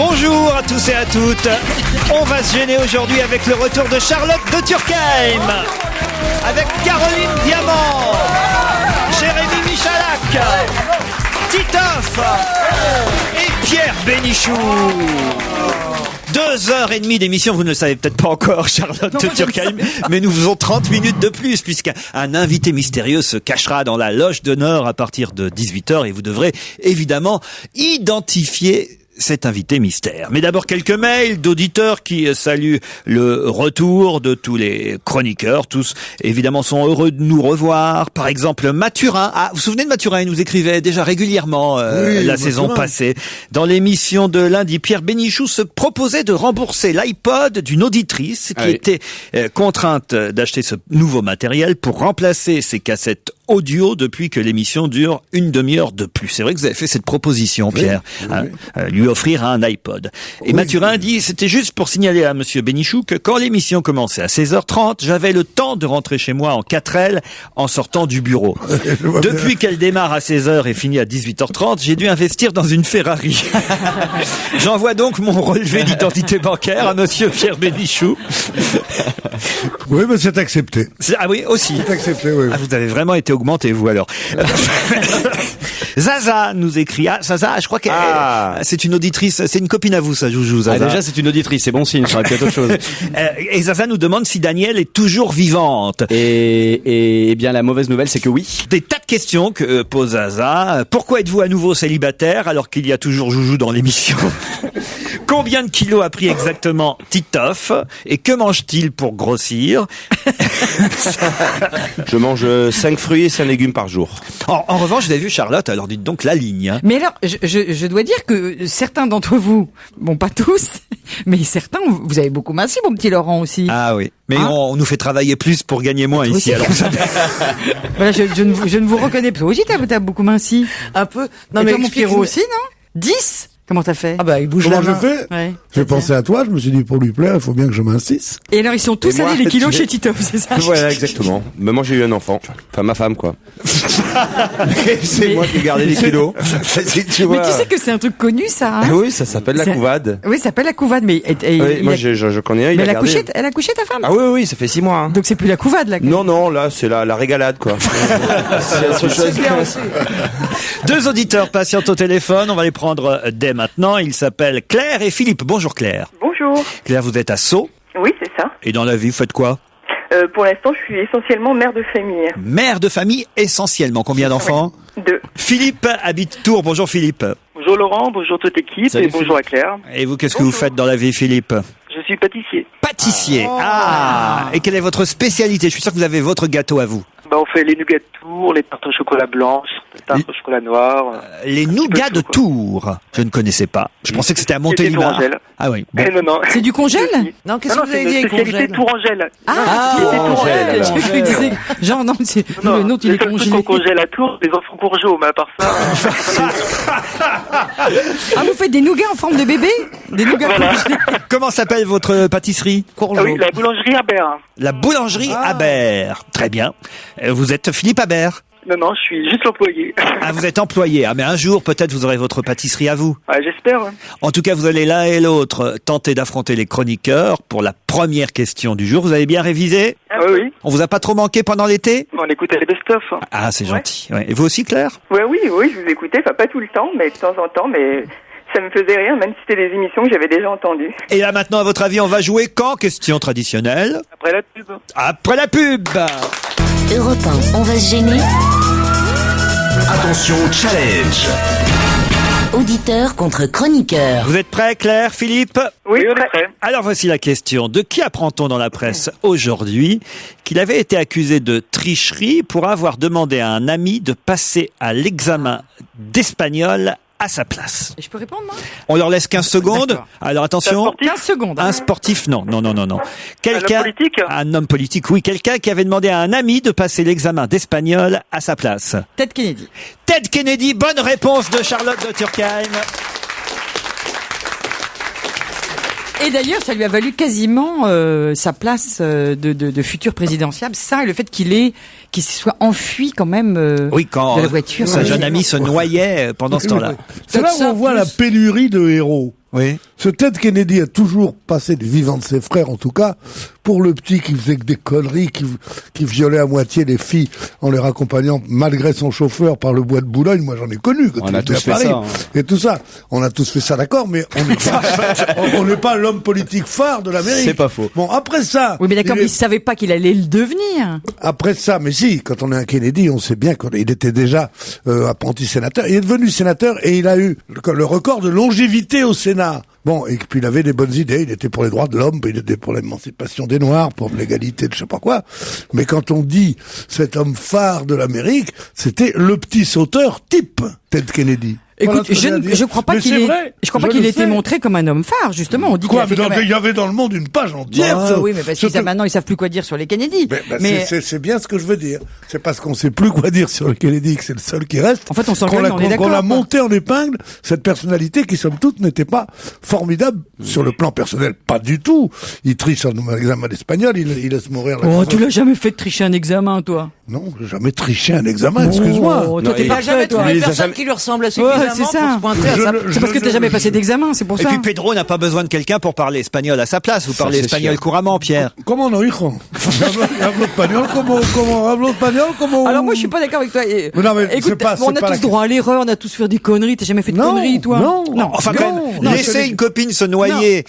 Bonjour à tous et à toutes. On va se gêner aujourd'hui avec le retour de Charlotte de Turckheim, avec Caroline Diamant, Jérémy Michalak, Titoff et Pierre Bénichou. 2h30 d'émission, vous ne le savez peut-être pas encore, Charlotte de Turckheim, mais nous faisons 30 minutes de plus, puisqu'un invité mystérieux se cachera dans la loge d'honneur à partir de 18h, et vous devrez évidemment identifier cet invité mystère. Mais d'abord quelques mails d'auditeurs qui saluent le retour de tous les chroniqueurs. Tous, évidemment, sont heureux de nous revoir. Par exemple, Mathurin. Ah, vous vous souvenez de Mathurin? Il nous écrivait déjà régulièrement la saison passée. Dans l'émission de lundi, Pierre Bénichou se proposait de rembourser l'iPod d'une auditrice qui était contrainte d'acheter ce nouveau matériel pour remplacer ses cassettes audio depuis que l'émission dure une demi-heure de plus. C'est vrai que vous avez fait cette proposition, Pierre. Lui offrir un iPod. Et Mathurin dit, c'était juste pour signaler à monsieur Bénichou que quand l'émission commençait à 16h30, j'avais le temps de rentrer chez moi en 4L en sortant du bureau. Depuis qu'elle démarre à 16h et finit à 18h30, j'ai dû investir dans une Ferrari. J'envoie donc mon relevé d'identité bancaire à monsieur Pierre Bénichou. Oui, mais c'est accepté. Ah oui, aussi. C'est accepté, oui. Ah, vous avez vraiment été augmenté, vous, alors. Zaza nous écrit. Ah, Zaza, je crois que c'est une auditrice, c'est une copine à vous, ça, Joujou, Zaza. Ah, déjà, c'est une auditrice, c'est bon signe, ça aurait pu être autre chose. Et Zaza nous demande si Danielle est toujours vivante. Et bien, la mauvaise nouvelle, c'est que oui. Des tas de questions que pose Zaza. Pourquoi êtes-vous à nouveau célibataire alors qu'il y a toujours Joujou dans l'émission? Combien de kilos a pris exactement Titoff? Et que mange-t-il pour grossir? Je mange 5 fruits et 5 légumes par jour. En revanche, vous avez vu Charlotte, alors dites donc la ligne. Hein. Mais alors, je dois dire que certains d'entre vous, bon pas tous, mais certains, vous avez beaucoup minci, mon petit Laurent aussi. Ah oui, mais on nous fait travailler plus pour gagner moins ici. Aussi. Alors vous savez... Voilà, je ne vous reconnais pas. Toi aussi, t'as beaucoup minci. Un peu. Non, Et mais toi, mon Pierrot aussi, non 10? Comment t'as fait? Ah bah, il bouge Comment la main. je fais? Ouais. J'ai pensé à toi, je me suis dit, pour lui plaire, il faut bien que je m'insiste. Et alors, ils sont tous Et moi, allés les kilos tu- chez Titoff, c'est ça? Voilà, exactement. Mais moi, j'ai eu un enfant. Enfin, ma femme, quoi. C'est moi qui ai gardé les kilos. Tu Mais tu sais que c'est un truc connu, ça, hein? Oui, ça s'appelle la C'est- couvade. Oui, ça s'appelle la couvade, mais Oui, moi, je connais un, il mais a gardé. elle a couché ta femme? Ah oui, ça fait 6 mois. Hein. Donc c'est plus la couvade, là. Non, là, c'est la régalade, quoi. C'est autre chose. Deux auditeurs patientent au téléphone, on va les prendre dès maintenant. Ils s'appellent Claire et Philippe. Bonjour Claire. Bonjour. Claire, vous êtes à Sceaux. Oui, c'est ça. Et dans la vie, vous faites quoi? Pour l'instant, je suis essentiellement mère de famille. Mère de famille essentiellement. Combien d'enfants? 2. Philippe habite Tours. Bonjour Philippe. Bonjour Laurent, bonjour toute l'équipe Salut, et bonjour à Claire. Et vous, qu'est-ce que vous faites dans la vie, Philippe? Je suis pâtissier. Pâtissier. Et quelle est votre spécialité? Je suis sûr que vous avez votre gâteau à vous. On fait les nougats de Tours, les tartes au chocolat blanche, les tartes au chocolat noir. Les nougats de Tours. Je ne connaissais pas. Je pensais que c'était à Montélimar. Tourangelle. Ah oui. Bon. Non. C'est du congèle? Non, qu'est-ce Non, que vous c'est avez dit une avec spécialité congèle? Tourangelle. J'ai cru que tu disais, genre, non, le nom, il Le est seul truc qu'on congelé. congèle à Tours, les enfants courgeaux, mais à part ça... Ah, vous faites des nougats en forme de bébé? Des nougats congelés? Comment s'appelle votre pâtisserie? oui, la boulangerie Herbert. La boulangerie Habert. Très bien. Vous êtes Philippe Habert? Non, je suis juste l'employé. Ah, vous êtes employé. Ah, mais un jour, peut-être, vous aurez votre pâtisserie à vous. J'espère. En tout cas, vous allez l'un et l'autre tenter d'affronter les chroniqueurs pour la première question du jour. Vous avez bien révisé? Oui. On vous a pas trop manqué pendant l'été? On écoutait les best-of. Ah, c'est gentil. Ouais. Et vous aussi, Claire? Oui, je vous écoutais, enfin pas tout le temps, mais de temps en temps, mais ça me faisait rire, même si c'était des émissions que j'avais déjà entendues. Et là, maintenant, à votre avis, on va jouer quand? Question traditionnelle. Après la pub. Après la pub! Europe 1, on va se gêner. Attention, challenge. Auditeur contre chroniqueur. Vous êtes prêts, Claire, Philippe? Oui, on est prêt. Alors voici la question. De qui apprend-on dans la presse aujourd'hui qu'il avait été accusé de tricherie pour avoir demandé à un ami de passer à l'examen d'espagnol à sa place? Je peux répondre, moi? On leur laisse 15 secondes. D'accord. Alors attention. 15 secondes. Un sportif, non. Quelqu'un, Un homme politique? un homme politique, oui. Quelqu'un qui avait demandé à un ami de passer l'examen d'espagnol à sa place. Ted Kennedy. Ted Kennedy, bonne réponse de Charlotte de Turckheim. Et d'ailleurs, ça lui a valu quasiment sa place de futur présidentiable. Ça, et le fait qu'il se soit enfui quand même Oui, quand de la voiture. sa jeune amie se noyait pendant ce temps-là. C'est là où on voit la pénurie de héros. Oui. Ce Ted Kennedy a toujours passé du vivant de ses frères, en tout cas, pour le petit qui faisait que des conneries, qui violait à moitié les filles en les raccompagnant malgré son chauffeur par le bois de Boulogne. Moi, j'en ai connu. Quand On a tous à fait Paris. ça, hein. Et tout ça. On a tous fait ça, d'accord, mais on n'est pas l'homme politique phare de l'Amérique. C'est pas faux. Bon, après ça. Oui, mais d'accord, il mais est- il savait pas qu'il allait le devenir. Après ça, mais si, quand on est un Kennedy, on sait bien qu'il était déjà apprenti sénateur. Il est devenu sénateur et il a eu le record de longévité au Sénat. Bon, et puis il avait des bonnes idées, il était pour les droits de l'homme, il était pour l'émancipation des Noirs, pour l'égalité de je sais pas quoi. Mais quand on dit cet homme phare de l'Amérique, c'était le petit sauteur type, Ted Kennedy. Voilà Écoute, ce que j'ai à dire. je crois pas Mais qu'il c'est ait, vrai, je crois pas je qu'il le ait été sais. montré comme un homme phare, justement. On dit qu'il Quoi, a fait mais quand même- il y avait dans le monde une page entière. Ah, oui, mais parce que Surtout- maintenant ils savent plus quoi dire sur les Kennedy. Mais c'est bien ce que je veux dire. C'est parce qu'on sait plus quoi dire sur le Kennedy que c'est le seul qui reste. En fait, on s'en qu'on calme, l'a- on est d'accord, qu'on a quoi. monté en épingle cette personnalité qui, somme toute, n'était pas formidable sur le plan personnel. Pas du tout. Il triche en examen d'espagnol, il laisse mourir la Oh, tu l'as jamais fait de tricher un examen, toi. Non, j'ai jamais triché un examen, excuse-moi. Oh, Non, toi, t'es il pas a jamais toi. trouvé Personne jamais- qui lui ressemble Ouais, suffisamment c'est ça. pour se pointer à Je sa... le- C'est parce que t'as jamais passé d'examen, c'est pour Et ça. puis Pedro n'a pas besoin de quelqu'un pour parler espagnol à sa place. Vous parlez c'est espagnol sûr. couramment, Pierre. Comment non, hijo? Hablo espagnol, hablo espagnol, como... Alors moi je suis pas d'accord avec toi. Et- Mais non, mais c'est écoute, pas- on c'est a pas la tous droit à l'erreur, on a tous fait des conneries. T'as jamais fait de Non, conneries, toi? non. Enfin, quand Non, même, non, laisser c'est- une copine se noyer.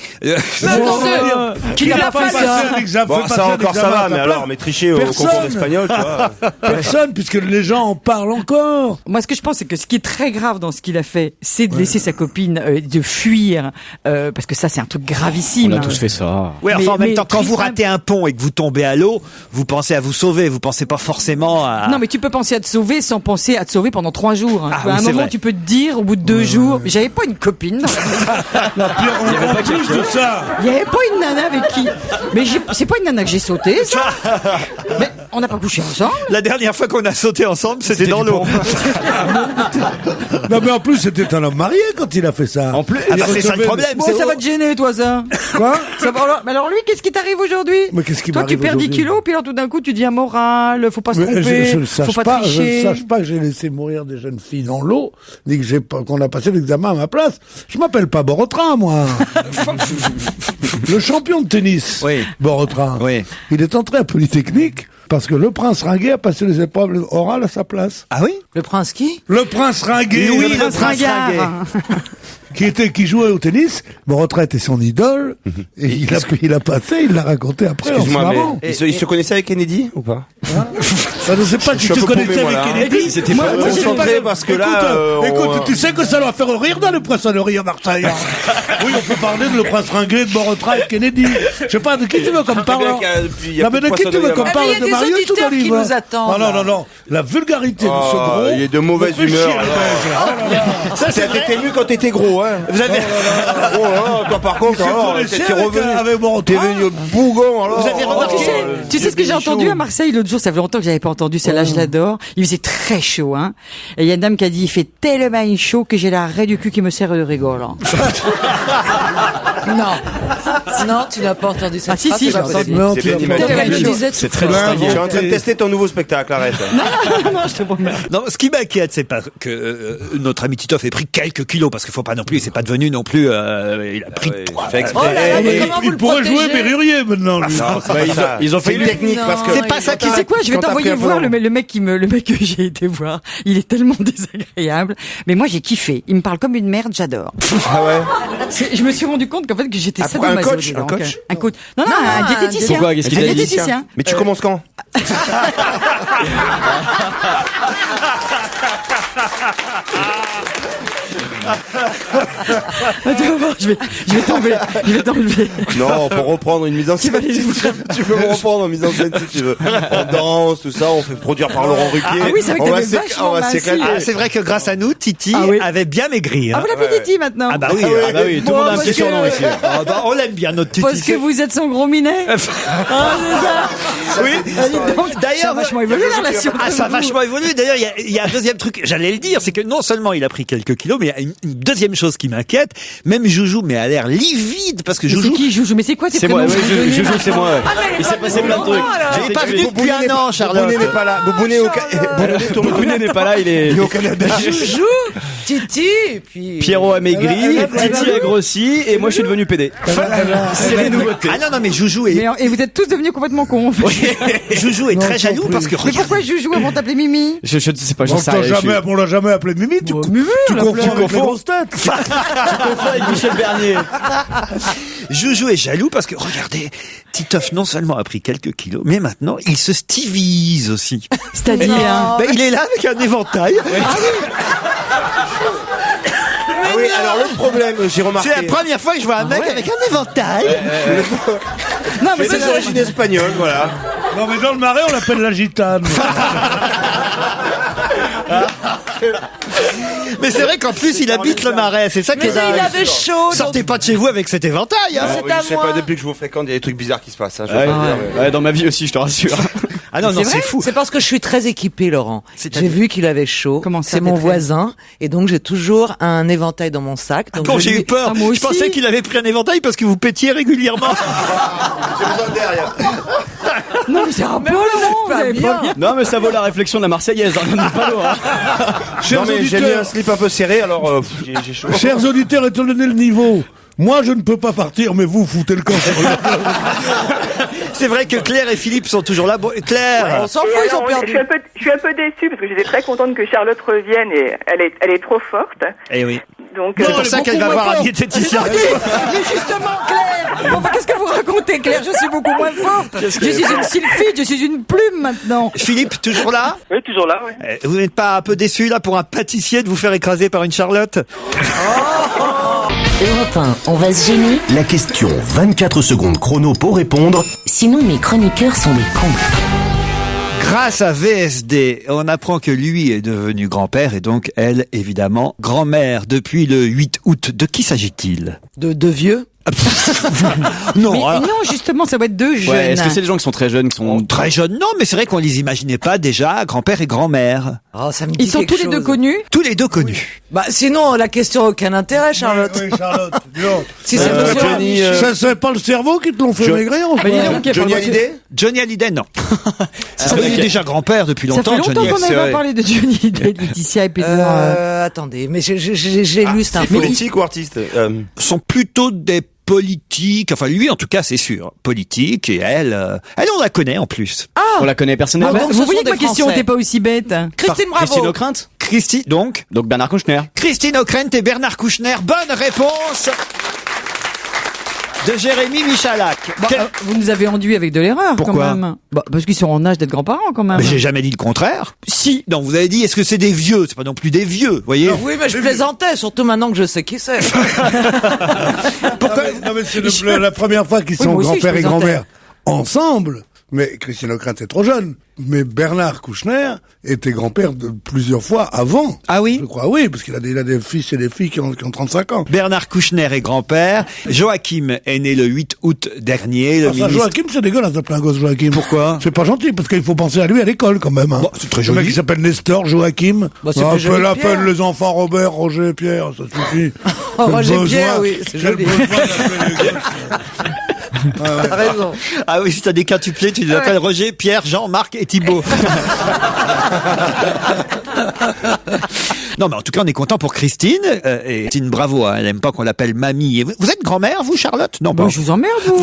Qui n'a pas fait ça? Bon, ça encore ça va, mais alors, mais tricher au Personne. concours d'espagnol, tu vois. Personne, puisque les gens en parlent encore. Moi, ce que je pense, c'est que ce qui est très grave dans ce qu'il a fait, c'est de laisser sa copine, de fuir, parce que ça, c'est un truc gravissime. On a tous fait ça. Oui, enfin, Mais- en même mais temps, quand vous triste, ratez un pont et que vous tombez à l'eau, vous pensez à vous sauver. Vous pensez pas forcément à... Non, mais tu peux penser à te sauver sans penser à te sauver pendant 3 jours. Ah Tu vois, à oui, un c'est moment, vrai. tu peux te dire, au bout de 2 jours, j'avais pas une copine. La pire, en plus de ça. Il y avait pas une nana avec qui. Mais c'est pas une nana que j'ai sauté, ça. Mais on n'a pas couché ensemble. La dernière fois qu'on a sauté ensemble, c'était dans l'eau. Non, mais en plus, c'était un homme marié quand il a fait ça. En plus, Ah bah, c'est ça le problème. Bon, c'est- ça va te gêner, toi, ça. Quoi? Ça va, alors lui, qu'est-ce qui t'arrive aujourd'hui? Mais qu'est-ce qui Toi, tu m'arrive perds 10 aujourd'hui kilos, puis alors tout d'un coup, tu dis moral, faut pas se Mais tromper, je ne faut sache pas pas, je ne tricher. sache pas que j'ai laissé mourir des jeunes filles dans l'eau, ni que qu'on a passé l'examen à ma place. Je m'appelle pas Borotra, moi. Le champion de tennis, Oui. Borotra. Oui. Il est entré à Polytechnique parce que le prince Ringuet a passé les épreuves orales à sa place. Ah oui? Le prince qui? Le prince Ringuet, Oui, le Prince Ringard. qui jouait au tennis. Borotra était son idole, et il a passé, il l'a raconté après. en se Excuse-moi, marrant. mais il se connaissait avec Kennedy ou pas? Je ne sais pas si suis tu un peu connaissais paumé, moi, avec là. Kennedy. C'était Moi, pas moi, j'ai concentré pas- parce que Écoute, là, écoute, tu sais que ça doit faire rire dans le poissonnerie à Marseille. Oui, on peut parler de le prince Ringuet, de Borotra et de Kennedy. Je sais pas, de qui tu veux qu'on parle? bien qu'il y a- il y a Non, mais de plus de qui tu veux qu'on poissonnerie à parle? Marseille. De Il y a des Marius ou auditeurs qui d'Olive? nous attendent, Ah non, là. non, non. La vulgarité de ce Ah, gros. il est de mauvaise me fait humeur, chier, là. le Belge. Oh là là. Ça, t'étais ému quand t'étais gros, hein. Vous avez... Oh là, toi par contre, Je alors, connaissais t'es avec- revenu. avec Borotra. T'es venu au bougon, alors. Vous avez remarqué- Tu sais ce que j'ai entendu à Marseille l'autre jour, ça fait longtemps que j'avais pas entendu celle-là, je l'adore. Il faisait très chaud, hein. Et il y a une dame qui a dit, il fait tellement chaud que j'ai la raie du cul qui me serre de rigole. hein. Non, tu n'as pas entendu ça. Ah, si, si, c'est j'ai pas entendu. possible. Non, C'est tu bien l'as imaginé. pas Elle entendu. le disait C'est tout très à l'heure. distingué. Je suis en train de tester ton nouveau spectacle, arrête. Non, je te promets. Non, ce qui m'inquiète, c'est pas que notre ami Titoff ait pris quelques kilos, parce qu'il faut pas non plus, c'est pas devenu non plus, il a pris Il trois. fait Oh là là, exprès. mais Et- comment vous Il le pourrait jouer protégez? Berrurier maintenant, lui. Non, c'est pas ça. ils ont fait C'est une technique Non, parce que. C'est pas ça qui Tu sais quoi, je vais Quand t'as t'envoyer pris un peu voir dans- le mec que j'ai été voir. Il est tellement désagréable. Mais moi, j'ai kiffé. Il me parle comme une merde, j'adore. Ah ouais. Je me suis rendu compte qu'en fait, que j'étais Après, sadomaso. un coach, dis donc. un coach Un coach. Non, non, un diététicien. Pourquoi Qu'est-ce qu'il Un a dit diététicien. Mais tu commences quand? Ah, tu vas voir, je vais t'enlever. Je vais t'enlever. Non, pour reprendre une mise en scène. Tu peux me reprendre en mise en scène si tu veux. On danse, tout ça, on fait produire par Laurent Ruquier. Ah oui, c'est vrai que On va t'avais s'éc- vachement on va minci. s'éclater. Ah, c'est vrai que grâce à nous, Titi Ah oui. avait bien maigri. Ah, Hein. vous l'avez dit maintenant. Ah bah oui, Ah bah oui, tout le monde a un parce petit que- surnom ici. Ah bah, on l'aime bien notre Titi. Parce que vous êtes son gros minet. Ah, c'est ça. Oui. Ah, dis donc. Donc, ça a D'ailleurs, vachement évolué la relation. Ah, ça a vachement évolué. D'ailleurs, il y a un deuxième truc, j'allais le dire, c'est que non seulement il a pris quelques kilos, mais il y a une deuxième chose qui m'inquiète. Même Joujou, mais a l'air livide, parce que Mais c'est Joujou... qui Joujou? Mais c'est quoi tes C'est moi, prénoms? ouais, Joujou, c'est moi. Ouais. Ah, mais Il s'est passé plein de trucs. J'ai pas venu depuis un an, Charlotte. Boubounet n'est pas là. Boubounet Boubounet n'est pas là, il est au Canada. Joujou, Titi, et puis... Pierrot a maigri, Titi a grossi, et moi je suis devenu PD. C'est les nouveautés. Ah non, mais Joujou est... Et vous êtes tous devenus complètement cons. En fait. Joujou est très jaloux parce que Mais pourquoi Joujou avant de t'appeler Mimi? Je ne sais pas, j'en On sais t'a rien. on l'a jamais appelé Mimi, tu confonds avec les grosses têtes. Tu confonds avec Michel Bernier. Joujou est jaloux parce que, regardez, Titoff non seulement a pris quelques kilos, mais maintenant, il se stivise aussi. C'est-à-dire? Ben, il est là avec un éventail. Ah oui, alors le problème, j'ai remarqué. C'est la première fois que je vois un mec avec un éventail. Non, mais C'est d'origine espagnole, voilà. Non, mais dans le Marais, on l'appelle la gitane. Mais c'est vrai qu'en plus, il habite le Marais. C'est ça qui Mais est dingue. il avait chaud. Sortez pas de chez vous avec cet éventail, hein. C'est à Je sais moi. pas, depuis que je vous fréquente, il y a des trucs bizarres qui se passent. Hein, Ouais, dans ma vie aussi, je te rassure. Ah non, non, c'est fou. C'est parce que je suis très équipée, Laurent. C'est-à-dire J'ai vu qu'il avait chaud. Comment ça, C'est mon t'es très- voisin. Et donc, j'ai toujours un éventail dans mon sac. Donc Quand je j'ai lui- eu peur, Ah, moi je aussi. pensais qu'il avait pris un éventail parce que vous pétiez régulièrement. J'ai besoin derrière. non, mais c'est un peu Laurent, vous avez pas bien. Non, mais ça vaut la réflexion de la Marseillaise, hein, non, pas loin, hein. Non, mais j'ai mis un slip un peu serré, alors j'ai chaud. Chers auditeurs, étant donné le niveau, moi je ne peux pas partir, mais vous foutez le camp sur le... C'est vrai que Claire et Philippe sont toujours là. Bon, Claire. On s'en fout, Et ils ont alors, perdu. je suis un peu déçue parce que j'étais très contente que Charlotte revienne et elle est trop forte. Eh oui. Donc, C'est pour ça qu'elle va voir un diététicien. Mais justement, Claire, enfin, qu'est-ce que vous racontez, Claire? Je suis beaucoup moins forte. Je suis une sylphide, je suis une plume maintenant. Philippe, toujours là? Oui, toujours là, oui. Vous n'êtes pas un peu déçu là pour un pâtissier de vous faire écraser par une Charlotte? Europe 1, on va se gêner. La question 24 secondes chrono pour répondre. Sinon, mes chroniqueurs sont des cons. Grâce à VSD, on apprend que lui est devenu grand-père et donc elle, évidemment, grand-mère depuis le 8 août. De qui s'agit-il? De vieux. Non, Mais alors, non, justement, ça va être deux jeunes. Ouais, est-ce que c'est des gens qui sont très jeunes, qui sont... très jeune, non, mais c'est vrai qu'on les imaginait pas déjà, grand-père et grand-mère. Oh, ça me dit Ils sont quelque tous les deux chose. connus? Tous les deux connus. Bah, sinon, la question a aucun intérêt, Charlotte. Oui, Charlotte. dis donc. Si c'est monsieur Johnny, Ça, c'est pas le cerveau qui te l'ont fait maigrir, en Bah, dis fait. donc, il y a Johnny pas- Hallyday. Johnny Hallyday, non. Ah, Il est déjà grand-père depuis Ça fait longtemps, longtemps Johnny. qu'on c'est n'avait vrai. pas parlé de Johnny, de Laetitia et Pedro. Attendez, mais j'ai lu cette C'est info. politique ou artiste Sont plutôt des politiques, enfin lui en tout cas c'est sûr, politique, et elle on la connaît en plus. On la connaît personnellement. donc, ce Vous voyez sont que ma des question Français. n'était pas aussi bête. Christine Bravo. Christine O'Krent. Donc Bernard Kouchner. Christine O'Krent et Bernard Kouchner, bonne réponse de Jérémy Michalak. Bon, vous nous avez enduit avec de l'erreur, quand Pourquoi même. Bah, parce qu'ils sont en âge d'être grands-parents, quand même. Mais j'ai jamais dit le contraire. Si, donc vous avez dit est-ce que c'est des vieux? C'est pas non plus des vieux, vous voyez. Oui, mais je plaisantais, surtout maintenant que je sais qui c'est. Non, mais c'est la première fois qu'ils Oui, sont moi aussi, grand-père je et plaisantais. grand-mère ensemble. Mais Christine O'Krent est trop jeune. Mais Bernard Kouchner était grand-père de plusieurs fois avant. Ah oui? Je crois, oui, parce qu'il a des fils et des filles qui ont 35 ans. Bernard Kouchner est grand-père. Joachim est né le 8 août dernier. Le Ah, ça, ministre... Joachim, c'est dégueulasse d'appeler un gosse Joachim. Pourquoi? C'est pas gentil, parce qu'il faut penser à lui à l'école, quand même. Hein. Bon, c'est très Le joli. mec qui s'appelle Nestor, Joachim. Bah, c'est plus joli que appelle Pierre. les enfants Robert, Roger, Pierre, ça suffit. Oh, Roger Quel Pierre, besoin- oui, c'est quel joli. besoin d'appeler les gosses. T'as raison. Ah oui, si t'as des quintuplés, tu les appelles Roger, Pierre, Jean, Marc et Thibault. Non, mais en tout cas, on est content pour Christine. Et Christine, bravo, hein, elle aime pas qu'on l'appelle mamie. Et vous êtes grand-mère, vous, Charlotte? Non, Bon, pas. je vous emmerde, vous.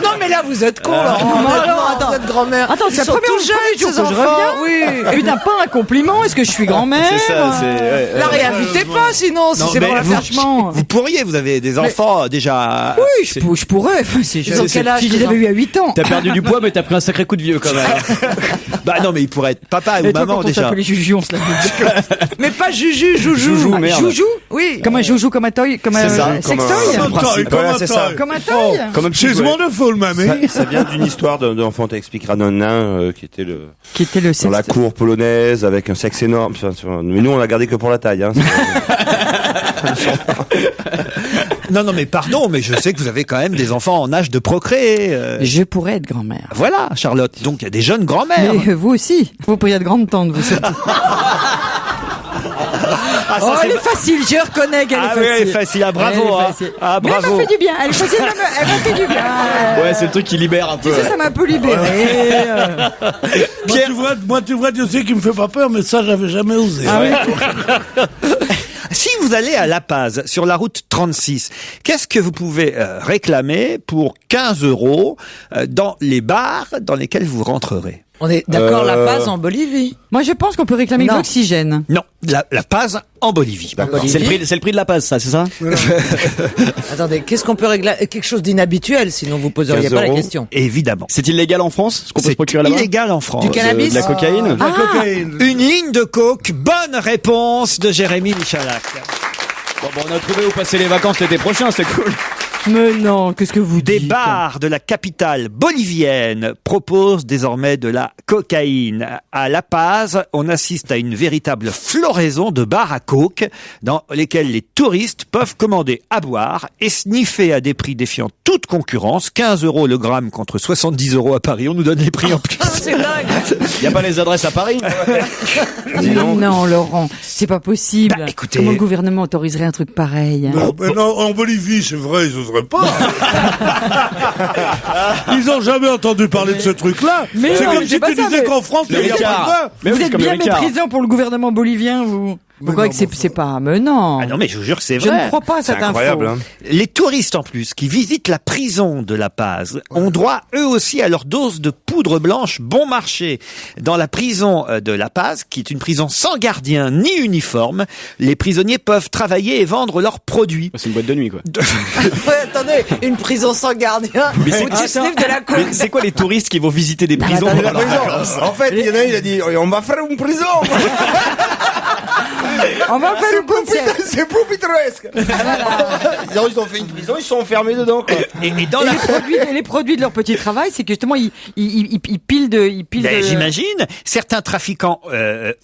Non, mais là, vous êtes con, Laurent. non, Alors, attends. vous êtes grand-mère. Attends, c'est Ils la sont première tout fois jeunes, que je ces reviens. enfants. Oui. Putain, pas un compliment. Est-ce que je suis grand-mère? C'est ça, c'est... La réinvitez pas, sinon, si Non, c'est mais pour la vous, franchement. vous pourriez, vous avez des enfants déjà. Oui, je pourrais. Enfin, Ils ont quel âge, si je les tes avais eu à 8 ans. T'as perdu du poids, mais t'as pris un sacré coup de vieux quand même. Bah non, mais il pourrait être papa ou Et toi, maman quand on déjà. s'appelait Juju, on se l'a dit. Mais pas Juju, Joujou. Joujou, merde. Joujou? Oui. Comme un joujou, comme un toy, comme un C'est ça, sextoy? Comme un toy, comme Voilà, un c'est ça. toy. Comme un toy? Comme un petit She's jouet. wonderful, mamie. Ça vient d'une histoire d'enfant, t'expliquera d'un nain qui était Qui était le dans la sexe. cour polonaise avec un sexe énorme. Mais nous, on l'a gardé que pour la taille. Hein. Non, mais pardon, mais je sais que vous avez quand même des enfants en âge de procréer. Je pourrais être grand-mère. Voilà, Charlotte. Donc il y a des jeunes grand-mères. Mais vous aussi. Vous pourriez être grande-tante, vous surtout. Ah, ça, Oh, c'est elle est facile, je reconnais qu'elle est Ah facile. oui, elle est facile. Ah, bravo. Elle est Hein. facile. Ah, Mais elle bravo. m'a fait du bien. Elle est facile, elle m'a fait du bien. Ouais, c'est le truc qui libère un peu. Tu sais, ça m'a un peu libéré. Moi, tu vois, Dieu sait qu'il me fait pas peur, mais ça, j'avais jamais osé. Ah oui. Si vous allez à La Paz, sur la route 36, qu'est-ce que vous pouvez réclamer pour 15 € dans les bars dans lesquels vous rentrerez? On est d'accord, La Paz en Bolivie. Moi, je pense qu'on peut réclamer de Non. l'oxygène. Non, la Paz en Bolivie. C'est le prix de la Paz, ça, c'est ça? Attendez, qu'est-ce qu'on peut régler? Quelque chose d'inhabituel, sinon vous poseriez 15 pas la €. question. Évidemment. C'est illégal en France? Ce qu'on peut se C'est procurer là-bas? illégal en France. Du cannabis? De la cocaïne? La cocaïne. Une ligne de coke. Bonne réponse de Jérémy Michalak. Bon, on a trouvé où passer les vacances l'été prochain, c'est cool. Mais non, qu'est-ce que vous Des dites? bars de la capitale bolivienne proposent désormais de la cocaïne. À La Paz, on assiste à une véritable floraison de bars à coke dans lesquels les touristes peuvent commander à boire et sniffer à des prix défiant toute concurrence. 15 € le gramme contre 70 € à Paris. On nous donne les prix en plus. C'est dingue. Y a pas les adresses à Paris? Non, Laurent, c'est pas possible. Bah, écoutez- Comment le gouvernement autoriserait un truc pareil? Non, en Bolivie, c'est vrai, ils oseraient pas. Ils ont jamais entendu parler de ce truc-là. Mais C'est non, comme mais si c'est pas tu ça, disais mais- qu'en France, il Le n'y a pas de Ricard. vin. Mais Vous oui, c'est êtes comme bien le Ricard. méprisant pour le gouvernement bolivien, vous. Vous croyez que c'est pas... Mais non. Ah non, mais je vous jure que c'est Je vrai. ne crois pas à C'est cette incroyable, info. hein. Les touristes en plus qui visitent la prison de La Paz ont droit eux aussi à leur dose de poudre blanche bon marché. Dans la prison de La Paz, qui est une prison sans gardien ni uniforme, les prisonniers peuvent travailler et vendre leurs produits. C'est une boîte de nuit, quoi. Ouais, attendez, une prison sans gardien. Où tu sniffes de la coke. Mais c'est quoi les touristes qui vont visiter des prisons? attendez, pendant leurs vacances? En fait, il y en a un, il a dit, on va faire une prison. On va faire le concert. C'est plus pittoresque. Non, ils ont fait une prison, ils sont enfermés dedans, quoi. Et dans Et la... les produits de leur petit travail, c'est que justement, ils pilent de... Ben, j'imagine, certains trafiquants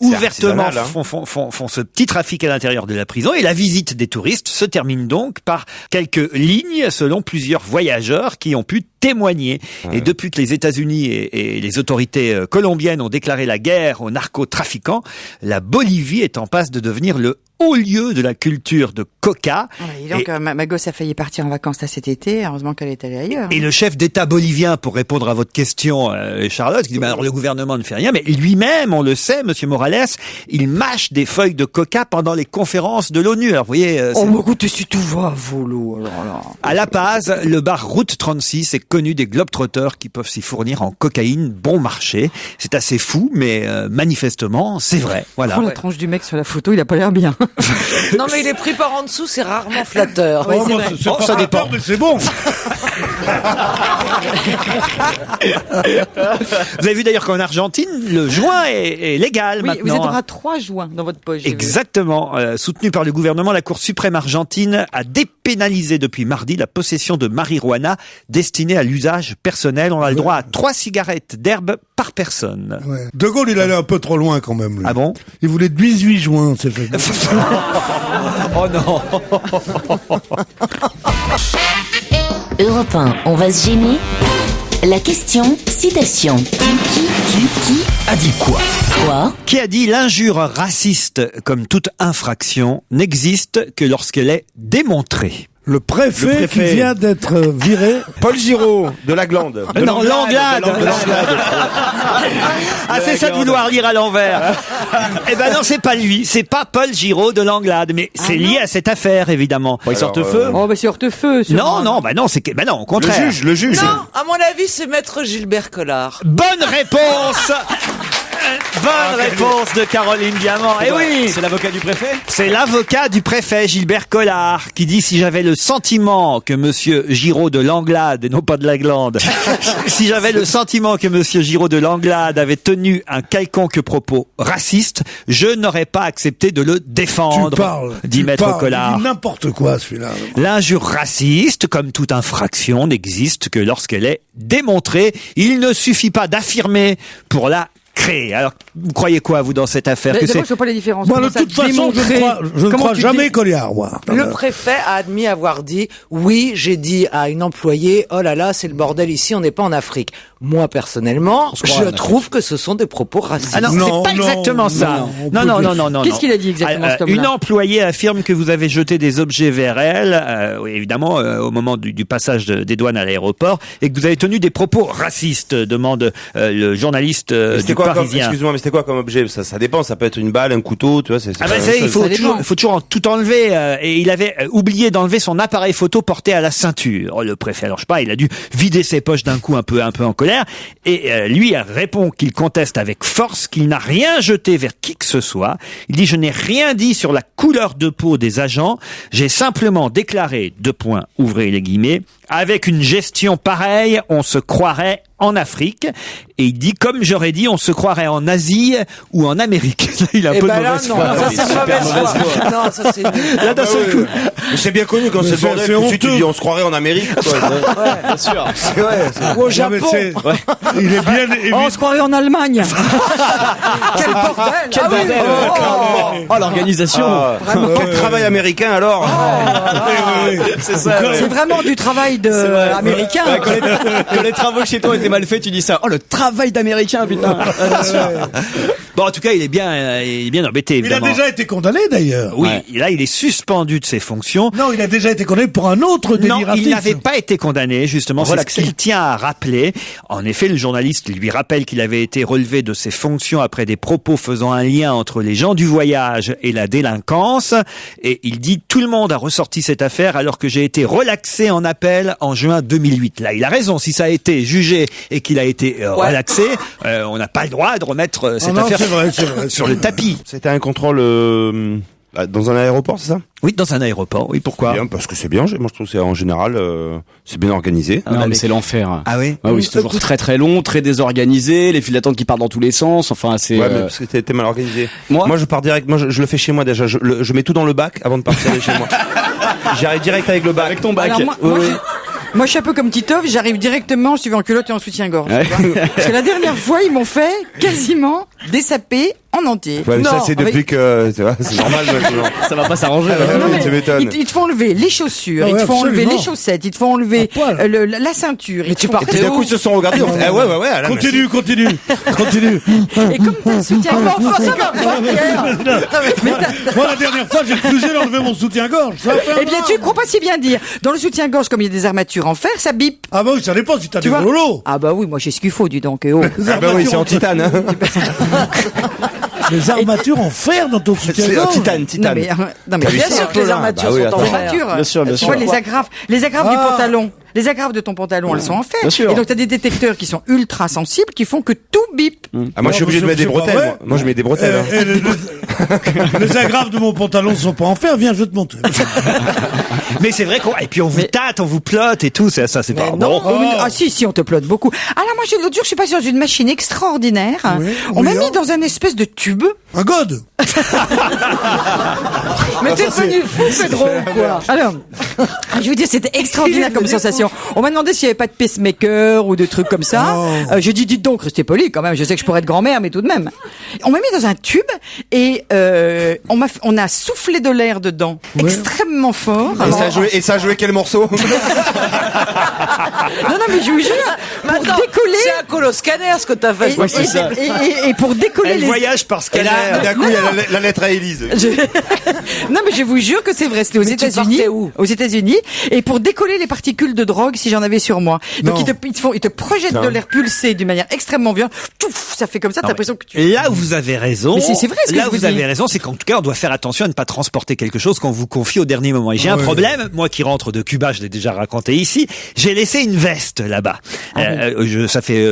ouvertement artisanal, hein. font ce petit trafic à l'intérieur de la prison et la visite des touristes se termine donc par quelques lignes selon plusieurs voyageurs qui ont pu témoigner. Et depuis que les États-Unis et les autorités colombiennes ont déclaré la guerre aux narcotrafiquants, la Bolivie est en passe de devenir le haut lieu de la culture de coca. Et donc, ma gosse a failli partir en vacances là cet été. Heureusement qu'elle est allée ailleurs. Et le chef d'État bolivien, pour répondre à votre question, Charlotte, qui dit, alors le gouvernement ne fait rien, mais lui-même, on le sait, Monsieur Morales, il mâche des feuilles de coca pendant les conférences de l'ONU. Alors vous voyez, Oh, mais écoutez, si tout va à volo, alors là. à La Paz, le bar Route 36 est connu des globetrotters qui peuvent s'y fournir en cocaïne bon marché. C'est assez fou, mais manifestement, c'est vrai. Voilà. Oh, la tronche du mec sur la photo, il a pas l'air bien. Non, mais il est pris par en dessous, c'est rarement flatteur. Oh, moi, c'est pas ça dépend. flatteur, mais c'est bon. Vous avez vu d'ailleurs qu'en Argentine, le joint est légal Oui, maintenant. vous êtes hein. à 3 joints dans votre poche. j'ai vu. Exactement. Soutenu par le gouvernement, la Cour suprême argentine a dépénalisé depuis mardi la possession de marijuana destinée à l'usage personnel. On a le droit à 3 cigarettes d'herbe par personne. Ouais. De Gaulle, il allait un peu trop loin quand même. Lui. Ah bon? Il voulait 18 juin, c'est fait. Oh non. Europe 1, on va se gêner. La question, citation. Qui A dit quoi? Quoi? Qui a dit l'injure raciste, comme toute infraction, n'existe que lorsqu'elle est démontrée? Le préfet qui vient d'être viré. Paul Giraud, de la glande. Non, Langlade. Ah, c'est ça de vouloir lire à l'envers. Eh ben non, c'est pas lui. C'est pas Paul Giraud de Langlade, mais c'est lié à cette affaire, évidemment. Ils sortent feu? Oh, bah c'est hortefeux. Non, non, bah non, c'est que, bah non, au contraire. Le juge. Non, à mon avis, c'est maître Gilbert Collard. Bonne réponse. Bonne réponse de Caroline Diamant. Eh oui, C'est l'avocat du préfet? c'est l'avocat du préfet Gilbert Collard qui dit si j'avais le sentiment que monsieur Giraud de Langlade, et non pas de la glande, si j'avais le sentiment que monsieur Giraud de Langlade avait tenu un quelconque propos raciste, je n'aurais pas accepté de le défendre, Tu parles. dit tu maître parles, Collard. Il dit n'importe quoi, celui-là. L'injure raciste, comme toute infraction, n'existe que lorsqu'elle est démontrée. Il ne suffit pas d'affirmer pour la créé. Alors, vous croyez quoi, vous, dans cette affaire? Mais que d'abord, c'est... je vois pas la différence. Moi, de Comment ça toute façon, démontrer je ne Comment crois tu jamais dé- Colliard, moi. Le préfet a admis avoir dit « Oui, j'ai dit à une employée, oh là là, c'est le bordel ici, on n'est pas en Afrique. » Moi, personnellement, je trouve que ce sont des propos racistes. Ah non, Non, c'est pas non, exactement ça. Non. Qu'est-ce qu'il a dit exactement, cet homme-là Une employée affirme que vous avez jeté des objets vers elle, oui, évidemment, au moment du passage des douanes à l'aéroport, et que vous avez tenu des propos racistes, demande le journaliste du Parisien. Excuse-moi, mais c'était quoi comme objet? Ça dépend, ça peut être une balle, un couteau, tu vois, c'est Ah ben pas la ça, même il chose. faut toujours tout enlever, et il avait oublié d'enlever son appareil photo porté à la ceinture. Le préfet, alors je sais pas, il a dû vider ses poches d'un coup un peu en colère, et lui répond qu'il conteste avec force, qu'il n'a rien jeté vers qui que ce soit. Il dit: je n'ai rien dit sur la couleur de peau des agents, j'ai simplement déclaré, ouvrez les guillemets, avec une gestion pareille, on se croirait en Afrique. Et il dit, comme j'aurais dit, on se croirait en Asie ou en Amérique. Il a un peu de mauvaise foi. ça c'est mauvaise foi. Non, ça c'est Là, d'un seul coup. Mais c'est bien connu quand Mais c'est le c'est bordel, tout de suite tu honteux. dis on se croirait en Amérique, quoi. Bien sûr. C'est vrai. Ou au Non, mais Japon. il est bien Oh, on se croirait en Allemagne. Quel bordel. Quel Ah oui, bordel, oh. Oh, l'organisation. Quel travail américain alors? C'est ça. Ouais. C'est vraiment du travail américain. Ouais, quand les travaux chez toi étaient mal faits, tu dis ça. Oh, le travail d'américain, putain. Ah, bien sûr. Bon, en tout cas, il est bien embêté, Il a évidemment. déjà été condamné, d'ailleurs. Oui, Ouais. là, il est suspendu de ses fonctions. Non, il a déjà été condamné pour un autre délit Non, il raciste. n'avait pas été condamné, justement. C'est ce Relaxé. qu'il tient à rappeler. En effet, le journaliste lui rappelle qu'il avait été relevé de ses fonctions après des propos faisant un lien entre les gens du voyage et la délinquance. Et il dit, tout le monde a ressorti cette affaire alors que j'ai été relaxé en appel en juin 2008. Là, il a raison. Si ça a été jugé et qu'il a été relaxé, on n'a pas le droit de remettre cette non, affaire c'est vrai. sur le tapis. C'était un contrôle dans un aéroport, c'est ça? Oui, dans un aéroport. Oui, pourquoi? Bien, parce que c'est bien. Moi, je trouve que c'est en général, c'est bien organisé. Non, mais c'est l'enfer. Ah oui? Ah oui, c'est toujours très très long, très désorganisé, les files d'attente qui partent dans tous les sens. Enfin, c'est. Ouais, mais parce que t'es mal organisé. Moi je pars direct. Moi, je le fais chez moi déjà. Je mets tout dans le bac avant de partir de chez moi. J'arrive direct avec le bac. Avec ton bac. Alors, moi, je suis un peu comme Titov, j'arrive directement en suivant culotte et en soutien-gorge. Ouais. tu vois. Parce que la dernière fois, ils m'ont fait quasiment dessaper en entier. Ouais, mais ça, c'est avec- depuis que, tu vois, c'est normal, maintenant. Ça va pas s'arranger. Non, mais tu m'étonnes. ils te font enlever les chaussures, Ah ils ouais, te font enlever absolument. les chaussettes, ils te font enlever À poil. la ceinture. Mais ils te tu font- partais Et d'un coup, ils se sont regardés. On fait, ouais, Alain, Continue. Et comme t'as le soutien-gorge, ça va pas, Pierre. Mais Moi, la dernière fois, j'ai refusé d'enlever mon soutien-gorge. Ça fait eh bien, mal. tu crois pas si bien dire. Dans le soutien-gorge, comme il y a des armatures en fer, ça bip. Ah bah oui, ça dépend si t'as Tu des vois lolos. Ah bah oui, moi j'ai ce qu'il faut, dis donc. Oh. Ah bah oui, c'est en titane, hein. Les armatures en fer dans ton C'est en soutien-gorge. titane. Non mais T'as vu Bien ça sûr que les armatures Bah oui, sont en attends. fer. Bien sûr, bien Tu sûr. vois, les agrafes du Ah. pantalon. Les agrafes de ton pantalon, elles sont en fer. Bien sûr. Et donc, t'as des détecteurs qui sont ultra sensibles, qui font que tout bip. Ah, moi, je suis obligé de mettre des C'est pas bretelles, vrai. moi. Je mets des bretelles, hein. Les agrafes de mon pantalon sont pas en fer, viens, je vais te montrer. Mais c'est vrai et puis on vous tâte, on vous plotte et tout, ça c'est pas Non, bon. ah si, on te plotte beaucoup. Alors moi, l'autre jour, je suis passée dans une machine extraordinaire. Oui, On m'a oui, mis hein. dans un espèce de tube. Un god. Mais t'es devenu fou, Pedro, ou quoi? Alors, je veux dire, c'était extraordinaire comme sensation. On m'a demandé s'il n'y avait pas de pacemaker ou de trucs comme ça. J'ai dit, dites donc, restez poli quand même. Je sais que je pourrais être grand-mère, mais tout de même. On m'a mis dans un tube et on a soufflé de l'air dedans extrêmement fort. Et ça a joué quel morceau? Non, mais je vous jure, pour Maintenant, décoller... c'est un coloscanner ce que t'as fait. Et pour décoller Elle les... voyage par Et scanner. là, d'un coup, il y a la lettre à Élise. Non, mais je vous jure que c'est vrai. C'était aux Mais tu États-Unis. partais où Aux États-Unis. Et pour décoller les particules de drogue, si j'en avais sur moi. Donc, Non. ils te projettent de l'air pulsé d'une manière extrêmement violente. Touf, ça fait comme ça, t'as l'impression que tu... Et là où vous avez raison, Mais c'est vrai ce que là je où vous vous avez dis. raison, c'est qu'en tout cas, on doit faire attention à ne pas transporter quelque chose qu'on vous confie au dernier moment. Et j'ai un problème, moi qui rentre de Cuba, je l'ai déjà raconté ici, j'ai laissé une veste là-bas. Ça fait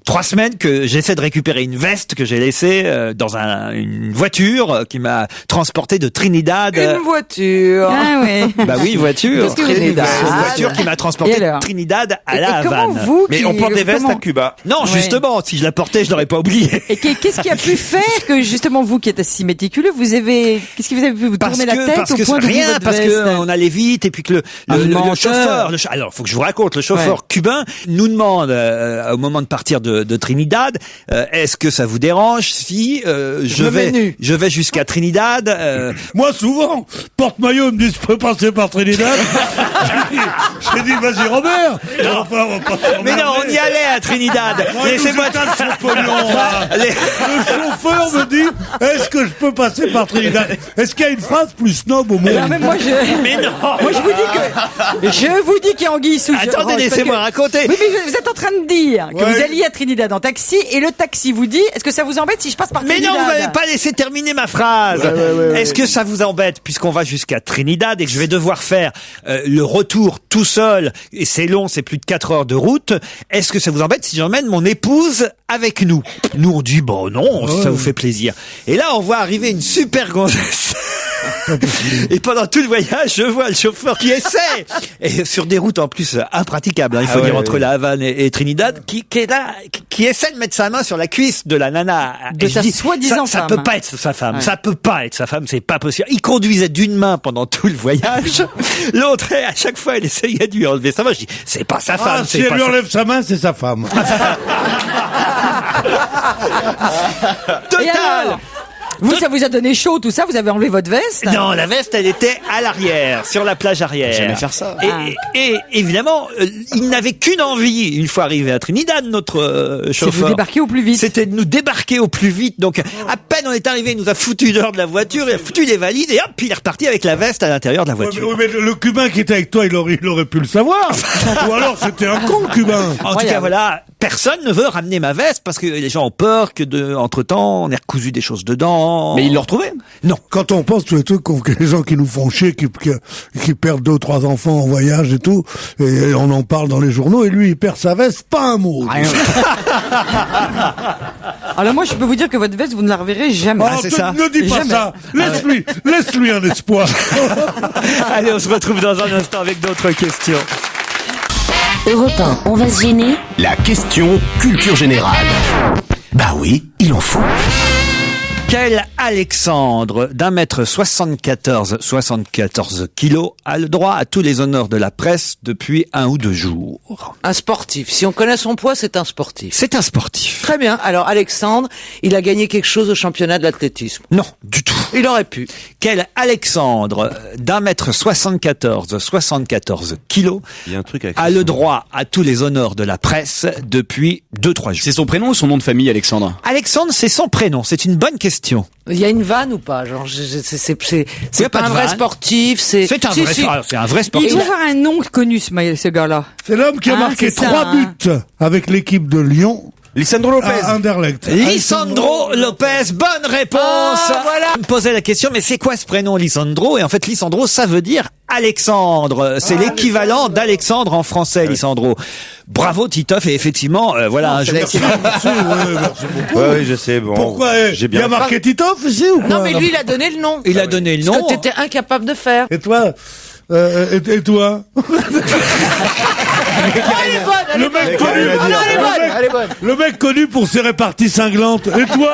3 semaines que j'essaie de récupérer une veste que j'ai laissée dans une voiture qui m'a transporté de Trinidad. Une voiture. Ah ouais. Bah oui, voiture. Qu'est-ce que vous avez Une dit voiture qui m'a transporté Et de alors Trinidad à Et La comment Havane. vous... Mais qui- on porte des vestes comment- à Cuba. Non, justement, si je la portais, je l'aurais pas oublié. Et qu'est-ce qui a pu faire que justement vous qui êtes si méticuleux, qu'est-ce qui vous avez pu vous tourner la tête parce au que point d'oublier rien, votre parce veste que on a aller vite et puis que le chauffeur, alors faut que je vous raconte, le chauffeur cubain nous demande au moment de partir de Trinidad, est-ce que ça vous dérange si je vais jusqu'à Trinidad Moi, souvent, porte-maillot me dit, je peux passer par Trinidad. J'ai dit, vas-y, Robert. Enfin, on va pas se Mais non, on y allait à Trinidad. Laissez-moi Le chauffeur me dit, est-ce que je peux passer par Trinidad? Est-ce qu'il y a une phrase plus snob au monde? Alors, même moi, Mais non. Moi, je vous dis qu'il y a anguille sous Attendez, laissez-moi raconter. Oui, mais vous êtes en train de dire que vous alliez à Trinidad en taxi et le taxi vous dit, est-ce que ça vous embête si je passe par Trinidad? Mais non, vous m'avez pas laissé terminer ma phrase. Est-ce que ça vous embête, puisqu'on va jusqu'à Trinidad et que je vais devoir faire le retour tout seul, et c'est long, c'est plus de 4 heures de route, est-ce que ça vous embête si j'emmène mon épouse avec nous? Nous, on dit, bon, non, ça vous fait plaisir. Et là, on voit arriver une super gonzesse. Et pendant tout le voyage, je vois le chauffeur qui essaie, et sur des routes en plus impraticables, hein, il faut dire entre la Havane et Trinidad, qui est là, qui essaie de mettre sa main sur la cuisse de la nana. De sa soi-disant ça femme. peut pas être sa femme, ça peut pas être sa femme, c'est pas possible. Il conduisait d'une main pendant tout le voyage, l'autre, à chaque fois, elle essayait de lui enlever sa main. Je dis, c'est pas sa femme. Si elle lui enlève sa main, c'est sa femme. Total. Vous, ça vous a donné chaud, tout ça? Vous avez enlevé votre veste? Non, la veste, elle était à l'arrière, sur la plage arrière. Jamais faire ça. Et évidemment, il n'avait qu'une envie, une fois arrivé à Trinidad, notre chauffeur. C'est de vous débarquer au plus vite. C'était de nous débarquer au plus vite. Donc, à peine on est arrivé, il nous a foutu dehors de la voiture, il a foutu les valises, et hop, il est reparti avec la veste à l'intérieur de la voiture. Oui, mais le Cubain qui était avec toi, il aurait pu le savoir. Ou alors, c'était un con, le Cubain. En tout cas, voilà, personne ne veut ramener ma veste parce que les gens ont peur que entre-temps, on ait recousu des choses dedans. Mais il l'a retrouvé? Non. Quand on pense tous les trucs, les gens qui nous font chier, qui perdent 2 ou 3 enfants en voyage et tout, et on en parle dans les journaux, et lui, il perd sa veste, pas un mot. Rien. Alors moi, je peux vous dire que votre veste, vous ne la reverrez jamais. c'est ça. Ne dis pas Jamais. ça. Laisse-lui un espoir. Allez, on se retrouve dans un instant avec d'autres questions. Europe 1, on va se gêner. La question culture générale. Bah oui, il en faut. Quel Alexandre d'1m74, 74 kilos, a le droit à tous les honneurs de la presse depuis 1 ou 2 jours? Un sportif. Si on connaît son poids, c'est un sportif. C'est un sportif. Très bien. Alors, Alexandre, il a gagné quelque chose au championnat de l'athlétisme. Non, du tout. Il aurait pu. Quel Alexandre d'1m74, 74 kilos, Il y a un truc avec a le droit à tous les honneurs de la presse depuis 2-3 jours? C'est son prénom ou son nom de famille, Alexandre? Alexandre, c'est son prénom. C'est une bonne question. Il y a une vanne ou pas? Genre, c'est pas pas de un vrai vanne. sportif, c'est... C'est un Si, vrai, si. c'est un vrai Il sportif. doit avoir un nom connu, ce gars-là. C'est l'homme qui a marqué c'est ça, 3 hein. buts avec l'équipe de Lyon Lisandro Lopez. à Anderlecht. Lisandro Lopez, bonne réponse. voilà. Je me posais la question, mais c'est quoi ce prénom Lisandro? Et en fait, Lisandro, ça veut dire Alexandre. C'est l'équivalent d'Alexandre en français, Lisandro. Bravo Titoff, et effectivement, voilà un joueur. Merci beaucoup. Oui, je sais, bon. Pourquoi J'ai il y bien a marqué Titoff ici ou quoi? Non, mais lui, il a donné le nom. Il a donné le Ce nom. que t'étais incapable de faire. Et toi et toi Elle est bonne, elle est Le mec bonne. connu, Ah non, elle est bonne, elle est bonne. le mec connu pour ses réparties cinglantes. Et toi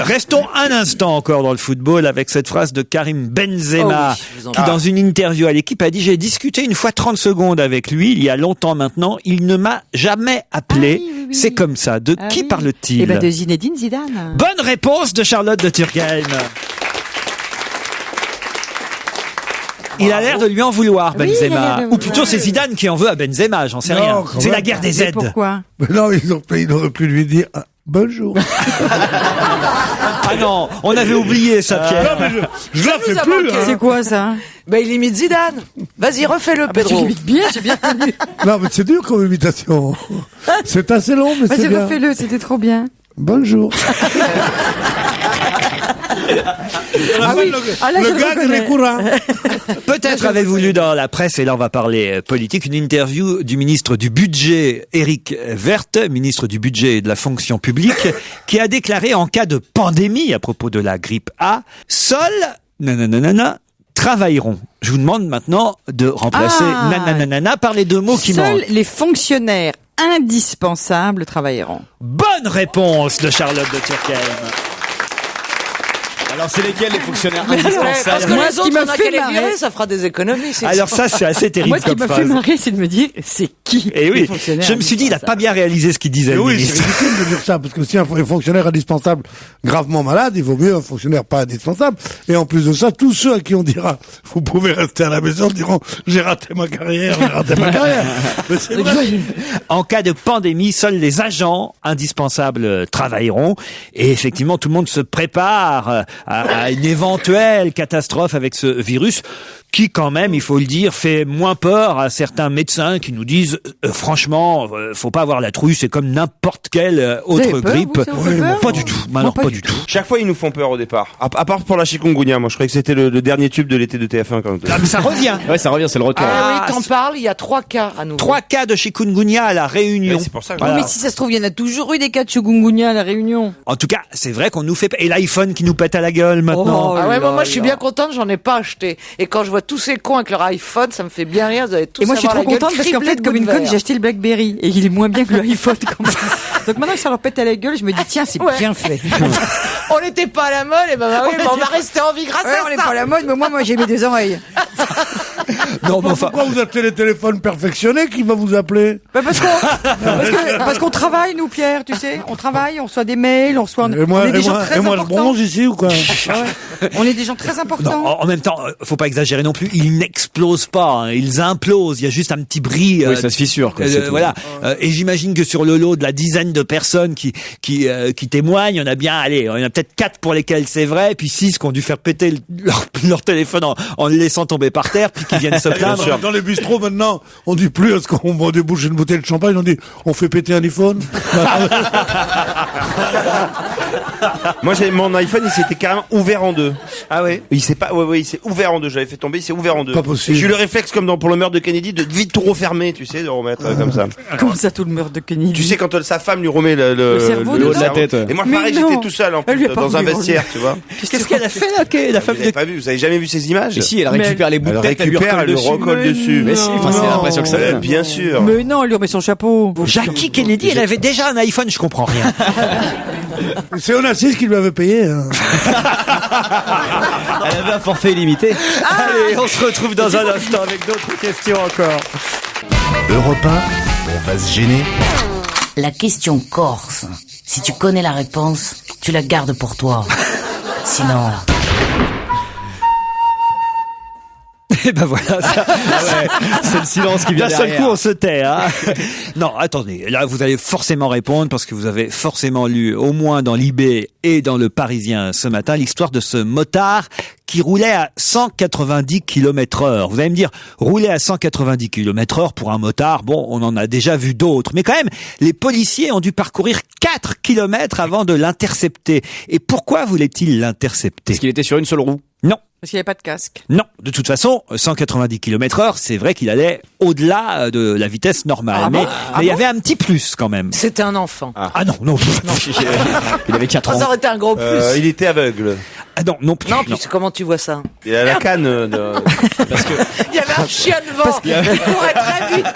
Restons un instant encore dans le football avec cette phrase de Karim Benzema, Oh oui, je vous en qui dans une interview à l'équipe a dit: j'ai discuté une fois 30 secondes avec lui, il y a longtemps maintenant, il ne m'a jamais appelé. Oui. C'est comme ça. De qui oui. parle-t-il? Eh ben, de Zinedine Zidane. Bonne réponse de Charlotte de Turckheim. Il a l'air de lui en vouloir, Oui, il a Benzema. l'air de Ou plutôt, c'est Zidane qui en veut à Benzema, j'en sais Non, rien. quand C'est même. la guerre des Mais aides. pourquoi? Mais non, il aurait pu lui dire bonjour. Ah non, on avait oublié ça, Pierre. Non, mais je la fais nous a plus. manqué. Hein. C'est quoi ça? Ben, il imite Zidane. Vas-y, refais-le, Tu Pedro. l'imites bien, j'ai bien connu. Non, mais c'est dur comme imitation. C'est assez long, mais c'est Vas-y, bien. refais-le, c'était trop bien. Bonjour. Ah oui, ah là, je le le gag reconnais. récurrent. Peut-être avez-vous lu dans la presse, et là on va parler politique, une interview du ministre du Budget, Éric Woerth, ministre du Budget et de la fonction publique, qui a déclaré en cas de pandémie à propos de la grippe A, seuls, travailleront. Je vous demande maintenant de remplacer nananana par les 2 mots qui Seuls manquent. les fonctionnaires indispensables travailleront. Bonne réponse de Charlotte de Turckheim. Alors c'est lesquels les fonctionnaires Parce indispensables? que Moi, les ce qui autres, me on a fait qu'à les marrer- virer, ça fera des économies. Alors ça, c'est assez terrible Moi, ce qui comme m'a fait phrase. marrer, c'est de me dire, c'est qui Et les oui, fonctionnaires je me suis dit, il a pas bien réalisé ce qu'il disait, Mais le oui, c'est ministre. ridicule de dire ça, parce que si un fonctionnaire indispensable gravement malade, il vaut mieux un fonctionnaire pas indispensable. Et en plus de ça, tous ceux à qui on dira, vous pouvez rester à la maison, diront, j'ai raté ma carrière, j'ai raté ma carrière. Mais c'est vrai. En cas de pandémie, seuls les agents indispensables travailleront. Et effectivement, tout le monde se prépare à une éventuelle catastrophe avec ce virus qui, quand même, il faut le dire, fait moins peur à certains médecins qui nous disent franchement, faut pas avoir la trouille, c'est comme n'importe quelle Vous avez autre peur, grippe. vous, ça vous fait peur Pas du tout. Alors, pas du tout. Chaque fois, ils nous font peur au départ. À part pour la chikungunya, moi, je croyais que c'était le dernier tube de l'été de TF1 quand Ah, mais ça revient. Ouais, ça revient, c'est le retour. Ah oui, t'en parles, il y a 3 cas à nouveau. 3 cas de chikungunya à la Réunion. Ouais, c'est pour ça que- Voilà. Mais si ça se trouve, il y en a toujours eu des cas de chikungunya à la Réunion. En tout cas, c'est vrai qu'on nous fait... Et l'iPhone qui nous pète à la gueule maintenant. Oh Ah ouais, là moi je suis là. bien contente, j'en ai pas acheté. Et quand je vois tous ces cons avec leur iPhone, ça me fait bien rire, vous allez tous Et moi, je suis avoir trop la gueule contente parce qu'en criblée fait, de comme bouts une de conne, verre. j'ai acheté le BlackBerry et il est moins bien que le iPhone quand même. Donc maintenant que ça leur pète à la gueule, je me dis tiens, c'est Ouais. bien fait. On n'était pas à la mode, et ben bah oui, mais on va rester en vie grâce Ouais, on à n'est ça. pas à la mode, mais moi j'ai mes 2 oreilles. Non, mais enfin... Pourquoi vous achetez les téléphones perfectionnés? Qui va vous appeler? Bah parce qu'on travaille, nous, Pierre, tu sais. On travaille, on reçoit des mails, on reçoit. Et moi, on est des gens très je importants. bronze ici ou quoi? On est des gens très importants. Non, en même temps, faut pas exagérer non plus. Ils n'explosent pas, hein, ils implosent. Il y a juste un petit bris. Oui, ça se fissure, quoi, c'est tout. Voilà. Et j'imagine que sur le lot de la dizaine de personnes qui témoignent, il y en a bien, allez, il y en a peut-être 4 pour lesquels c'est vrai, puis 6 qui ont dû faire péter leur téléphone en le laissant tomber par terre, puis qui viennent se plaindre. Dans les bistrots maintenant, on dit plus est-ce qu'on va déboucher une bouteille de champagne, on dit on fait péter un iPhone. Moi, mon iPhone, il s'était carrément ouvert en deux. Ah ouais. Il s'est pas, ouais, il s'est ouvert en deux. J'avais fait tomber, il s'est ouvert en deux. Pas possible. J'ai eu le réflexe, comme pour le meurtre de Kennedy, de vite tout refermer, tu sais, de remettre comme ça. Comme ça, tout le meurtre de Kennedy. Tu sais, quand sa femme lui remet Le cerveau de la tête, ouais. Et moi, Mais pareil, non. j'étais tout seul, en Elle plus, lui a pas dans un remis, vestiaire, tu vois. Qu'est-ce qu'elle a fait là, la femme Vous avez pas vu, vous avez jamais vu ces images? Et si, elle récupère les bouts Elle de tête, récupère, elle lui recolle dessus. Mais si, enfin, c'est l'impression que ça donne. Bien sûr. Mais non, elle lui remet son chapeau. Jackie Kennedy, elle avait déjà un iPhone, je comprends rien. C'est Onassis qui lui avait payé. Hein. Elle avait un forfait illimité. Allez, on se retrouve dans un instant avec d'autres questions encore. Europe 1, on va se gêner. La question corse. Si tu connais la réponse, tu la gardes pour toi. Sinon... Et ben voilà, ça, C'est le silence qui vient d'un seul derrière. coup on se tait. Hein. Non, attendez, là vous allez forcément répondre parce que vous avez forcément lu au moins dans l'IB et dans le Parisien ce matin l'histoire de ce motard qui roulait à 190 km/h. Vous allez me dire, rouler à 190 km/h pour un motard, bon, on en a déjà vu d'autres. Mais quand même, les policiers ont dû parcourir 4 km avant de l'intercepter. Et pourquoi voulait-il l'intercepter? Parce qu'il était sur une seule roue. Non. Parce qu'il n'y avait pas de casque. Non, de toute façon, 190 km/h, c'est vrai qu'il allait au-delà de la vitesse normale. Ah mais bon il y avait un petit plus quand même. C'était un enfant. Ah non, non. Il avait 4 Ça ans. aurait été un gros plus. Il était aveugle. Ah non, non plus. Non, puis comment tu vois ça? Il a la canne Parce que Il y avait un chien devant. Il courait très vite.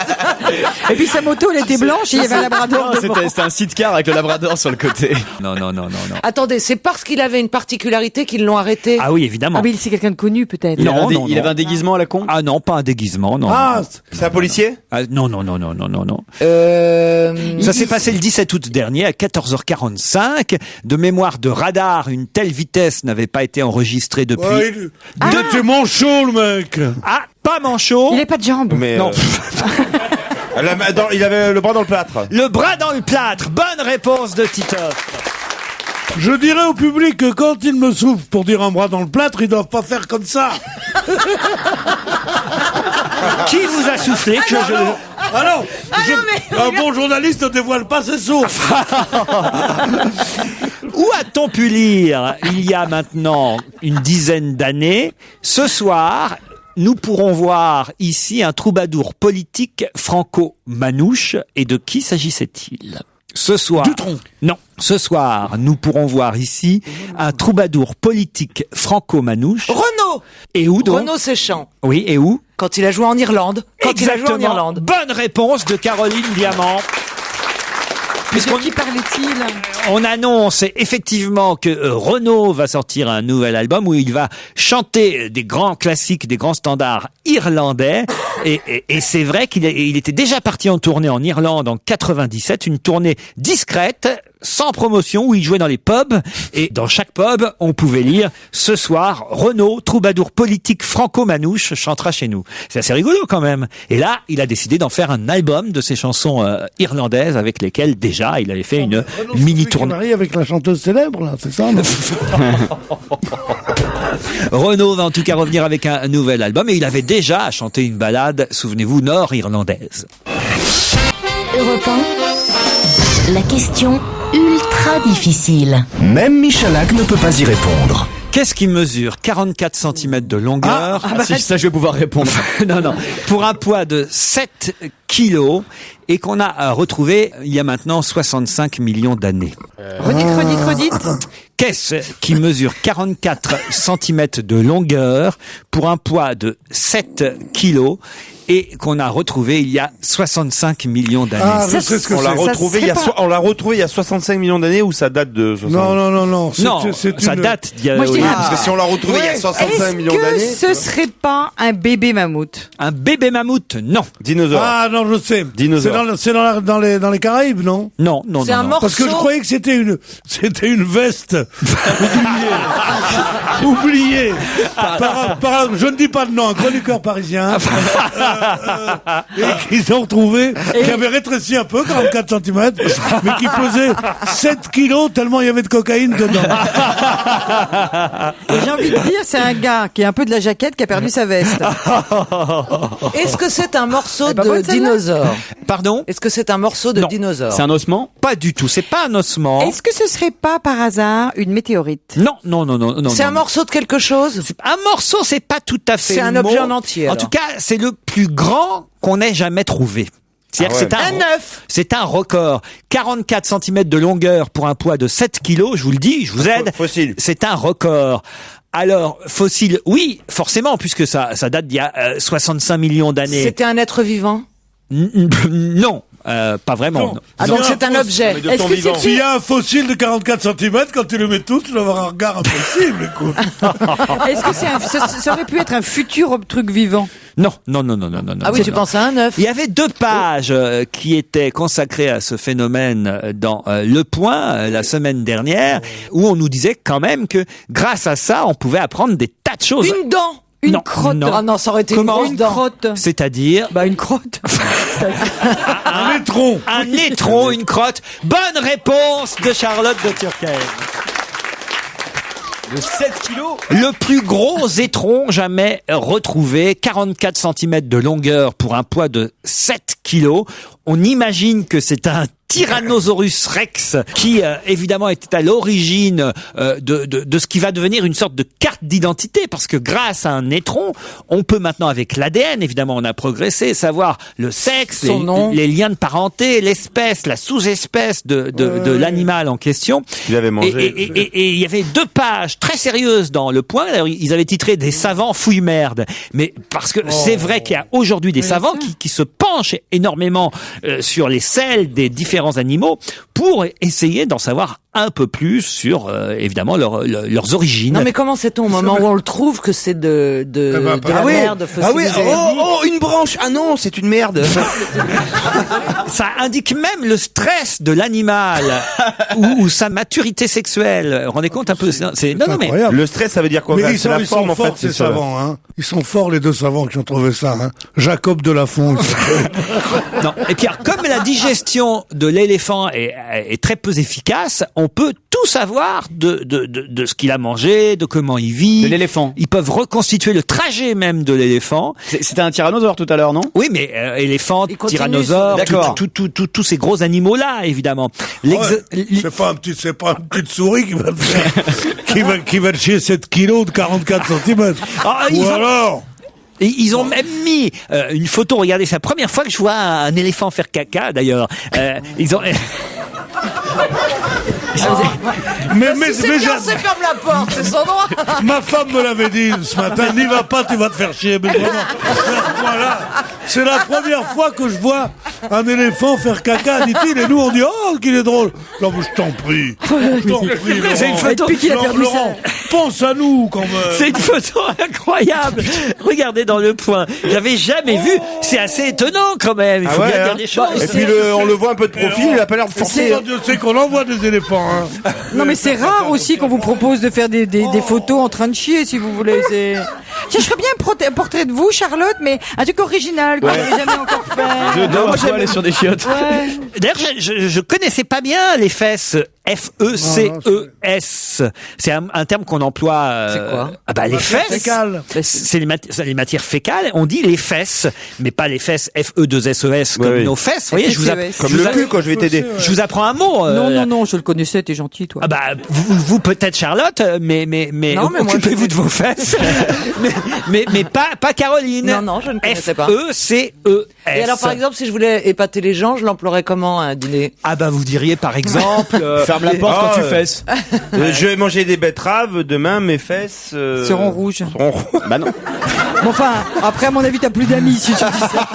Et puis sa moto, elle était blanche et il y avait un labrador non, devant. c'était un sidecar avec le labrador sur le côté. Non, non, non, non, non. Attendez, c'est parce qu'il avait une particularité qu'ils l'ont arrêté. Ah oui, évidemment. Ah mais c'est quelqu'un de connu peut-être. Il avait un dé- non, il non. avait un déguisement à la con. Ah non, pas un déguisement, non. Ah, C'est un policier? Ah, non, non, non, non, non, non, non. Euh... Ça s'est passé le 17 août dernier à 14h45. De mémoire de radar, une telle vitesse n'avait pas été enregistrée depuis... ouais, il était manchot, le mec. Ah, pas manchot. Il n'avait pas de jambes. Mais, Non. il avait le bras dans le plâtre. Le bras dans le plâtre. Bonne réponse de Titoff. Je dirais au public que quand ils me soufflent pour dire un bras dans le plâtre, ils doivent pas faire comme ça. Qui vous a soufflé que je... Un bon journaliste ne dévoile pas ses sources. Où a-t-on pu lire, il y a maintenant une dizaine d'années, ce soir, nous pourrons voir ici un troubadour politique franco-manouche. Et de qui s'agissait-il? Ce soir. Dutronc. Non. Ce soir, nous pourrons voir ici un troubadour politique franco-manouche. Renaud. Et où donc? Renaud Séchant. Oui, et où? Quand il a joué en Irlande. Quand il a joué en Exactement. Irlande. Bonne réponse de Caroline Diamant. Puisqu'on Qui parlait-il? on annonce effectivement que Renaud va sortir un nouvel album où il va chanter des grands classiques, des grands standards irlandais. Et c'est vrai qu'il était déjà parti en tournée en Irlande en 97, une tournée discrète, sans promotion, où il jouait dans les pubs. Et dans chaque pub, on pouvait lire « Ce soir, Renaud, troubadour politique franco-manouche, chantera chez nous ». C'est assez rigolo quand même. Et là, il a décidé d'en faire un album de ses chansons irlandaises avec lesquelles déjà il avait fait une mini-tournée. Marie avec la chanteuse célèbre, là, c'est ça, non? Renaud va en tout cas revenir avec un nouvel album et il avait déjà chanté une ballade, souvenez-vous, nord-irlandaise. Europe 1, la question ultra difficile. Même Michalak ne peut pas y répondre. Qu'est-ce qui mesure 44 cm de longueur? Si, ça, je vais pouvoir répondre. Non. Pour un poids de 7 kilos et qu'on a retrouvé il y a maintenant 65 millions d'années. Redite. Qu'est-ce qui mesure 44 cm de longueur pour un poids de 7 kilos et qu'on a retrouvé il y a 65 millions d'années? Ah, je sais ce que On l'a c'est. retrouvé il y a 65 millions d'années ou ça date de 60? Non. Non, ça date d'il y a... Moi, je dis- Parce que si on l'a retrouvé il y a 65 millions d'années. Est-ce que ce serait pas un bébé mammouth? Un bébé mammouth? Non. Dinosaure. Ah non, je sais. Dinosaure. C'est dans les Caraïbes, non? Non. C'est un morceau. Parce que je croyais que c'était une veste. Oublié. Je ne dis pas de nom, un chroniqueur parisien. Et qu'ils ont retrouvé, qui avait rétréci un peu, 44 cm, mais qui pesait 7 kilos tellement il y avait de cocaïne dedans. Et j'ai envie de dire, c'est un gars qui est un peu de la jaquette qui a perdu sa veste. Est-ce que c'est un morceau pas de bonne, celle-là dinosaure? Pardon? Est-ce que c'est un morceau de Non. dinosaure? C'est un ossement? Pas du tout. C'est pas un ossement. Est-ce que ce serait pas par hasard une météorite? Non. C'est un morceau de quelque chose? Un morceau, c'est pas tout à fait C'est le un mot. objet en entier, En alors. tout cas, c'est le plus grand qu'on ait jamais trouvé. C'est-à-dire que Un œuf. c'est un record. 44 cm de longueur pour un poids de 7 kilos, je vous le dis, je vous aide. Fossile. C'est un record. Alors, fossile, oui, forcément, puisque ça date d'il y a 65 millions d'années. C'était un être vivant? Non, pas vraiment. Non. non. Ah, donc c'est un objet. Mais de Est-ce ton que vivant. c'est S'il y a un fossile de 44 cm, quand tu le mets tout, tu vas avoir un regard impossible, écoute. Est-ce que ça aurait pu être un futur truc vivant? Non. Ah oui, tu penses à un œuf? Il y avait 2 pages qui étaient consacrées à ce phénomène dans Le Point la semaine dernière, où on nous disait quand même que grâce à ça, on pouvait apprendre des tas de choses. Une dent? Une Non, crotte. non. Ah non, ça aurait été Comment? une grosse dent. crotte. C'est-à-dire Bah, une crotte. Un étron. un étron, une crotte. Bonne réponse de Charlotte de Turckheim. De 7 kilos? Le plus gros étron jamais retrouvé, 44 cm de longueur pour un poids de 7 kilos. On imagine que c'est un Tyrannosaurus Rex qui évidemment était à l'origine de ce qui va devenir une sorte de carte d'identité, parce que grâce à un étron, on peut maintenant, avec l'ADN, évidemment on a progressé, savoir le sexe, Son nom. les liens de parenté, l'espèce, la sous-espèce de l'animal en question. Il avait mangé. Et il y avait 2 pages très sérieuses dans Le Point. D'ailleurs, ils avaient titré des savants fouille merde. Mais parce que c'est vrai qu'il y a aujourd'hui des savants qui se penchent énormément sur les selles des différents animaux pour essayer d'en savoir un peu plus sur évidemment leurs origines. Non, mais comment sait-on au moment où on le trouve que c'est de la merde fossilisée? Une branche. Ah non, c'est une merde. Ça indique même le stress de l'animal ou sa maturité sexuelle. Vous rendez compte un peu? Non, mais Incroyable. Le stress, ça veut dire quoi? Mais C'est la ils forme sont en fait. forts, ces savants, hein. Ils sont forts, les 2 savants qui ont trouvé ça, hein. Jacob de Lafont. non. Et puis, alors, comme la digestion de l'éléphant est très peu efficace, on peut tout savoir de ce qu'il a mangé, de comment il vit. De l'éléphant. Ils peuvent reconstituer le trajet même de l'éléphant. C'était un tyrannosaure tout à l'heure, non? Oui, mais éléphant, Il continue, tyrannosaure, d'accord. tous ces gros animaux-là, évidemment. C'est pas une petite souris qui va le faire, qui va le chier 7 kilos de 44 cm. Ah, Ou alors, Et ils ont même mis une photo. Regardez, c'est la première fois que je vois un éléphant faire caca. D'ailleurs, ils ont. ferme la porte, c'est son droit. Ma femme me l'avait dit ce matin, n'y va pas, tu vas te faire chier. Mais vraiment, voilà. C'est la première fois que je vois un éléphant faire caca, dit-il, et nous on dit, oh, qu'il est drôle. Non, mais je t'en prie. C'est une photo Laurent, pense à nous, quand même. C'est une photo incroyable. Regardez dans Le Point. J'avais jamais vu. C'est assez étonnant, quand même. Il faut bien dire des choses. Et puis on le voit un peu de profil, il a pas l'air de forcer. Dieu sait qu'on envoie des éléphants, hein. Non, mais c'est rare aussi qu'on vous propose de faire des photos en train de chier, si vous voulez. Tiens, je ferais bien un portrait de vous, Charlotte, mais un truc original qu'on n'avait jamais encore fait. Dedans, moi, aller sur des chiottes. Ouais. D'ailleurs, je connaissais pas bien les fesses. F-E-C-E-S. C'est un terme qu'on emploie. C'est quoi? Les fesses. Fécales. C'est les matières fécales. On dit les fesses, mais pas les fesses F-E-2-S-E-S comme nos fesses. Vous voyez, Comme le cul quand je vais t'aider. Je vous apprends un mot. Non, je le connaissais, t'es gentil, toi. Vous peut-être Charlotte, mais occupez-vous de vos fesses. mais pas Caroline. Non, je ne connaissais pas. F-E-C-E-S. Et alors, par exemple, si je voulais épater les gens, je l'emploierais comment, un dîner? Vous diriez, par exemple, Ferme la porte quand tu fesses. Je vais manger des betteraves, demain mes fesses seront rouges. Bah non. Bon, enfin, après, à mon avis, t'as plus d'amis si tu dis ça.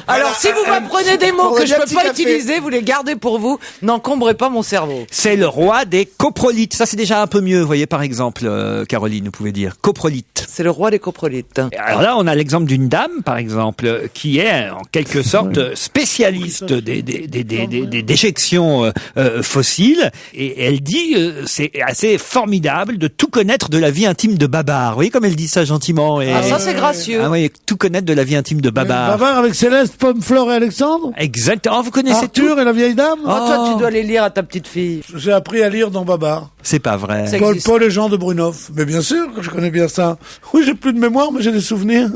Alors, si vous m'apprenez des mots que je peux pas utiliser, vous les gardez pour vous. N'encombrez pas mon cerveau. C'est le roi des coprolites. Ça, c'est déjà un peu mieux. Vous voyez, par exemple, Caroline, vous pouvez dire coprolite. C'est le roi des coprolites. Alors là, on a l'exemple d'une dame, par exemple, qui est en quelque sorte spécialiste des déjections fossiles. Et elle dit, c'est assez formidable de tout connaître de la vie intime de Babar. Vous voyez comme elle dit ça gentiment. Ça, c'est gracieux. Ah oui, tout connaître de la vie intime de Babar. Babar avec Céleste, Pomme, Flore et Alexandre? Exactement. Vous connaissez Arthur et la vieille dame? Toi, tu dois les lire à ta petite fille. J'ai appris à lire dans Babar. C'est pas vrai. Paul et Jean de Brunoff. Mais bien sûr que je connais bien ça. Oui, j'ai plus de mémoire, mais j'ai des souvenirs.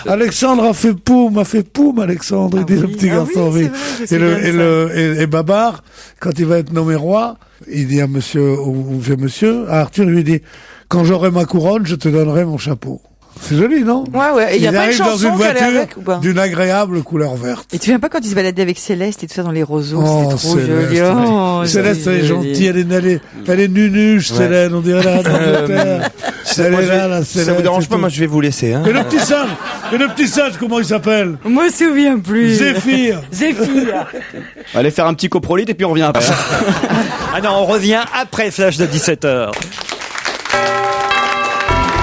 Alexandre a fait poum, Alexandre, il dit le petit garçon. Oui. Et Babar, quand il va être nommé roi, il dit à au vieux monsieur, à Arthur, il lui dit, quand j'aurai ma couronne, je te donnerai mon chapeau. C'est joli, non? Ouais. Et il y a pas une arrive dans chanson une qu'elle est voiture avec ou pas? d'une agréable couleur verte. Et tu viens pas quand il se baladait avec Céleste et tout ça dans les roseaux, c'était trop Céleste, joli. Céleste, elle est gentille, elle est nunuche, Céleste, on dirait la Angleterre. Elle est là, la Céleste. Ça vous dérange pas, moi je vais vous laisser. Hein. Et le petit singe, comment il s'appelle? Moi, je me souviens plus. Zéphyr. Allez faire un petit coprolite et puis on revient après. Non, on revient après Flash de 17h.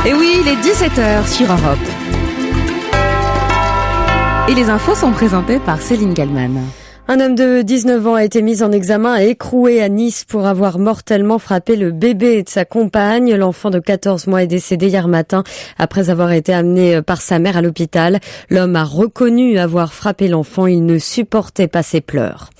Et oui, il est 17h sur Europe. Et les infos sont présentées par Céline Gallman. Un homme de 19 ans a été mis en examen et écroué à Nice pour avoir mortellement frappé le bébé de sa compagne. L'enfant de 14 mois est décédé hier matin après avoir été amené par sa mère à l'hôpital. L'homme a reconnu avoir frappé l'enfant. Il ne supportait pas ses pleurs.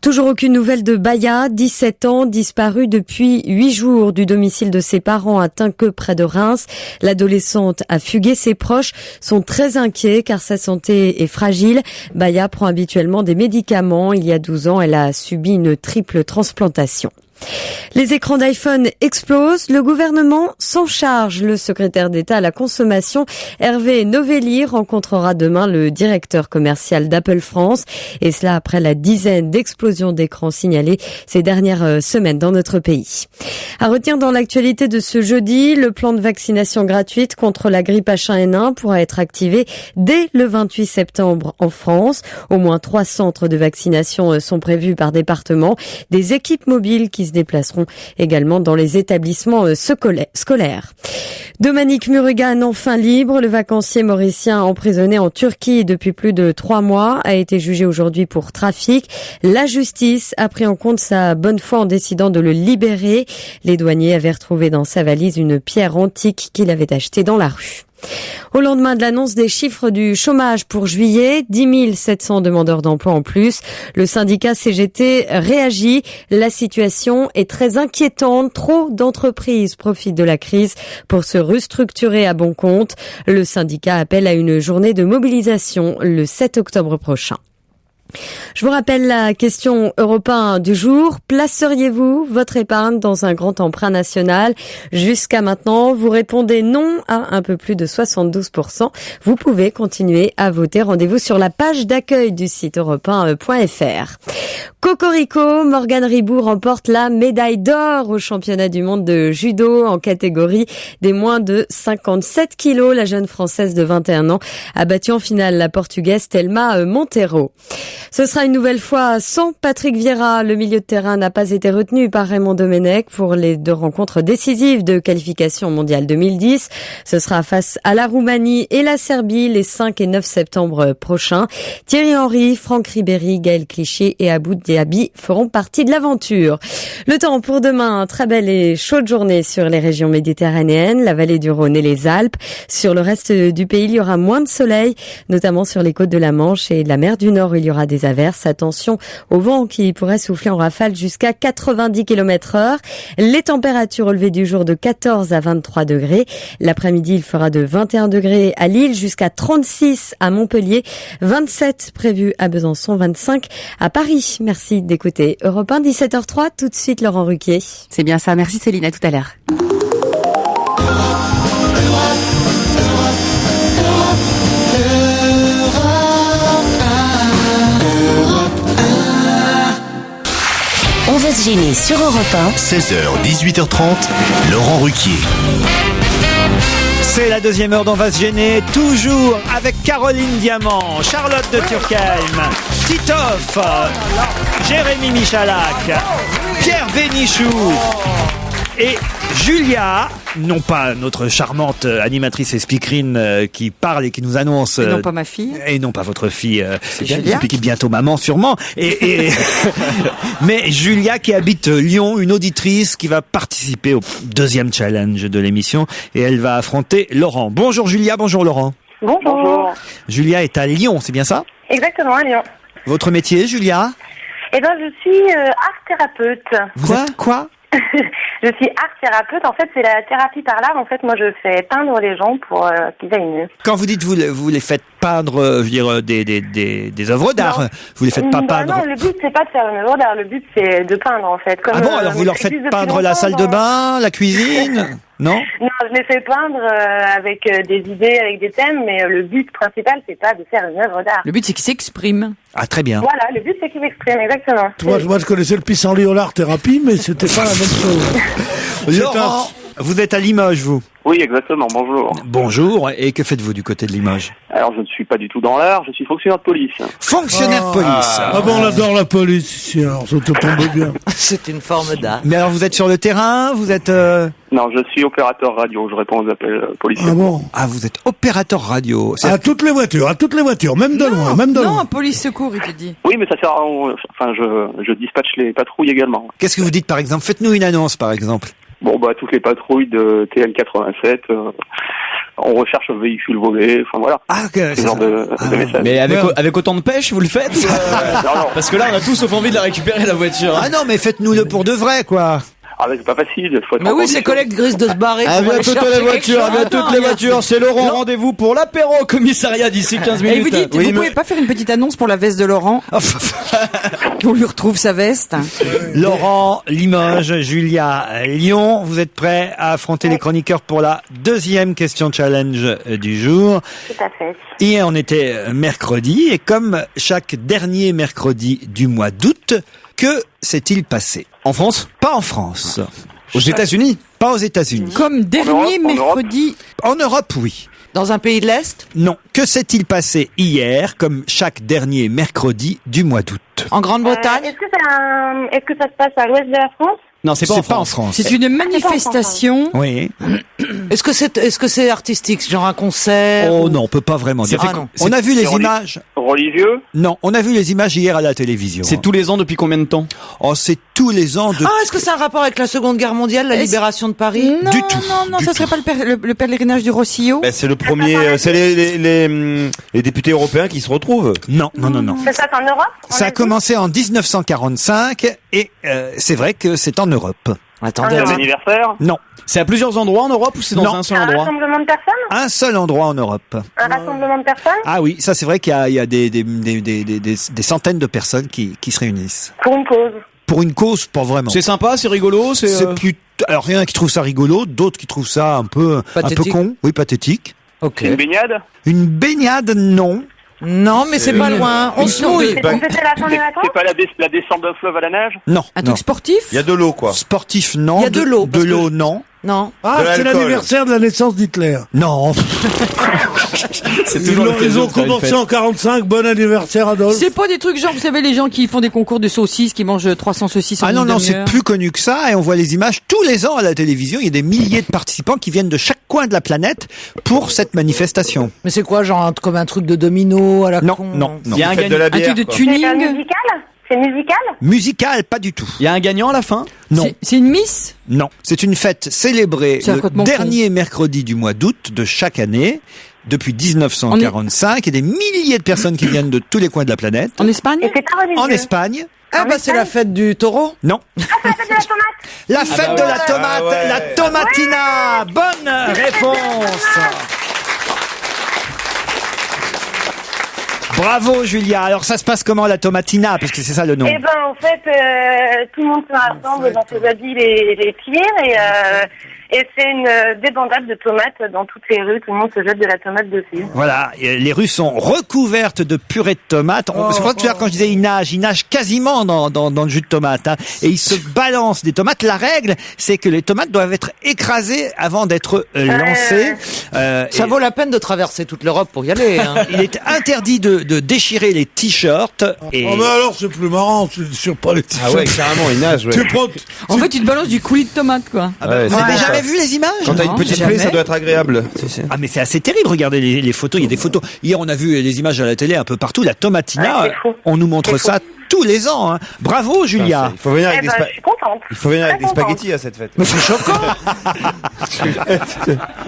Toujours aucune nouvelle de Baya, 17 ans, disparu depuis 8 jours du domicile de ses parents à Tinqueux près de Reims. L'adolescente a fugué. Ses proches sont très inquiets car sa santé est fragile. Baya prend habituellement des médicaments. Il y a 12 ans, elle a subi une triple transplantation. Les écrans d'iPhone explosent. Le gouvernement s'en charge. Le secrétaire d'État à la consommation, Hervé Novelli, rencontrera demain le directeur commercial d'Apple France. Et cela après la dizaine d'explosions d'écrans signalées ces dernières semaines dans notre pays. À retenir dans l'actualité de ce jeudi, le plan de vaccination gratuite contre la grippe H1N1 pourra être activé dès le 28 septembre en France. Au moins 3 centres de vaccination sont prévus par département. Des équipes mobiles qui se déplaceront également dans les établissements scolaires. Dominique Murugan, enfin libre, le vacancier mauricien emprisonné en Turquie depuis plus de 3 mois, a été jugé aujourd'hui pour trafic. La justice a pris en compte sa bonne foi en décidant de le libérer. Les douaniers avaient retrouvé dans sa valise une pierre antique qu'il avait achetée dans la rue. Au lendemain de l'annonce des chiffres du chômage pour juillet, 10 700 demandeurs d'emploi en plus. Le syndicat CGT réagit. La situation est très inquiétante. Trop d'entreprises profitent de la crise pour se restructurer à bon compte. Le syndicat appelle à une journée de mobilisation le 7 octobre prochain. Je vous rappelle la question Europe 1 du jour. Placeriez-vous votre épargne dans un grand emprunt national? Jusqu'à maintenant, vous répondez non à un peu plus de 72%. Vous pouvez continuer à voter. Rendez-vous sur la page d'accueil du site europe1.fr. Cocorico, Morgane Ribou remporte la médaille d'or au championnat du monde de judo en catégorie des moins de 57 kilos. La jeune française de 21 ans a battu en finale la portugaise Thelma Monteiro. Ce sera une nouvelle fois sans Patrick Vieira. Le milieu de terrain n'a pas été retenu par Raymond Domenech pour les 2 rencontres décisives de qualification mondiale 2010. Ce sera face à la Roumanie et la Serbie les 5 et 9 septembre prochains. Thierry Henry, Franck Ribéry, Gaël Clichy et Abou Diaby feront partie de l'aventure. Le temps pour demain, très belle et chaude journée sur les régions méditerranéennes, la vallée du Rhône et les Alpes. Sur le reste du pays, il y aura moins de soleil, notamment sur les côtes de la Manche et de la mer du Nord, il y aura des averses. Attention au vent qui pourrait souffler en rafale jusqu'à 90 km/h. Les températures au lever du jour de 14 à 23 degrés. L'après-midi, il fera de 21 degrés à Lille jusqu'à 36 à Montpellier, 27 prévus à Besançon, 25 à Paris. Merci d'écouter Europe 1, 17h03. Tout de suite, Laurent Ruquier. C'est bien ça. Merci Céline, à tout à l'heure. On va se gêner sur Europe 1. 16h, 18h30, Laurent Ruquier. C'est la deuxième heure d'On va se gêner, toujours avec Caroline Diamant, Charlotte de Turckheim, Titoff, Jérémy Michalak, Pierre Bénichou et Julia, non pas notre charmante animatrice et speakerine qui parle et qui nous annonce... Et non pas ma fille. Et non pas votre fille, Julia. qui est bientôt maman sûrement. Mais Julia qui habite Lyon, une auditrice qui va participer au deuxième challenge de l'émission et elle va affronter Laurent. Bonjour Julia, bonjour Laurent. Bonjour. Julia est à Lyon, c'est bien ça? Exactement, à Lyon. Votre métier, Julia? Eh ben, je suis art thérapeute. Quoi Je suis art thérapeute. En fait, c'est la thérapie par l'art. En fait, moi, je fais peindre les gens pour qu'ils aillent mieux. Quand vous dites vous les faites peindre, je veux dire des œuvres d'art, vous les faites pas peindre. Non, le but c'est pas de faire une œuvre d'art. Le but c'est de peindre en fait. Comme, alors vous leur faites peindre la salle de bain, la cuisine? Non, je les fais peindre avec des idées, avec des thèmes, mais le but principal c'est pas de faire une œuvre d'art. Le but c'est qu'ils s'expriment. Ah, très bien. Voilà, le but c'est qu'ils s'expriment, exactement. Moi je connaissais le pissenlit au lard thérapie, mais c'était pas la même chose. Laurent, vous êtes à Limoges, vous? Oui, exactement, bonjour. Bonjour, et que faites-vous du côté de Limoges? Alors, je ne suis pas du tout dans l'art, je suis fonctionnaire de police. Fonctionnaire de police. Ah bon, on adore la police ici, alors ça te tombe bien. C'est une forme d'art. Mais alors, vous êtes sur le terrain, vous êtes... Non, je suis opérateur radio, je réponds aux appels policiers. Ah bon? Ah, vous êtes opérateur radio. À toutes les voitures, même de loin, même de loin. Non, police secours, il te dit. Oui, mais ça sert à... Enfin, je dispatche les patrouilles également. Qu'est-ce que vous dites, par exemple? Faites-nous une annonce, par exemple. Bon, toutes les patrouilles de TL87, on recherche un véhicule volé, enfin voilà. Ah, ok. Ce genre de message. Mais avec autant de pêche, vous le faites? Non. Parce que là, on a tous sauf envie de la récupérer, la voiture. Ah non, mais faites-nous-le pour de vrai, quoi. Ah, mais c'est pas facile. Faut être Mais en oui, ses condition. collègues risquent de se barrer. À pour aller bientôt toutes chercher les quelque voitures, à chose. bientôt toutes les voitures. C'est Laurent, rendez-vous pour l'apéro au commissariat d'ici 15 minutes. Et vous dites, vous pouvez pas faire une petite annonce pour la veste de Laurent? On lui retrouve sa veste. Laurent, Limoges, Julia, Lyon, vous êtes prêts à affronter les chroniqueurs pour la deuxième question challenge du jour. Tout à fait. Hier, on était mercredi, et comme chaque dernier mercredi du mois d'août, que s'est-il passé? En France? Pas en France. Aux États-Unis? Pas aux États-Unis. Comme dernier mercredi. En Europe, oui. Dans un pays de l'Est? Non. Que s'est-il passé hier, comme chaque dernier mercredi du mois d'août? En Grande-Bretagne? Est-ce que ça se passe à l'ouest de la France? Non, c'est pas en France. C'est une manifestation. Oui. Est-ce que c'est artistique, genre un concert? Oh non, on peut pas vraiment dire. non. On a vu les images. Religieux? Non, on a vu les images hier à la télévision. C'est tous les ans depuis combien de temps? Oh, c'est tous les ans de... Ah, est-ce que c'est un rapport avec la Seconde Guerre mondiale, la libération de Paris? Non, Du tout. non, ça serait pas le pèlerinage du Rossillot? C'est le premier, c'est les députés européens qui se retrouvent. Non. Ça se passe en Europe? Ça a commencé en 1945 et c'est vrai que c'est en Europe. Attendez, Un anniversaire? Non. C'est à plusieurs endroits en Europe ou c'est dans Non. un seul Un endroit? rassemblement de personnes? Un seul endroit en Europe. Un rassemblement de personnes? Ah oui, ça c'est vrai qu'il y a des centaines de personnes qui se réunissent. Pour une cause. Pour une cause, pas vraiment. C'est sympa, c'est rigolo, C'est plus. Alors il y en a qui trouvent ça rigolo, d'autres qui trouvent ça un peu con. Oui, pathétique. Ok. Une baignade? Une baignade, non. Non, mais c'est pas loin. On se mouille. C'était la fin des vacances? C'est pas la descente d'un fleuve à la nage? Non. Un non. truc sportif? Il y a de l'eau, quoi. Sportif, non. Il y a de l'eau, De parce que l'eau, non. Non. Ah, De c'est l'alcool. l'anniversaire de la naissance d'Hitler. Non. C'est Ils ont commencé en 45, bon anniversaire Adolphe. C'est pas des trucs genre, vous savez, les gens qui font des concours de saucisses, qui mangent 300 saucisses en Ah non, une non, c'est demi-heure. plus connu que ça et on voit les images tous les ans à la télévision. Il y a des milliers de participants qui viennent de chaque coin de la planète pour cette manifestation. Mais c'est quoi, genre comme un truc de domino à la Non, con? non, non. Il y a un Faites de la gagnant. Un bière, truc de quoi. C'est tuning. musical? C'est musical? Musical, pas du tout. Il y a un gagnant à la fin? Non. C'est une miss? Non, c'est une fête célébrée C'est un le complètement dernier mercredi du mois d'août de chaque année, depuis 1945, et des milliers de personnes qui viennent de tous les coins de la planète. En Espagne? Et c'est pas religieux? En Espagne. Ah bah c'est la fête du taureau. Non. Ah, c'est la fête de la tomate? La fête de la tomate, Ah ouais. la tomatina. Bonne réponse. Bravo Julia. Alors ça se passe comment la tomatina, parce que c'est ça le nom. Eh ben, en fait, tout le monde se rassemble dans ses habits les pires et c'est une débandade de tomates dans toutes les rues. Tout le monde se jette de la tomate dessus. Voilà, et les rues sont recouvertes de purée de tomates. C'est pour ça que quand je disais ils nagent quasiment dans le jus de tomate. Hein, et ils se balancent des tomates. La règle, c'est que les tomates doivent être écrasées avant d'être lancées. Ça vaut la peine de traverser toute l'Europe pour y aller. Hein. Il est interdit de déchirer les t-shirts. Et... Oh mais alors c'est plus marrant, tu sur pas les t-shirts. Ah ouais, carrément, il nage, ouais. Tu prends, En fait, tu te balances du coulis de tomate, quoi. Ah bah, Ouais, vous c'est avez ça. jamais vu les images? Quand t'as une Non, petite jamais. plaie, ça doit être agréable. Ah mais c'est assez terrible, regardez les photos, il y a des photos. Hier on a vu les images à la télé un peu partout, la tomatina, Ouais, c'est fou. on nous montre ça tous les ans. Hein. Bravo Julia. Il faut venir Eh avec ben, je suis contente. il faut venir avec des Très contente. spaghettis à cette fête. Mais c'est choquant.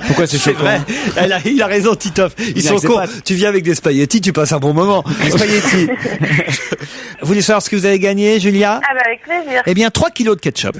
Pourquoi c'est C'est choquant? vrai, il a raison Titoff. Ils sont c'est cons. pas- Tu viens avec des spaghettis, tu passes un bon moment. Les spaghettis. Vous voulez savoir ce que vous avez gagné Julia? Ah bah, avec plaisir. Eh bien 3 kilos de ketchup.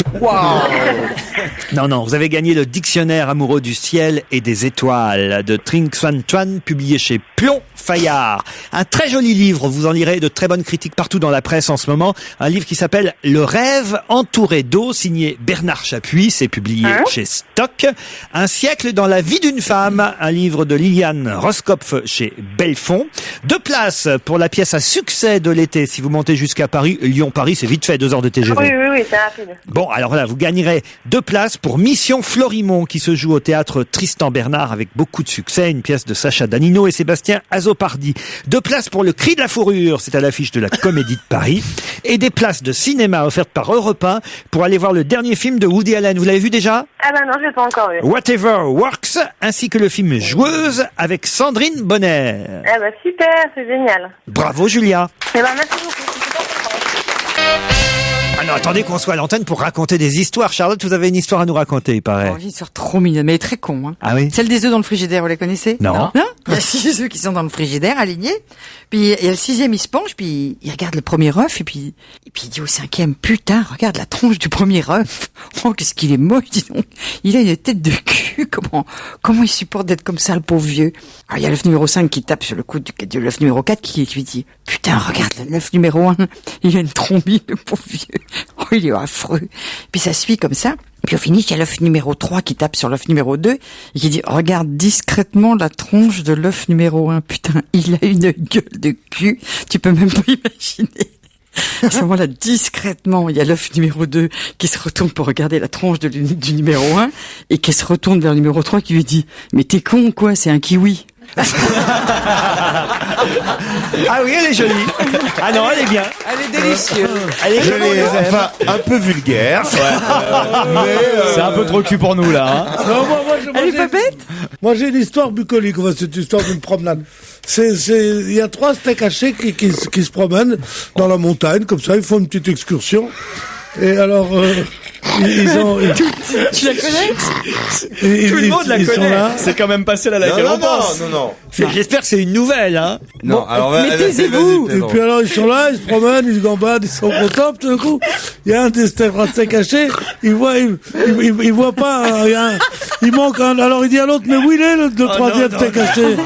Non, vous avez gagné le dictionnaire amoureux du ciel et des étoiles de Trinh Xuan Tuan, publié chez Plon Fayard. Un très joli livre, vous en lirez de très bonnes critiques partout dans la presse en ce moment. Un livre qui s'appelle Le rêve entouré d'eau, signé Bernard Chapuis, c'est publié chez Stock. Un siècle dans la vie d'une femme, un livre de Liliane Roskopf chez Belfond. 2 places pour la pièce à succès de l'été, si vous montez jusqu'à Paris. Lyon-Paris, c'est vite fait, 2 heures de TGV. Oui, c'est rapide. Bon, alors voilà, vous gagnerez 2 places pour Mission Florimond qui se joue au théâtre Tristan Bernard avec beaucoup de succès, une pièce de Sacha Danino et Sébastien Azopardi. 2 places pour Le Cri de la Fourrure, c'est à l'affiche de la Comédie de Paris. Et des places de cinéma offertes par Europe 1 pour aller voir le dernier film de Woody Allen. Vous l'avez vu déjà? Ah bah non, je l'ai pas encore vu. Whatever Works, ainsi que le film Joueuse avec Sandrine Bonner. Ah bah super, c'est génial. Bravo Julia. Eh ben, merci beaucoup. Je suis super contente. Ah non, attendez qu'on soit à l'antenne pour raconter des histoires. Charlotte, vous avez une histoire à nous raconter, il paraît. Oh, une histoire trop mignonne, mais très con. Hein. Ah oui? Celle des œufs dans le frigidaire, vous les connaissez? Non. Non? Il y a 6 œufs qui sont dans le frigidaire, alignés. Puis il y a le 6e, il se penche, puis il regarde le premier œuf, et puis il dit au 5e, putain, regarde la tronche du premier œuf. Oh, qu'est-ce qu'il est moche, dis donc. Il a une tête de cul. Comment il supporte d'être comme ça, le pauvre vieux? Alors il y a l'œuf numéro 5 qui tape sur le cou de l'œuf numéro 4 qui lui dit, putain, regarde l'œuf numéro 1. Il a une trombie, le pauvre vieux. Oh, il est affreux. Puis ça suit comme ça. Puis au finish, il y a l'œuf numéro 3 qui tape sur l'œuf numéro 2 et qui dit « Regarde discrètement la tronche de l'œuf numéro 1. Putain, il a une gueule de cul. Tu peux même pas imaginer. » À ce moment-là, discrètement, il y a l'œuf numéro 2 qui se retourne pour regarder la tronche du numéro 1 et qui se retourne vers le numéro 3 qui lui dit « Mais t'es con quoi, c'est un kiwi. » Ah oui, elle est jolie. Ah non, elle est bien. Elle est délicieuse. Elle est jolie. Enfin, un peu vulgaire. C'est un peu trop cul pour nous, là. Hein. Non, Elle est pas bête? Moi j'ai une histoire bucolique, enfin, c'est une histoire d'une promenade. Il y a 3 steaks hachés qui se promènent dans la montagne, comme ça, ils font une petite excursion. Et alors, ils ont... Tu la connais? Tout le monde la connaît. C'est quand même passé la live. Non. J'espère que c'est une nouvelle, hein. Non, Bon, alors mais taisez-vous. Et puis alors, ils sont là, ils se promènent, ils se gambadent, ils sont contents, tout d'un coup, il y a un des Français caché, il voit pas, il manque un, alors il dit à l'autre, mais où il est, le troisième thé caché?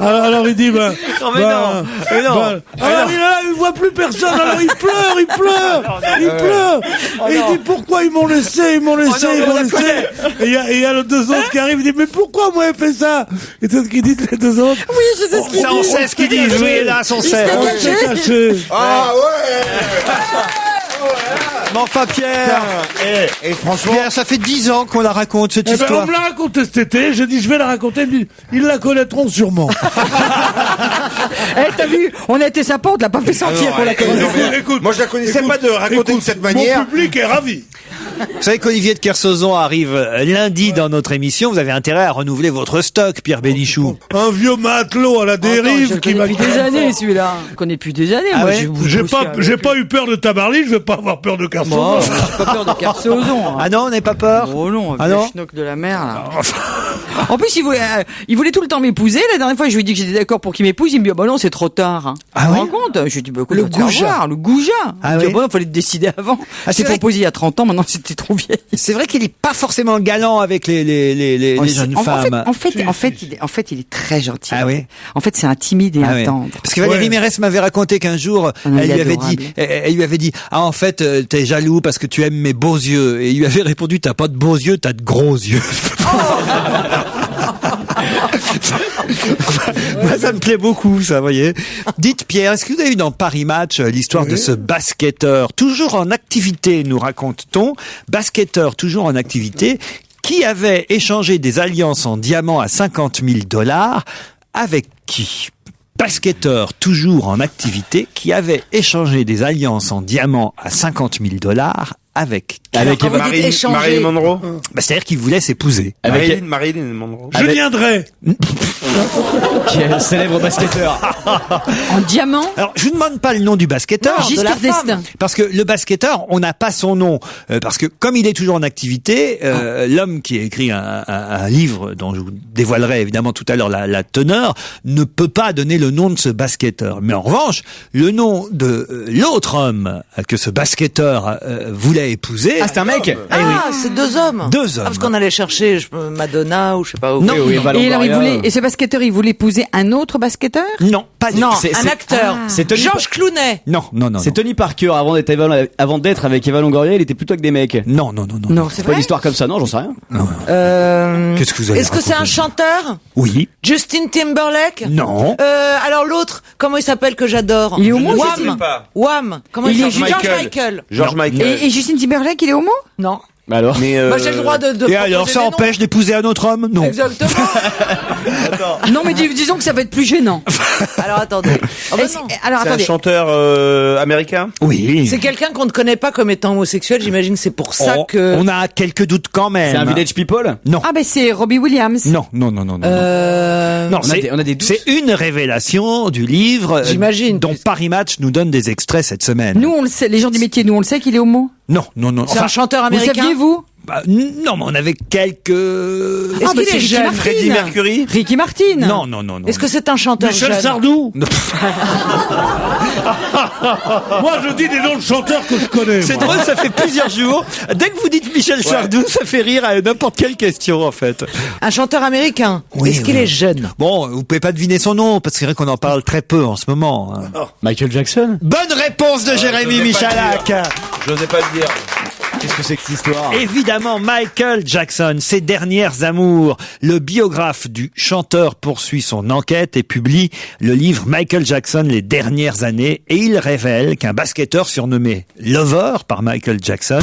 Alors il dit, alors il est là, il voit plus personne, alors il pleure, et il dit, pourquoi ils m'ont laissé. Et il y a les deux autres qui arrivent, il dit, mais pourquoi moi il fait ça? Et c'est ce qu'ils disent, les deux autres. Oui, je sais ce qu'il dit. Ça, on sait ce qu'ils disent. Oui, là, on sait. Caché. Ah ouais. Mais enfin, Pierre. Et franchement, Pierre, ça fait 10 ans qu'on la raconte, cette Eh ben, histoire. on me l'a raconté cet été, j'ai dit je vais la raconter, ils la connaîtront sûrement. T'as vu? On a été sympa, on te l'a pas fait sentir qu'on la connaît. Écoute, moi je la connaissais pas de raconter de cette manière. Mon public est ravi. Vous savez qu'Olivier de Kersauzon arrive lundi dans notre émission. Vous avez intérêt à renouveler votre stock, Pierre Bénichou. Un vieux matelot à la dérive qui m'a... depuis des années, celui-là. Je connais depuis des années. Ah moi, ouais J'ai pas eu peur de Tabarly, je vais pas avoir peur de Kersauzon. J'ai pas peur de Kersauzon. Ah non, on n'est pas peur. Oh non, Ah non le schnock de la mer, là. En plus, il voulait tout le temps m'épouser. La dernière fois, je lui ai dit que j'étais d'accord pour qu'il m'épouse. Il me dit, bah non, c'est trop tard. Hein. Ah tu oui te rends compte? Je lui ai dit, bah, écoute, Le va te faire goujat. voir, le goujat. Ah Il dit, oui bah, fallait te décider avant. Ah, c'est J'ai vrai proposé il y a 30 ans, maintenant c'était trop vieille. C'est vrai qu'il est pas forcément galant avec les jeunes femmes. En fait, il est très gentil. Ah oui. En fait, c'est un timide et Ah un oui. tendre. Parce que Valérie Mérès m'avait raconté qu'un jour, non, elle il est lui adorable. avait dit, ah en fait, t'es jaloux parce que tu aimes mes beaux yeux. Et il lui avait répondu, t'as pas de beaux yeux, t'as de gros yeux. Moi, ça me plaît beaucoup, ça, vous voyez. Dites, Pierre, est-ce que vous avez vu dans Paris Match l'histoire de ce basketteur, toujours en activité, nous raconte-t-on, basketteur toujours en activité, qui avait échangé des alliances en diamant à $50,000 avec qui? Basketteur toujours en activité qui avait échangé des alliances en diamant à $50,000 avec Marilyn Monroe. c'est-à-dire qu'il voulait s'épouser. Marilyn Monroe. Je viendrai. Quel célèbre basketteur. En diamant. Alors, je vous demande pas le nom du basketteur. Giscard d'Estaing. Parce que le basketteur, on n'a pas son nom. Parce que comme il est toujours en activité, l'homme qui a écrit un livre dont je vous dévoilerai évidemment tout à l'heure la teneur, ne peut pas donner le nom de ce basketteur. Mais en revanche, le nom de l'autre homme que ce basketteur voulait épouser... Ah, c'est un mec. C'est deux hommes. Deux hommes. Parce qu'on allait chercher Madonna ou je sais pas où. Non. Et alors, et ce basketteur, il voulait épouser un autre basketteur? Non, pas Non, C'est- un c'est- acteur. c'est Tony Georges Clooney. Non. C'est Tony Parker avant d'être avec Eva Longoria, il était plutôt avec des mecs. Non. Non, c'est C'est pas vrai. une histoire comme ça, non, j'en sais rien. Qu'est-ce que vous avez Est-ce que c'est un raconté? chanteur? Oui. Justin Timberlake? Non. Alors l'autre, comment il s'appelle que j'adore? Il est homo, Wham. Justin Wham. Comment Il il est s'appelle? George Michael. George Michael. Et Justin Timberlake, il est homo? Non. Bah alors. Mais Moi j'ai le droit de Et alors, proposer ça des empêche d'épouser un autre homme? Non. noms. Exactement. Non, mais disons que ça va être plus gênant. Alors attendez. Ah bah Est-ce- non. alors c'est un attendez. chanteur américain. Oui. C'est quelqu'un qu'on ne connaît pas comme étant homosexuel. J'imagine que c'est pour ça Oh, que. on a quelques doutes quand même. C'est un Village People. Non. Ah ben c'est Robbie Williams. Non. Non, on a c'est des doutes. c'est une révélation du livre J'imagine. dont Paris Match nous donne des extraits cette semaine. Nous on le sait, les gens du métier, nous on le sait qu'il est homo. Non. C'est un chanteur Vous américain. saviez-vous? Bah, non, mais on avait quelques... Est-ce qu'il c'est est Ricky jeune? Martin. Freddie Mercury. Ricky Martin. Non. Est-ce que c'est un chanteur Michel jeune? Sardou. Moi, je dis des noms de chanteurs que je connais. C'est moi. drôle, ça fait plusieurs jours. Dès que vous dites Michel Sardou, ça fait rire à n'importe quelle question, en fait. Un chanteur américain. Oui, Est-ce qu'il oui. est jeune? Bon, vous pouvez pas deviner son nom, parce que c'est vrai qu'on en parle très peu en ce moment. hein. Michael Jackson. Bonne réponse de Jérémy j'osais pas Michalak. J'osais pas le dire. Qu'est-ce que c'est que cette histoire? Évidemment, Michael Jackson, ses dernières amours. Le biographe du chanteur poursuit son enquête et publie le livre Michael Jackson, les dernières années, et il révèle qu'un basketteur surnommé Lover par Michael Jackson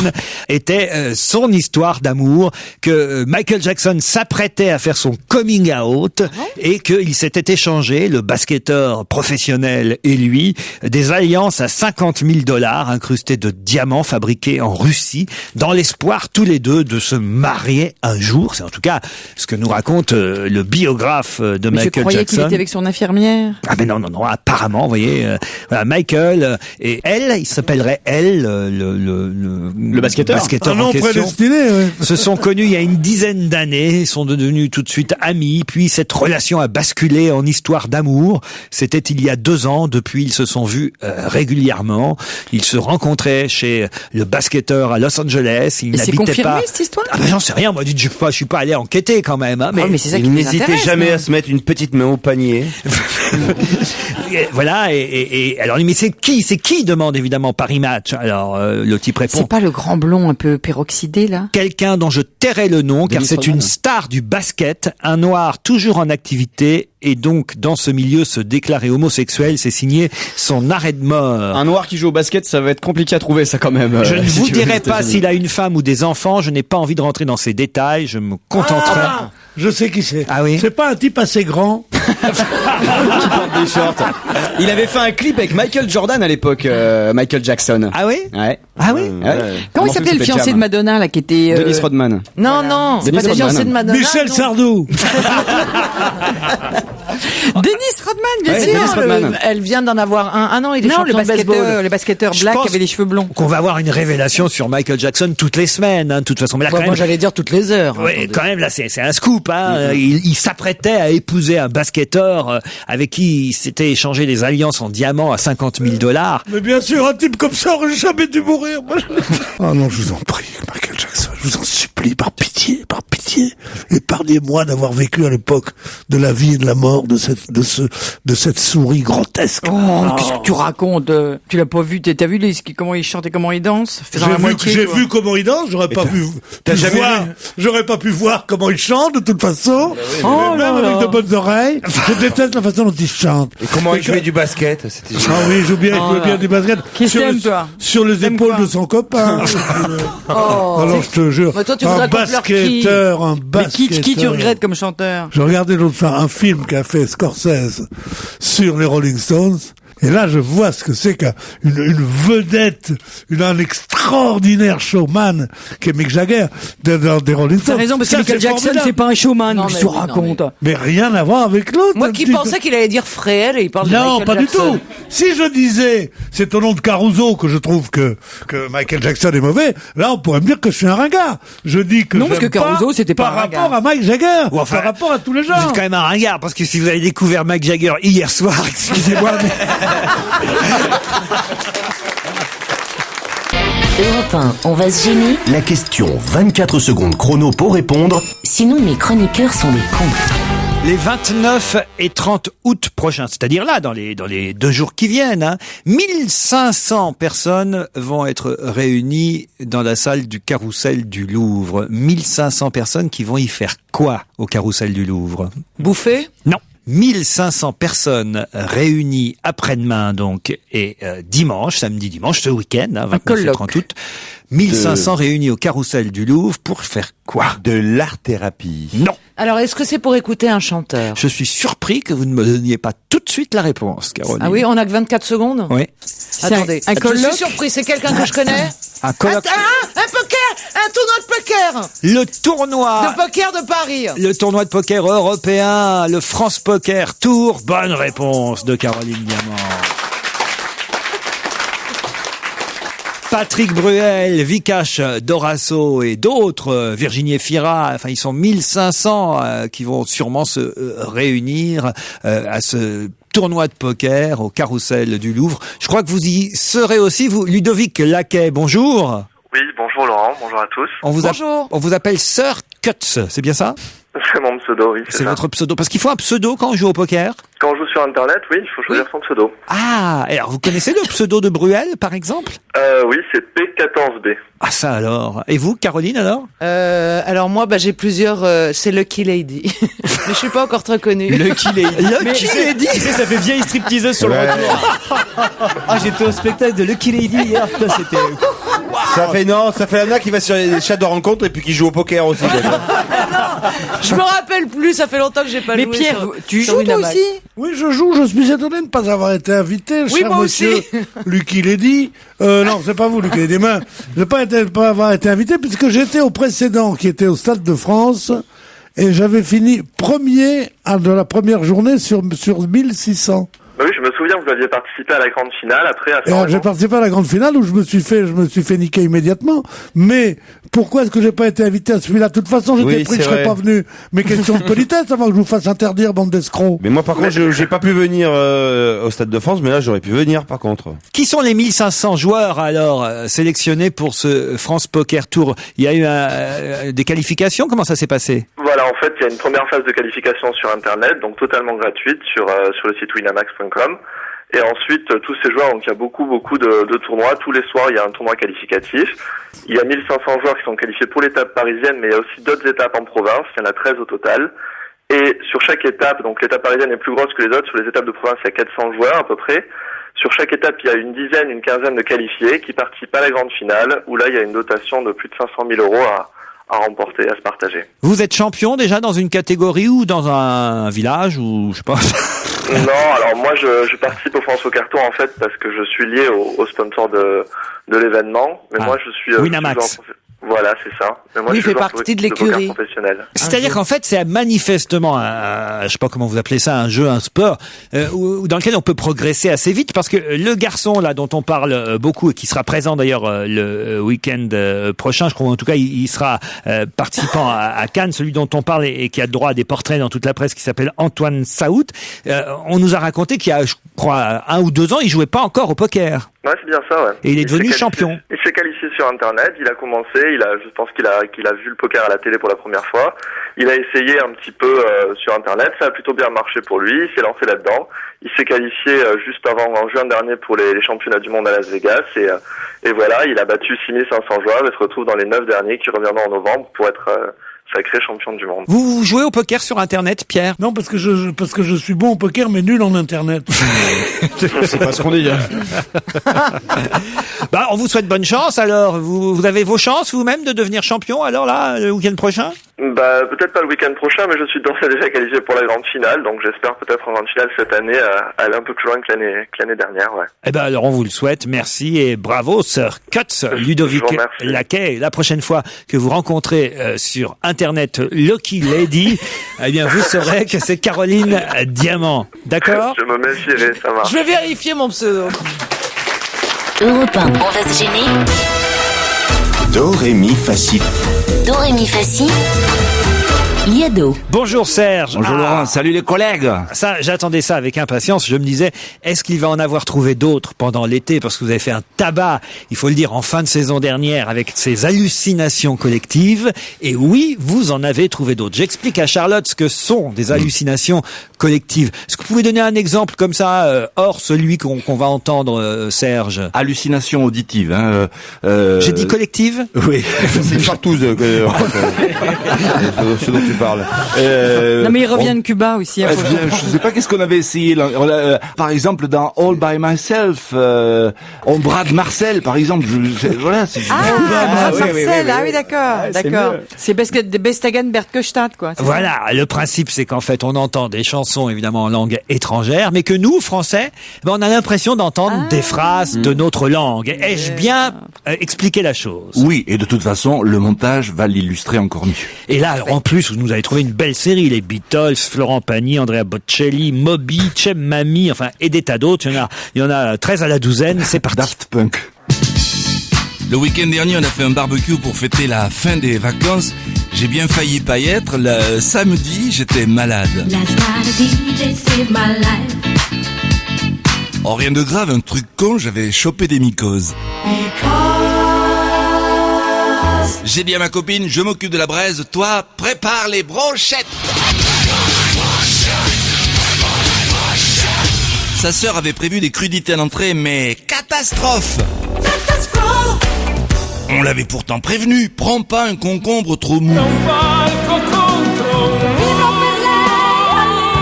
était son histoire d'amour, que Michael Jackson s'apprêtait à faire son coming out et qu'il s'était échangé, le basketteur professionnel et lui, des alliances à $50,000 incrustées de diamants fabriqués en Russie. dans l'espoir tous les deux de se marier un jour. C'est en tout cas ce que nous raconte le biographe de Mais Michael je croyais qu'il Jackson. était avec son infirmière. Ah mais non, apparemment, vous voyez, voilà, Michael et elle, il s'appellerait elle, le basketteur. Un nom en question, prédestiné, ouais. se sont connus il y a une dizaine d'années, sont devenus tout de suite amis, puis cette relation a basculé en histoire d'amour. C'était il y a 2 ans, depuis ils se sont vus régulièrement. Ils se rencontraient chez le basketteur à Los Angeles. Ils Et c'est n'habitaient confirmé pas. cette histoire? Ah ben j'en sais rien, moi je suis pas allé enquêter quand même. Hein, mais, mais c'est ça qui Il nous n'hésitait intéresse, jamais non à se mettre une petite main au panier. voilà, et alors mais c'est qui demande évidemment Paris Match. Alors le type répond. C'est pas le grand blond un peu peroxydé, là? Quelqu'un dont je tairai le nom, car Dennis c'est Rodman. une star du basket, un noir toujours en activité, et donc dans ce milieu se déclarer homosexuel, c'est signé son arrêt de mort. Un noir qui joue au basket, ça va être compliqué à trouver, ça quand même. Je ne si vous tu veux, dirai aux pas États-Unis. s'il a une femme ou des enfants, je n'ai pas envie de rentrer dans ces détails, je me contenterai. Ah, je sais qui c'est. Ah oui. C'est pas un type assez grand. Qui porte des shorts. Il avait fait un clip avec Michael Jordan à l'époque, Michael Jackson. Ah oui? Ouais. Ah oui? Ouais. Comment il Un s'appelait le morceau qui fiancé Jam. de Madonna, là, qui était... Dennis Rodman. Non, non, c'est Dennis pas le Rodman. fiancé de Madonna. Michel non. Sardou. Dennis Rodman, bien Ouais, sûr. Dennis Rodman. Elle vient d'en avoir un. Ah non, il est Non, champion de baseball. le basketteur Je black pense qui avait les cheveux blonds. Qu'on va avoir une révélation sur Michael Jackson toutes les semaines, hein, de toute façon. Mais là, Bon, quand moi, même, j'allais dire toutes les heures. hein, oui, attendez. quand même, là, c'est un scoop. Hein. Il s'apprêtait à épouser un basketteur avec qui il s'était échangé des alliances en diamants à $50,000. Mais bien sûr, un type comme ça aurait jamais dû mourir. Ah non, je vous en prie, Michael Jackson, je vous en supplie, par pitié, épargnez-moi d'avoir vécu à l'époque de la vie et de la mort de cette souris grotesque. Oh, qu'est-ce que tu racontes? Tu l'as pas vu? T'as vu comment il chante et comment il danse? J'ai vu comment il danse, j'aurais pas pu voir comment il chante de toute façon. Oh Même là avec là. de bonnes oreilles. Je déteste la façon dont il chante. Et comment il jouait du basket, c'était Ah oui, joue bien du basket. Qui sur t'aime, le- toi? Sur les T'aimes épaules quoi? de son copain. Oh. Alors je te jure, Mais toi, tu un voudrais qu'on pleure qui? basketteur. Mais qui tu regrettes comme chanteur? Je regardais l'autre fois un film qu'a fait Scorsese sur les Rolling Stones. Et là, je vois ce que c'est qu'une vedette, un extraordinaire showman, qui est Mick Jagger, des Rolling Stones. T'as raison, parce que Ça, Michael c'est Jackson, formidable. c'est pas un showman, Non, qu'est-ce mais que tu oui, non, racontes? Mais rien à voir avec l'autre. Moi qui pensais qu'il allait dire Fréhel et il parle de Non, Michael pas Jackson. du tout. Si je disais, c'est au nom de Caruso que je trouve que Michael Jackson est mauvais, là, on pourrait me dire que je suis un ringard. Je dis que Non, parce j'aime que Caruso, c'était pas par un ringard. rapport à Mike Jagger, Ou enfin, par rapport à tous les Vous gens. êtes quand même un ringard, parce que si vous avez découvert Mick Jagger hier soir, excusez-moi, mais... Europe 1, on va se gêner. La question 24 secondes chrono pour répondre. Sinon, mes chroniqueurs sont des cons. Les 29 et 30 août prochains, c'est-à-dire là, dans les 2 jours qui viennent, hein, 1500 personnes vont être réunies dans la salle du Carrousel du Louvre. 1500 personnes qui vont y faire quoi au Carrousel du Louvre? Bouffé? Non. 1500 personnes réunies après-demain, donc, et samedi, dimanche, ce week-end, hein, 29 et 30 août. 1500 réunis au Carrousel du Louvre pour faire quoi? De l'art-thérapie. Non. Alors, est-ce que c'est pour écouter un chanteur? Je suis surpris que vous ne me donniez pas tout de suite la réponse, Caroline. Ah oui, on a que 24 secondes? Oui. Attendez, un je colloque? suis surpris, c'est quelqu'un que je connais? Un colloque. Un poker! Un tournoi de poker! Le tournoi. De poker de Paris! Le tournoi de poker européen, le France Poker Tour. Bonne réponse de Caroline Diamant. Patrick Bruel, Vikash Dorasso et d'autres, Virginie Efira, enfin ils sont 1500 qui vont sûrement se réunir à ce tournoi de poker au Carrousel du Louvre. Je crois que vous y serez aussi, vous, Ludovic Laquet, bonjour. Oui, bonjour Laurent, bonjour à tous. On vous appelle Sir Cuts, c'est bien ça? C'est mon pseudo, oui. C'est votre pseudo. Parce qu'il faut un pseudo quand on joue au poker. Quand on joue sur Internet, oui, il faut choisir son pseudo. Ah, alors vous connaissez le pseudo de Bruel, par exemple? Oui, c'est P14B. Ah ça alors. Et vous, Caroline, alors? Alors moi, j'ai plusieurs, c'est Lucky Lady. Mais je suis pas encore très connue. Lucky Lady. Lucky Lady. Tu sais, ça fait vieille stripteaseuse sur le retour. Ah, j'étais au spectacle de Lucky Lady hier, putain, c'était... Ça fait Anna qui va sur les chats de rencontre et puis qui joue au poker aussi. Je me rappelle plus, ça fait longtemps que j'ai pas joué. Mais Pierre, tu joues toi aussi? Oui, je joue. Je suis étonné de ne pas avoir été invité, Oui, cher moi monsieur aussi. Lucky Lady. Non, c'est pas vous, Lucky Lady. Mais je ne pas avoir été invité puisque j'étais au précédent qui était au Stade de France et j'avais fini premier de la première journée sur 1600. Bah oui, je me souviens, vous aviez participé à la grande finale, après à Et alors, j'ai participé à la grande finale où je me suis fait niquer immédiatement. Mais pourquoi est-ce que j'ai pas été invité à celui-là? De toute façon, j'étais pris, je serais pas venu. Mais question de politesse avant que je vous fasse interdire, bande d'escrocs. Mais moi, par contre, j'ai pas pu venir au Stade de France, mais là, j'aurais pu venir, par contre. Qui sont les 1500 joueurs alors sélectionnés pour ce France Poker Tour? Il y a eu des qualifications? Comment ça s'est passé? Voilà, en fait, il y a une première phase de qualification sur Internet, donc totalement gratuite sur le site winamax.com. Et ensuite, tous ces joueurs, donc il y a beaucoup de tournois. Tous les soirs, il y a un tournoi qualificatif. Il y a 1500 joueurs qui sont qualifiés pour l'étape parisienne, mais il y a aussi d'autres étapes en province. Il y en a 13 au total. Et sur chaque étape, donc l'étape parisienne est plus grosse que les autres. Sur les étapes de province, il y a 400 joueurs à peu près. Sur chaque étape, il y a une quinzaine de qualifiés qui participent à la grande finale, où là, il y a une dotation de plus de 500 000 euros à remporter, à se partager. Vous êtes champion déjà dans une catégorie ou dans un village ou je sais pas? Non, alors moi je participe au France Poker Tour en fait parce que je suis lié au sponsor de l'événement, mais moi je suis Winamax. Voilà, c'est ça. Mais moi, Oui, je suis il fait partie de l'écurie. Professionnel. C'est-à-dire qu'en fait, c'est manifestement je sais pas comment vous appelez ça, un jeu, un sport, dans lequel on peut progresser assez vite, parce que le garçon là dont on parle beaucoup et qui sera présent d'ailleurs le week-end prochain, je crois en tout cas, il sera participant à Cannes, celui dont on parle et qui a droit à des portraits dans toute la presse, qui s'appelle Antoine Saout. On nous a raconté qu'il y a, je crois, 1 ou 2 ans, il jouait pas encore au poker. Ouais, c'est bien ça, ouais. Et il est devenu champion. Il s'est qualifié sur Internet, il a commencé, je pense qu'il a vu le poker à la télé pour la première fois. Il a essayé un petit peu sur Internet, ça a plutôt bien marché pour lui, il s'est lancé là-dedans. Il s'est qualifié juste avant, en juin dernier, pour les championnats du monde à Las Vegas, et voilà, il a battu 6500 joueurs et se retrouve dans les 9 derniers qui reviendront en novembre pour être sacré champion du monde. Vous jouez au poker sur Internet, Pierre? Non, parce que je suis bon au poker, mais nul en Internet. C'est pas ce qu'on dit. Bah, on vous souhaite bonne chance. Alors, vous avez vos chances vous-même de devenir champion. Alors là, le week-end prochain. Bah, peut-être pas le week-end prochain, mais je suis d'ores et déjà qualifié pour la grande finale, donc j'espère peut-être en grande finale cette année aller un peu plus loin que l'année dernière, ouais. Eh ben, alors on vous le souhaite. Merci et bravo, Sir Cuts, Ludovic Laquet. La prochaine fois que vous rencontrez sur Internet Lucky Lady, eh bien, vous saurez que c'est Caroline Diamant. D'accord? Je me méfierai, ça marche. Je vais vérifier mon pseudo. Europe 1, on va se gêner. Do, ré, mi, fa, si. Do, ré, mi, fa, si. Liado. Bonjour Serge. Bonjour Laurent, salut les collègues. Ça, j'attendais ça avec impatience. Je me disais, est-ce qu'il va en avoir trouvé d'autres pendant l'été? Parce que vous avez fait un tabac, il faut le dire, en fin de saison dernière avec ces hallucinations collectives. Et oui, vous en avez trouvé d'autres. J'explique à Charlotte ce que sont des hallucinations collectives. Est-ce que vous pouvez donner un exemple comme ça, hors celui qu'on va entendre, Serge? Hallucination auditive. Hein, J'ai dit collective? Oui. C'est Chartouze ce dont tu parles. Non mais il revient de Cuba aussi. Je sais pas qu'est-ce qu'on avait essayé. Par exemple, dans All by Myself, on brade Marcel, par exemple. Voilà. Marcel. Ah oui, d'accord. C'est Bestagen Bergkestadt, quoi. Voilà. Le principe, c'est qu'en fait, on entend des chansons évidemment en langue étrangère, mais que nous, Français, on a l'impression d'entendre des phrases de notre langue. Ai-je bien expliqué la chose? Oui, et de toute façon, le montage va l'illustrer encore mieux. Et là, en plus, vous nous avez trouvé une belle série, les Beatles, Florent Pagny, Andrea Bocelli, Moby, Chem Mami, enfin, et des tas d'autres. Il y en a 13 à la douzaine. C'est parti. Daft Punk. Le week-end dernier, on a fait un barbecue pour fêter la fin des vacances. J'ai bien failli pas y être. Le samedi, j'étais malade. Oh, rien de grave, un truc con, j'avais chopé des mycoses. J'ai dit à ma copine, je m'occupe de la braise, toi, prépare les brochettes. Sa sœur avait prévu des crudités à l'entrée, mais catastrophe. On l'avait pourtant prévenu, prends pas un concombre trop mou.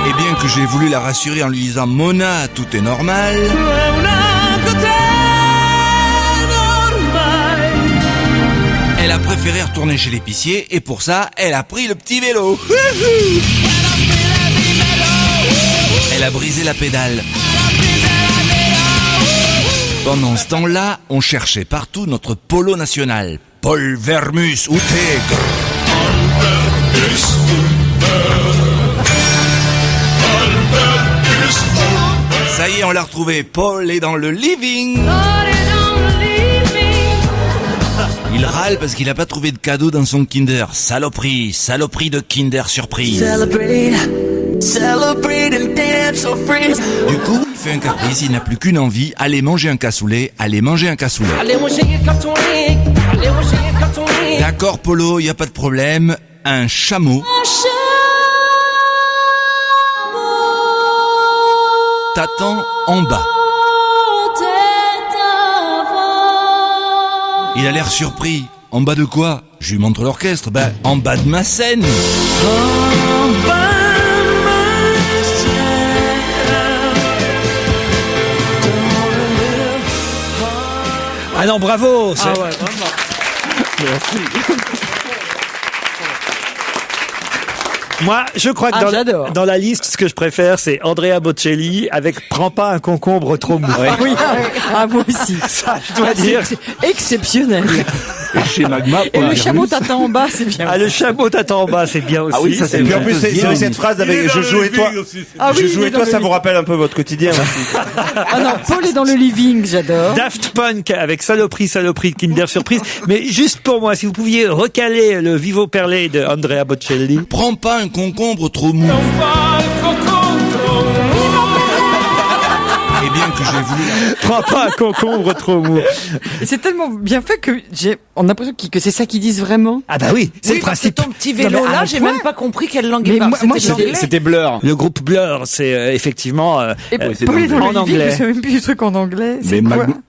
Et bien que j'ai voulu la rassurer en lui disant, Mona, tout est normal. Elle a préféré retourner chez l'épicier et pour ça, elle a pris le petit vélo. Elle a brisé la pédale. Pendant ce temps-là, on cherchait partout notre polo national. Paul Vermus ou Tigre. Ça y est, on l'a retrouvé. Paul est dans le living. Il râle parce qu'il n'a pas trouvé de cadeau dans son Kinder. Saloperie, saloperie de Kinder Surprise. Du coup, il fait un caprice, il n'a plus qu'une envie, aller manger un cassoulet, aller manger un cassoulet. D'accord Polo, y a pas de problème, un chameau. T'attends en bas. Il a l'air surpris. En bas de quoi? Je lui montre l'orchestre. Ben, en bas de ma scène. Ah non, bravo. Ah ouais, vraiment. Merci. Moi, je crois que dans la liste, ce que je préfère, c'est Andrea Bocelli avec Prends pas un concombre trop mou. Ah oui, moi aussi. Ça, je dois dire. C'est exceptionnel. Et chez Magma, Et le chameau t'attend en bas, c'est bien. Ah, le chameau t'attend en bas, c'est bien aussi. Ah oui, ça c'est bien. En plus, c'est cette phrase avec je joue et toi. Ah oui, Je joue et toi, ça vous rappelle un peu votre quotidien. Ah non, Paul est dans le living, j'adore. Daft Punk avec Saloperie, saloperie de Kinder Surprise. Mais juste pour moi, si vous pouviez recaler le Vivo Perlé de Andrea Bocelli. Prends pas un concombre trop mou. Et bien que j'ai voulu. Prends pas un concombre trop mou. Et c'est tellement bien fait que on a l'impression que c'est ça qu'ils disent vraiment. Ah bah oui, c'est le principe. Ton petit vélo là, j'ai même pas compris quelle langue il Mais parle. moi, C'était Blur. Le groupe Blur, c'est effectivement Paul est dans en le living, anglais. je sais même plus du truc en anglais. Mais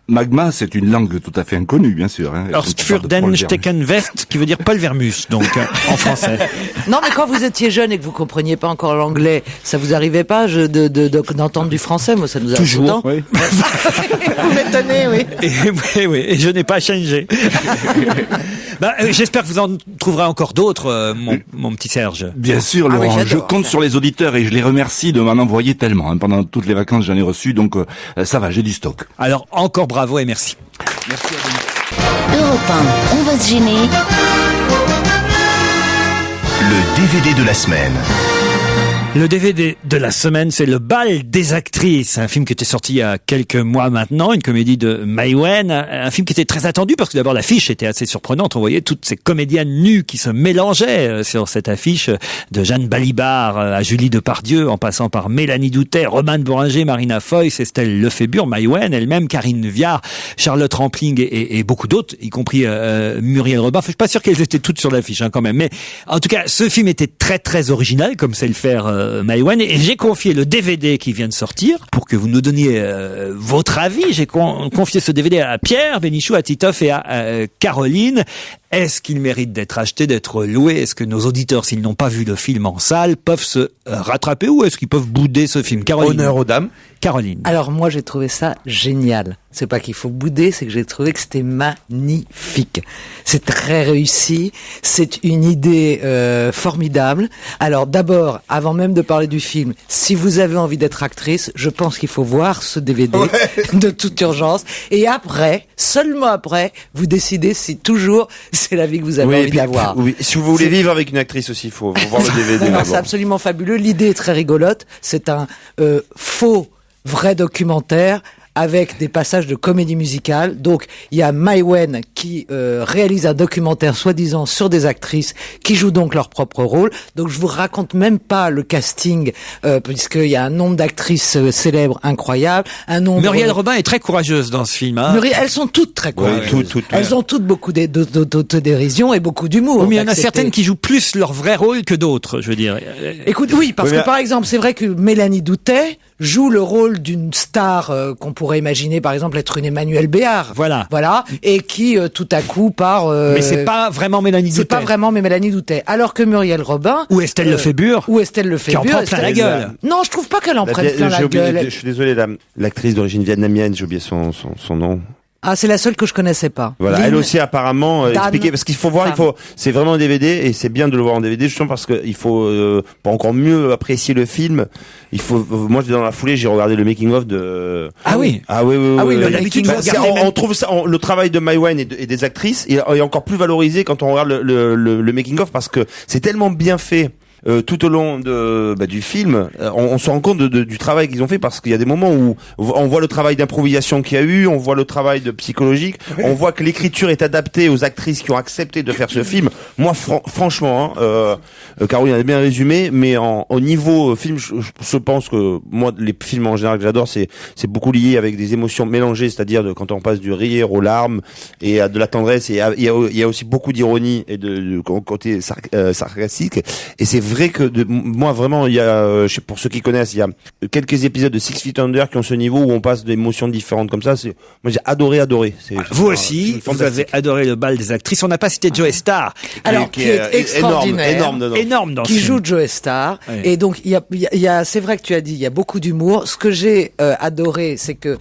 Magma, c'est une langue tout à fait inconnue, bien sûr. Hein. Ostfurden Stecken West, qui veut dire Paul Vermus, donc en français. Non, mais quand vous étiez jeune et que vous compreniez pas encore l'anglais, ça vous arrivait pas d'entendre du français? Moi, ça nous arrive tout le temps. Oui. Vous m'étonnez, oui. Et je n'ai pas changé. J'espère que vous en trouverez encore d'autres, mon petit Serge. Bien sûr, Laurent, je compte sur les auditeurs et je les remercie de m'en envoyer tellement. Hein. Pendant toutes les vacances, j'en ai reçu, donc ça va, j'ai du stock. Alors, encore bravo et merci. Merci à vous. Europe 1, on va se gêner. Le DVD de la semaine. Le DVD de la semaine, c'est Le Bal des actrices, un film qui était sorti il y a quelques mois maintenant, une comédie de Mai Wen, un film qui était très attendu parce que d'abord l'affiche était assez surprenante. On voyait toutes ces comédiennes nues qui se mélangeaient sur cette affiche, de Jeanne Balibar à Julie Depardieu, en passant par Mélanie Doutet, Romane Boringer, Marina Foïs, Estelle Lefébure, Mai Wen elle-même, Karine Viard, Charlotte Rampling et beaucoup d'autres, y compris Muriel Robin. Enfin, je suis pas sûr qu'elles étaient toutes sur l'affiche quand même, mais en tout cas, ce film était très très original, comme sait le faire Mai Wen, et j'ai confié le DVD qui vient de sortir pour que vous nous donniez votre avis. J'ai confié ce DVD à Pierre Bénichou, à Titoff et à Caroline. Est-ce qu'il mérite d'être acheté, d'être loué? Est-ce que nos auditeurs, s'ils n'ont pas vu le film en salle, peuvent se rattraper, ou est-ce qu'ils peuvent bouder ce film? Caroline. Honneur aux dames. Caroline. Alors moi, j'ai trouvé ça génial. C'est pas qu'il faut bouder, c'est que j'ai trouvé que c'était magnifique. C'est très réussi. C'est une idée formidable. Alors d'abord, avant même de parler du film, si vous avez envie d'être actrice, je pense qu'il faut voir ce DVD de toute urgence. Et après, seulement après, vous décidez si toujours c'est la vie que vous avez envie d'avoir. Oui, si vous voulez vivre avec une actrice aussi, il faut voir le DVD. Non, c'est absolument fabuleux. L'idée est très rigolote. C'est un faux vrai documentaire avec des passages de comédie musicale. Donc, il y a Mai Wen qui réalise un documentaire soi-disant sur des actrices qui jouent donc leur propre rôle. Donc, je vous raconte même pas le casting, puisqu'il y a un nombre d'actrices célèbres incroyable. Un nombre... Muriel Robin est très courageuse dans ce film. Hein. Elles sont toutes très courageuses. Oui, elles ont toutes beaucoup d'autodérision et beaucoup d'humour. Oui, mais il y en a certaines qui jouent plus leur vrai rôle que d'autres, je veux dire. Écoute, oui, parce que par exemple, c'est vrai que Mélanie Doutet joue le rôle d'une star qu'on pourrait imaginer, par exemple, être une Emmanuelle Béard. Voilà. Et qui, tout à coup, part... Mais c'est pas vraiment Mélanie Doutet. C'est pas vraiment Mélanie Doutet. Alors que Muriel Robin... Ou Estelle Lefébure. Qui en prend plein la gueule. Non, je trouve pas qu'elle en prenne plein la gueule. Je suis désolé, l'actrice d'origine vietnamienne, j'ai oublié son nom. Ah, c'est la seule que je connaissais pas. Voilà, Lynn, elle aussi apparemment expliqué parce qu'il faut voir, c'est vraiment un DVD et c'est bien de le voir en DVD justement parce que il faut pour encore mieux apprécier le film. Il faut, moi dans la foulée j'ai regardé le making of de. Ah oui. Ah oui. D'habitude, on trouve ça, le travail de Maïwenn et des actrices est encore plus valorisé quand on regarde le making of parce que c'est tellement bien fait. Tout au long du film, on se rend compte du travail qu'ils ont fait parce qu'il y a des moments où on voit le travail d'improvisation qu'il y a eu, on voit le travail de psychologique, on voit que l'écriture est adaptée aux actrices qui ont accepté de faire ce film. Moi, franchement, Caroline a bien résumé, mais au niveau film, je pense que moi, les films en général que j'adore, c'est beaucoup lié avec des émotions mélangées, c'est-à-dire quand on passe du rire aux larmes et à de la tendresse. Et il y a aussi beaucoup d'ironie et de côté sarcastique. Et c'est vrai que moi vraiment il y a pour ceux qui connaissent il y a quelques épisodes de Six Feet Under qui ont ce niveau où on passe d'émotions différentes comme ça. Moi j'ai adoré. Vous aussi vous avez adoré le bal des actrices. On n'a pas cité Joe Star qui est extraordinaire, énorme dans qui joue Joe Star. Oui. Et donc il y a c'est vrai que tu as dit il y a beaucoup d'humour. Ce que j'ai adoré c'est que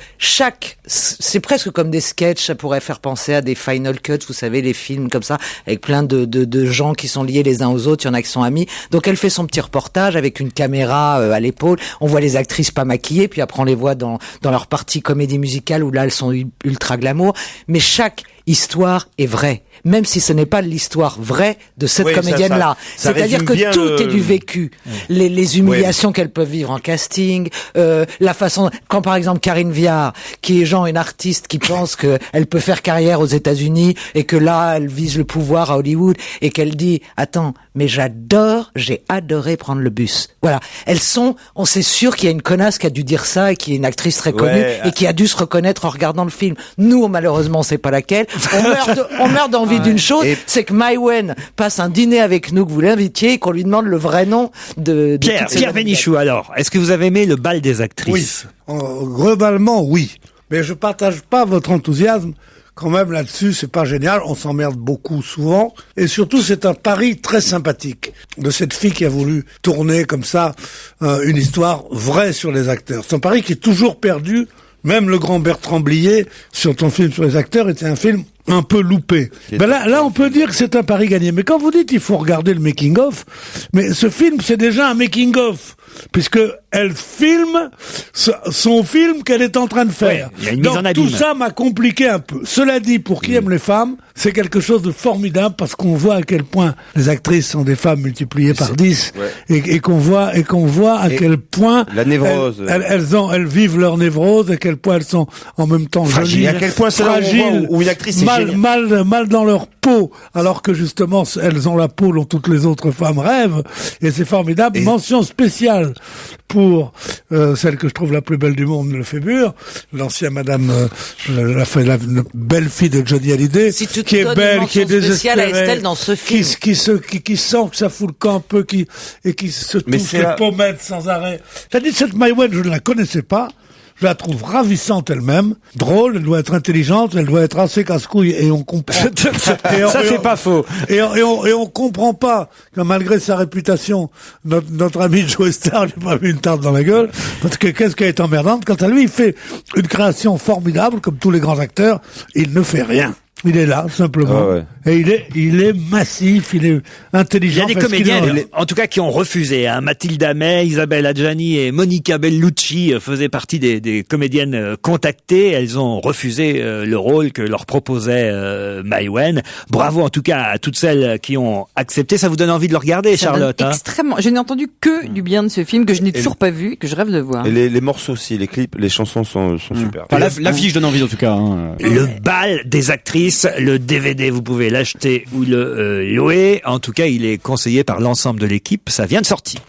c'est presque comme des sketchs, ça pourrait faire penser à des Final Cuts, vous savez les films comme ça avec plein de gens qui sont liés les uns aux autres, il y en a qui sont amis. Donc elle fait son petit reportage avec une caméra à l'épaule. On voit les actrices pas maquillées, puis après on les voit dans leur partie comédie musicale où là elles sont ultra glamour. Mais chaque histoire est vraie, même si ce n'est pas l'histoire vraie de cette comédienne-là. C'est-à-dire que tout est du vécu. Les humiliations qu'elles peuvent vivre en casting, la façon, quand par exemple Karine Viard, qui est une artiste qui pense que elle peut faire carrière aux États-Unis et que là elle vise le pouvoir à Hollywood et qu'elle dit attends, mais j'ai adoré prendre le bus. Voilà, on sait sûr qu'il y a une connasse qui a dû dire ça et qui est une actrice très connue et qui a dû se reconnaître en regardant le film. Nous malheureusement c'est pas laquelle. On meurt d'envie d'une chose, c'est que Maïwenn passe un dîner avec nous, que vous l'invitiez et qu'on lui demande le vrai nom de Pierre Bénichou. Alors, est-ce que vous avez aimé le bal des actrices? Oui, globalement oui, mais je partage pas votre enthousiasme. Quand même là-dessus, c'est pas génial, on s'emmerde beaucoup souvent, et surtout c'est un pari très sympathique de cette fille qui a voulu tourner comme ça une histoire vraie sur les acteurs. C'est un pari qui est toujours perdu. Même le grand Bertrand Blier, sur ton film sur les acteurs, était un film un peu loupé. Ben là, on peut dire que c'est un pari gagné. Mais quand vous dites il faut regarder le making-of, mais ce film, c'est déjà un making-of, puisque elle filme son film qu'elle est en train de faire. Il y a une mise en abîme. Tout ça m'a compliqué un peu. Cela dit, pour qui aime les femmes, c'est quelque chose de formidable parce qu'on voit à quel point les actrices sont des femmes multipliées par 10 et qu'on voit à quel point la névrose. Elles vivent leur névrose, à quel point elles sont en même temps fragiles. Et à quel point c'est là où une actrice est mal dans leur peau, alors que justement elles ont la peau dont toutes les autres femmes rêvent, et c'est formidable. Mention spéciale pour celle que je trouve la plus belle du monde, le Fébure, l'ancien Madame, la belle fille de Johnny Hallyday, qui est belle, qui est désespérée, à Estelle dans ce film, qui sent que ça fout le camp un peu, qui se touche les pommettes sans arrêt. T'as dit cette Maïwenn, je ne la connaissais pas. Je la trouve ravissante elle-même, drôle, elle doit être intelligente, elle doit être assez casse-couille, et on comprend. Ça c'est pas faux. Et on comprend pas que malgré sa réputation, notre ami Joe Star, j'ai pas vu une tarte dans la gueule, parce que qu'est-ce qu'elle est emmerdante, quand à lui il fait une création formidable, comme tous les grands acteurs, il ne fait rien. Il est là, simplement. Et il est massif, il est intelligent. Il y a des comédiennes, en tout cas, qui ont refusé. Mathilda May, Isabelle Adjani et Monica Bellucci faisaient partie des comédiennes contactées. Elles ont refusé le rôle que leur proposait Maïwenn. Bravo, en tout cas, à toutes celles qui ont accepté. Ça vous donne envie de le regarder, Charlotte? Extrêmement. Je n'ai entendu que du bien de ce film, que je n'ai toujours pas vu, et que je rêve de voir. Et les morceaux aussi, les clips, les chansons sont super. Enfin, l'affiche donne envie, en tout cas. Le bal des actrices. Le DVD, vous pouvez l'acheter ou le louer. En tout cas, il est conseillé par l'ensemble de l'équipe. Ça vient de sortir.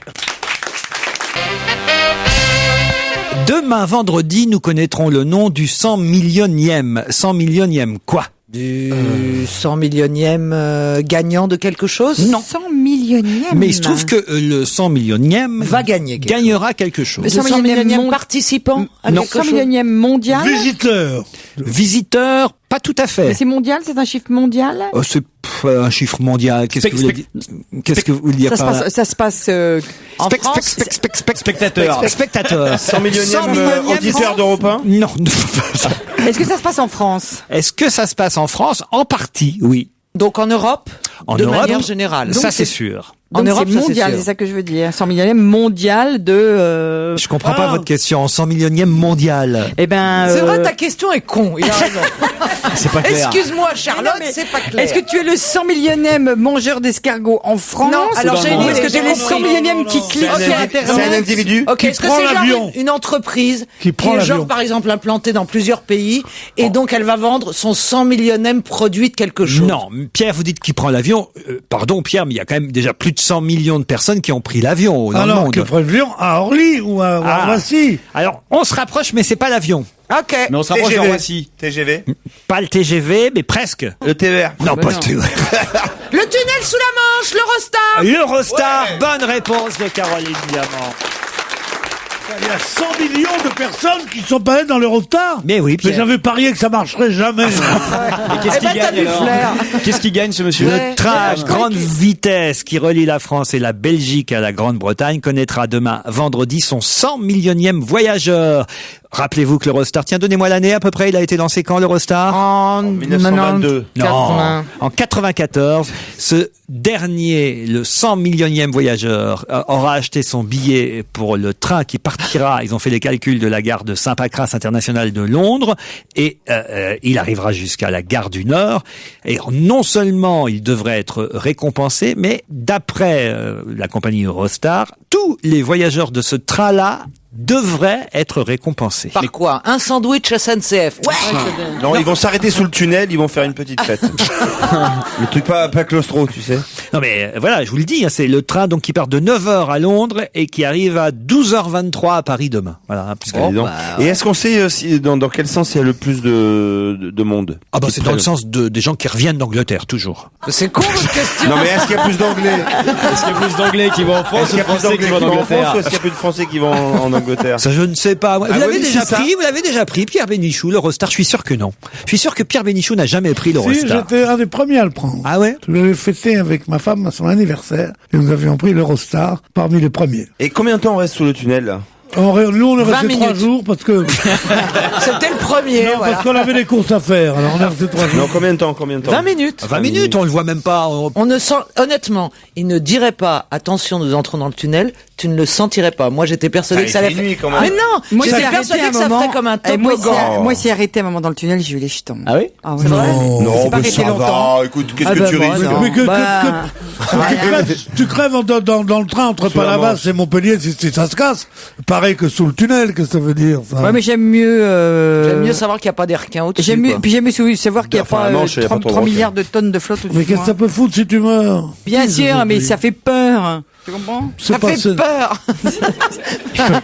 Demain, vendredi, nous connaîtrons le nom du 100 millionième. 100 millionième quoi? Du 100 millionième gagnant de quelque chose? Non. 100 millionième. Mais il se trouve que le 100 millionième gagnera quelque chose. Le 100 millionième participant à non. 100 millionième mondial. Visiteur, Pas tout à fait. Mais c'est mondial, c'est un chiffre mondial? Oh, c'est un chiffre mondial. Qu'est-ce que vous voulez dire? Qu'est-ce que vous voulez dire par là? Ça se passe en France. Spectateur. Spectateur. 100 millionième auditeur d'Europe 1? Non. Est-ce que ça se passe en France? Est-ce que ça se passe en France? En partie, oui. Donc en Europe, En de Europe, manière générale. ça c'est sûr. En Donc, Europe, c'est c'est mondial, sûr. c'est ça que je veux dire. 100 millionième mondial de. Je comprends pas votre question. 100 millionième mondial. Eh ben. C'est vrai, ta question est con. Il a raison. C'est pas clair. Excuse-moi, Charlotte, Mais non, mais c'est pas clair. Est-ce que tu es le 100 millionième mangeur d'escargots en France? Non, alors j'ai une Ou est-ce que tu es le idée. 100 millionième qui clique sur C'est un Internet? individu? Ok, Qui est-ce que prend c'est genre l'avion. une entreprise Qui prend est l'avion. genre par exemple implantée dans plusieurs pays et donc elle va vendre son 100 millionième produit de quelque chose? Non, Pierre, vous dites qu'il prend l'avion. Pardon, Pierre, mais il y a quand même déjà plus de 100 millions de personnes qui ont pris l'avion dans le Alors, monde. que prend l'avion à Orly ou à Roissy? Alors, on se rapproche, mais c'est pas l'avion. Ok. Mais on se rapproche de TGV. Roissy. TGV. Pas le TGV, mais presque. Le TER. Non, pas le TGV. Le tunnel sous la Manche, l'Eurostar. L'Eurostar, bonne réponse de Caroline Diamant. Il y a 100 millions de personnes qui sont pas allées dans l'Eurostar. Mais oui, Mais Pierre. j'avais parié que ça marcherait jamais. Et qu'est-ce qu'il gagne alors? Qu'est-ce qu'il gagne ce monsieur? Le train à grande vitesse qui relie la France et la Belgique à la Grande-Bretagne connaîtra demain, vendredi, son 100 millionième voyageur. Rappelez-vous que l'Eurostar, tiens, donnez-moi l'année à peu près, il a été lancé quand l'Eurostar? En 1922. Non, en 94, ce dernier, le 100 millionième voyageur, aura acheté son billet pour le train qui partira. Ils ont fait les calculs de la gare de Saint-Pancras internationale de Londres et il arrivera jusqu'à la gare du Nord. Et non seulement il devrait être récompensé, mais d'après la compagnie Eurostar, tous les voyageurs de ce train-là devraient être récompensés. Par quoi? Un sandwich SNCF. Ouais. Non, ils vont s'arrêter sous le tunnel, ils vont faire une petite fête. Le truc pas claustro, tu sais. Non mais voilà, je vous le dis, hein, c'est le train donc qui part de 9h à Londres et qui arrive à 12h23 à Paris demain. Voilà, puisque Et est-ce qu'on sait dans quel sens il y a le plus de monde? Ah bah c'est dans le sens des gens qui reviennent d'Angleterre toujours. C'est con votre question. Non mais est-ce qu'il y a plus d'anglais? Est-ce qu'il y a plus d'anglais qui vont en France Est-ce qu'il y a ou de plus Français qui d'anglais vont qui en vont en France Angleterre? ou est-ce qu'il y a plus de Français qui vont en Angleterre? Ça je ne sais pas. Vous Ah l'avez oui, déjà c'est ça. pris? Vous l'avez déjà pris, Pierre Bénichou, l'Eurostar? Je suis sûr que non. Je suis sûr que Pierre Bénichou n'a jamais pris Si, l'Eurostar. j'étais un des premiers à le prendre. Ah ouais? Je l'avais fêté avec ma femme à son anniversaire et nous avions pris l'Eurostar parmi les premiers. Et combien de temps on reste sous le tunnel là? Nous, on est 20 resté 3 minutes. jours parce que, C'était le premier. non, voilà. parce qu'on avait des courses à faire. Alors on est resté 3 jours. Non, combien de temps? 20 minutes. 20 minutes, on le voit même pas. On ne sent, honnêtement, il ne dirait pas, attention, nous entrons dans le tunnel, tu ne le sentirais pas. Moi, j'étais persuadé que ça allait fait nuit, quand même. Mais non! Moi, J'étais j'ai arrêté persuadé un que ça moment. ferait comme un Et moi, toboggan. moi, s'est arrêté un moment dans le tunnel, j'ai eu les jetons. Ah oui? Ah ouais. C'est vrai? Non, C'est pas mais arrêté ça longtemps. va. Écoute, qu'est-ce Ah que ben, tu moi, risques? non. Mais Bah, tu crèves dans le train entre Sous la Palavas Manche. et Montpellier si ça se casse. Pareil que sous le tunnel, qu'est-ce que ça veut dire ça? Ouais, mais j'aime mieux. J'aime mieux savoir qu'il n'y a pas des requins au-dessus. J'aime mieux, quoi. puis j'aime mieux savoir qu'il n'y a Enfin, pas la Manche, il y a pas trop de 3 requins. milliards de tonnes de flotte au-dessus Mais de qu'est-ce que moi. ça peut foutre si tu meurs? Bien sûr, mais ça fait peur. Tu comprends? C'est Ça pas- fait c'est- peur!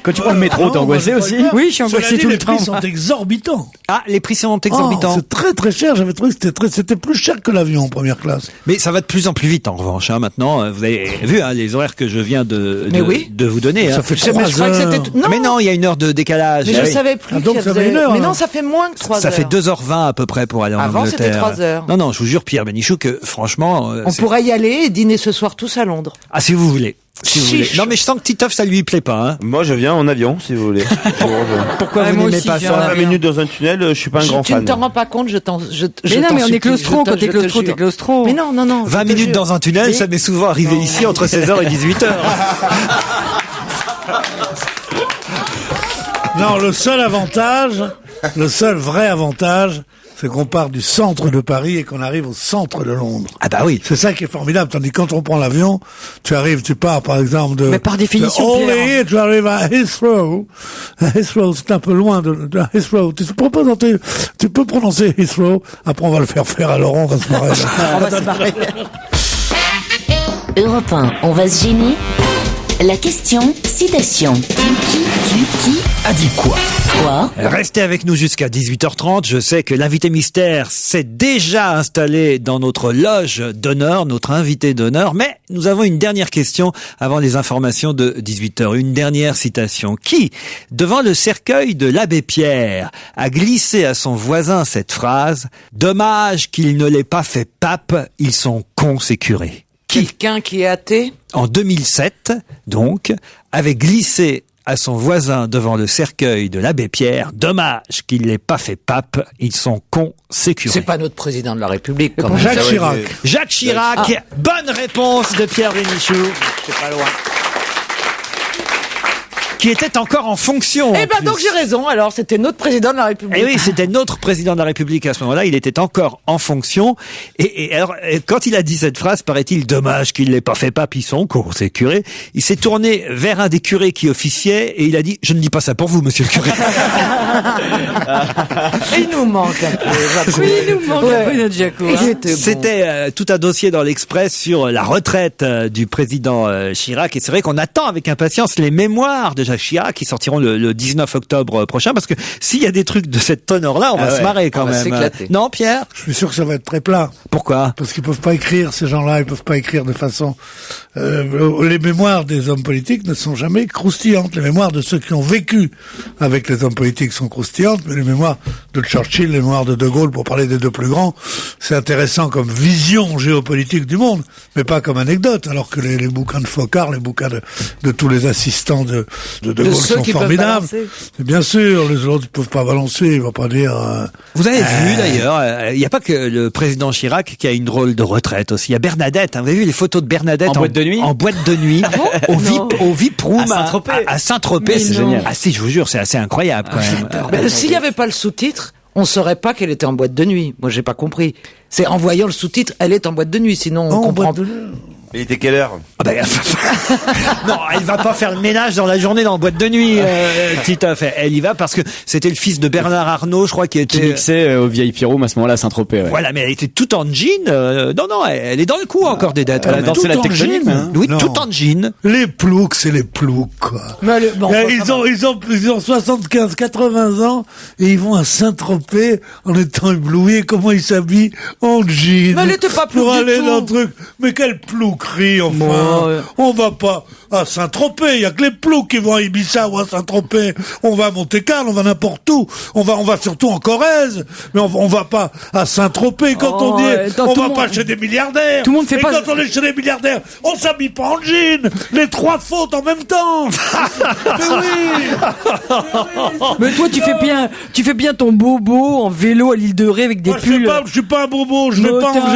Quand tu prends le métro, t'es Non, angoissé moi, je aussi? crois pas. Oui, je suis Cela angoissé dit, tout le les prix temps. sont exorbitants. Ah, les prix sont Oh, exorbitants. c'est très très cher. J'avais trouvé que c'était plus cher que l'avion en première classe. Mais ça va de plus en plus vite en revanche. Hein, maintenant, vous avez vu les horaires que je viens de Mais oui. de vous donner. Ça Hein. fait Mais 3 je croyais que c'était heures. tout- non. Mais non, il y a une heure de décalage. Mais Ah je oui. savais plus Ah, donc qu'il y ça fait avait- une heure, Mais alors. non, ça fait moins que 3 Ça heures. fait 2h20 à peu près pour aller en Avant, Angleterre. c'était 3 heures. Non, non, je vous jure, Pierre Bénichou, que franchement... On c'est- pourrait y aller et dîner ce soir tous à Londres. Ah, si vous voulez. Si vous voulez. Chiche. Non, mais je sens que Titoff, ça lui plaît pas. Hein. Moi, je viens en avion, si vous voulez. Pourquoi Ouais, vous moi n'aimez aussi, pas je viens en ça 20 minutes dans un tunnel, je suis pas un grand Tu ne fan. t'en rends pas compte, je t'en Mais non, mais on est claustro. Quand t'es claustro, t'es claustro. Mais non, non, non. 20 minutes dans un tunnel, Mais- ça m'est souvent arrivé ici entre 16h et 18h. Non, le seul vrai avantage, c'est qu'on part du centre de Paris et qu'on arrive au centre de Londres. Ah bah oui. C'est ça qui est formidable. Tandis que quand on prend l'avion, tu pars par exemple de... Mais par définition, de Orly, Pierre. et tu arrives à Heathrow. Heathrow, c'est un peu loin de Heathrow. Tu peux prononcer Heathrow. Après, on va le faire à Laurent, on va se marrer. On va se barrer. Europe 1, on va se gêner. La question citation. Qui a dit quoi? Quoi? Restez avec nous jusqu'à 18h30. Je sais que l'invité mystère s'est déjà installé dans notre loge d'honneur, notre invité d'honneur. Mais nous avons une dernière question avant les informations de 18h. Une dernière citation. Qui, devant le cercueil de l'abbé Pierre, a glissé à son voisin cette phrase: dommage qu'il ne l'ait pas fait pape, ils sont cons et curés. Quelqu'un qui est athée? En 2007, donc, avait glissé à son voisin devant le cercueil de l'abbé Pierre: dommage qu'il l'ait pas fait pape, ils sont cons, c'est curés. C'est pas notre président de la République, quand même. Jacques Chirac. Jacques Chirac, bonne réponse de Pierre Bénichou. C'est pas loin. Qui était encore en fonction. Eh ben donc j'ai raison, alors c'était notre président de la République. Et oui, c'était notre président de la République à ce moment-là, il était encore en fonction. Et alors, quand il a dit cette phrase, paraît-il, dommage qu'il l'ait pas fait pape, ils sont cons, c'est curé, il s'est tourné vers un des curés qui officiait et il a dit: je ne dis pas ça pour vous, monsieur le curé. Il nous manque un peu, Jaco. Oui, il nous manque un peu notre Jaco. Hein. C'était tout un dossier dans l'Express sur la retraite du président Chirac. Et c'est vrai qu'on attend avec impatience les mémoires de Jacques Chirac qui sortiront le 19 octobre prochain. Parce que s'il y a des trucs de cette teneur-là, on va se marrer quand même. S'éclater. Non, Pierre? Je suis sûr que ça va être très plat. Pourquoi? Parce qu'ils peuvent pas écrire, ces gens-là, ils peuvent pas écrire de façon... les mémoires des hommes politiques ne sont jamais croustillantes. Les mémoires de ceux qui ont vécu avec les hommes politiques sont croustillantes, mais les mémoires de Churchill, les mémoires de De Gaulle, pour parler des deux plus grands, c'est intéressant comme vision géopolitique du monde, mais pas comme anecdote, alors que les bouquins de Focard, les bouquins de tous les assistants de Gaulle sont formidables. Et bien sûr, les autres ne peuvent pas balancer, ils vont pas dire... Vous avez vu d'ailleurs, il n'y a pas que le président Chirac qui a une drôle de retraite aussi. Il y a Bernadette, hein, vous avez vu les photos de Bernadette En boîte de nuit. En boîte de nuit, au VIP Room à Saint-Tropez. C'est génial. Ah si, je vous jure, c'est assez incroyable quand même. Mais s'il n'y avait pas le sous-titre, on saurait pas qu'elle était en boîte de nuit. Moi, j'ai pas compris. C'est en voyant le sous-titre, elle est en boîte de nuit, sinon on comprend. Il était quelle heure? Ah ben, non, elle va pas faire le ménage dans la journée dans la boîte de nuit, Titeuf. Elle y va parce que c'était le fils de Bernard Arnault, je crois, qui mixait au vieil Pierrot à ce moment-là à Saint-Tropez. Ouais. Voilà, mais elle était toute en jean. Non, elle est dans le coup encore des dettes. Elle a dansé la tectonique. Oui, tout en jean. Les ploucs, c'est les ploucs, quoi. Ils ont 75, 80 ans et ils vont à Saint-Tropez en étant éblouis. Comment ils s'habillent? En jean. Mais elle était pas plouc pour du aller tout. dans le truc. Mais quel plouquerie, enfin. On va pas à Saint-Tropez. Il y a que les ploucs qui vont à Ibiza ou à Saint-Tropez. On va à Monte-Carlo, on va n'importe où. On va surtout en Corrèze. Mais on va pas à Saint-Tropez quand on dit, on va pas chez des milliardaires. Tout le monde fait et pas. Quand on est chez des milliardaires, on s'habille pas en jean. Les trois fautes en même temps. Mais oui. Mais toi, tu fais bien ton bobo en vélo à l'île de Ré avec des Moi, pulls. je suis pas un bobo. J'ai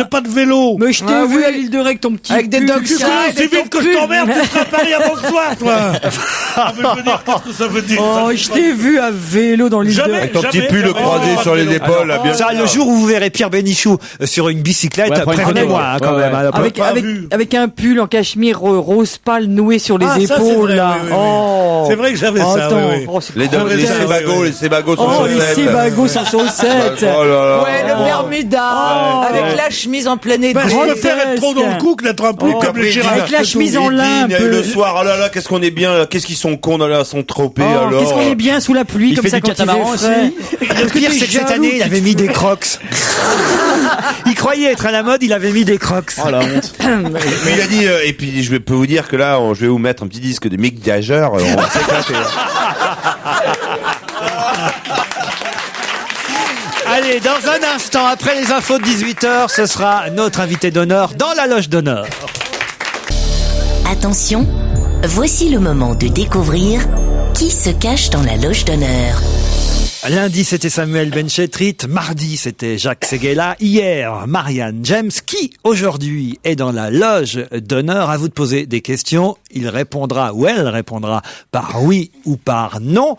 pas de vélo. Mais je t'ai vu à l'île de Ré avec ton petit avec des pull. dogs Tu connais aussi vite que je t'emmerde, tu seras à Paris avant le soir, toi. Ah, mais je veux dire, qu'est-ce que ça veut dire? Oh, je t'ai vu à vélo dans l'île de Ré. Avec ton petit pull croisé sur les épaules, là, bien Ça, le jour où vous verrez Pierre Bénichou sur une bicyclette, Ouais, prévenez-moi hein, quand même. hein. Avec un pull en cachemire rose pâle noué sur les Ah, ça, c'est épaules, vrai, là. oui, oui, oui. Oh. C'est vrai que j'avais ça, Attends. oui, oui. Oh, c'est Les trop Sébago sans Oh, les chaussettes. Sébago sans chaussettes. Oh là là. Ouais, le Bermuda, avec la chemise en plein été. Ben, je préfère être trop dans le coup que d'être un peu comme les Chirac. Avec la chemise en lin, un peu. Le soir, oh là là, qu'est-ce qu'on est bien, qu'est-ce qu'ils sont cons, là, sont tropés, Oh, alors. qu'est-ce qu'on est bien sous la pluie, Il comme fait ça, du quand il catamaran fait frais. Le pire, c'est que cette année, il avait mis des crocs. Il croyait être à la mode, il avait mis des crocs. Oh la honte. Mais il a dit, et puis je peux vous dire que là, je vais vous mettre un petit disque de Mick Jagger, on va s'éclater. Allez, dans un instant, après les infos de 18h, ce sera notre invité d'honneur dans la loge d'honneur. Attention, voici le moment de découvrir qui se cache dans la loge d'honneur. Lundi, c'était Samuel Benchetrit. Mardi, c'était Jacques Seguela. Hier, Marianne James, qui aujourd'hui est dans la loge d'honneur. À vous de poser des questions. Il répondra ou elle répondra par oui ou par non.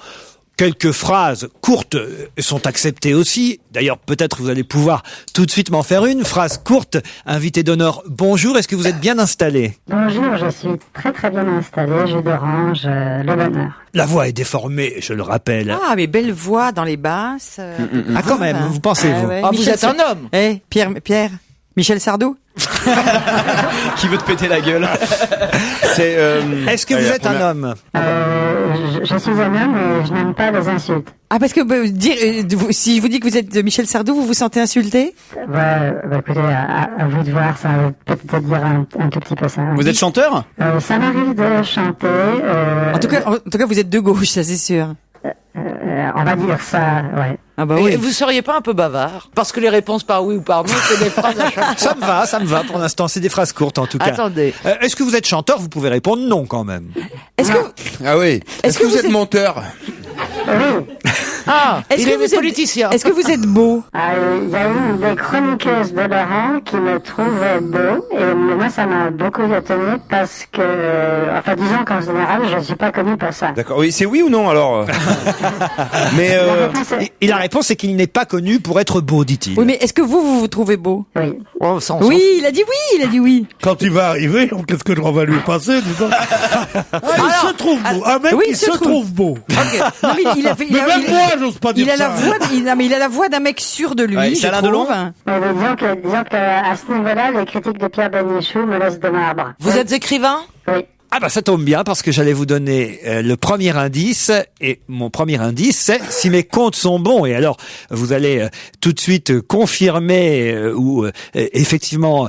Quelques phrases courtes sont acceptées aussi. D'ailleurs, peut-être vous allez pouvoir tout de suite m'en faire une. Phrase courte. Invité d'honneur, bonjour. Est-ce que vous êtes bien installé? Bonjour, je suis très très bien installée. Jus d'orange, le bonheur. La voix est déformée, je le rappelle. Ah, mais belle voix dans les basses. Ah, quand même, vous pensez, vous? ouais. Ah, vous êtes un homme. Pierre, Michel Sardou? Qui veut te péter la gueule. Est-ce que vous êtes un homme? Je suis un homme et je n'aime pas les insultes. Ah, parce que si je vous dis que vous êtes Michel Sardou, vous vous sentez insulté? Écoutez, à vous de voir, ça veut peut-être dire un tout petit peu ça. Vous êtes chanteur? Ça m'arrive de chanter. En tout cas, vous êtes de gauche, ça c'est sûr. On va dire ça, ouais. Ah bah Et oui. vous seriez pas un peu bavard? Parce que les réponses par oui ou par non, c'est des phrases à chaque fois. Ça me va pour l'instant. C'est des phrases courtes en tout cas. Attendez. Est-ce que vous êtes chanteur? Vous pouvez répondre non quand même. Est-ce que Ah oui. Est-ce que vous êtes menteur? Ah, est-ce que vous êtes politicien? Est-ce que vous êtes beau? Il y a eu des chroniqueuses de Laurent qui me trouvaient beau et moi ça m'a beaucoup étonné parce que, enfin disons qu'en général je suis pas connu pour ça. D'accord. Oui, c'est oui ou non alors? Mais Et la réponse est qu'il n'est pas connu pour être beau, dit-il. Oui, mais est-ce que vous vous trouvez beau? Oui. Oh, sans Oui, il a dit oui. Quand il va arriver, qu'est-ce que l'on va lui passer, disons? Il se trouve beau. Un mec qui se trouve beau. Non, mais il a fait, Mais même moi, j'ose pas dire il a ça. la voix, il a la voix d'un mec sûr de lui, Ouais, je c'est Alain trouve. Delon. Mais disons que à ce niveau-là, les critiques de Pierre Bénichou me laissent de marbre. Vous êtes écrivain? Oui. Ah bah ça tombe bien parce que j'allais vous donner le premier indice et mon premier indice c'est si mes comptes sont bons et alors vous allez tout de suite confirmer ou effectivement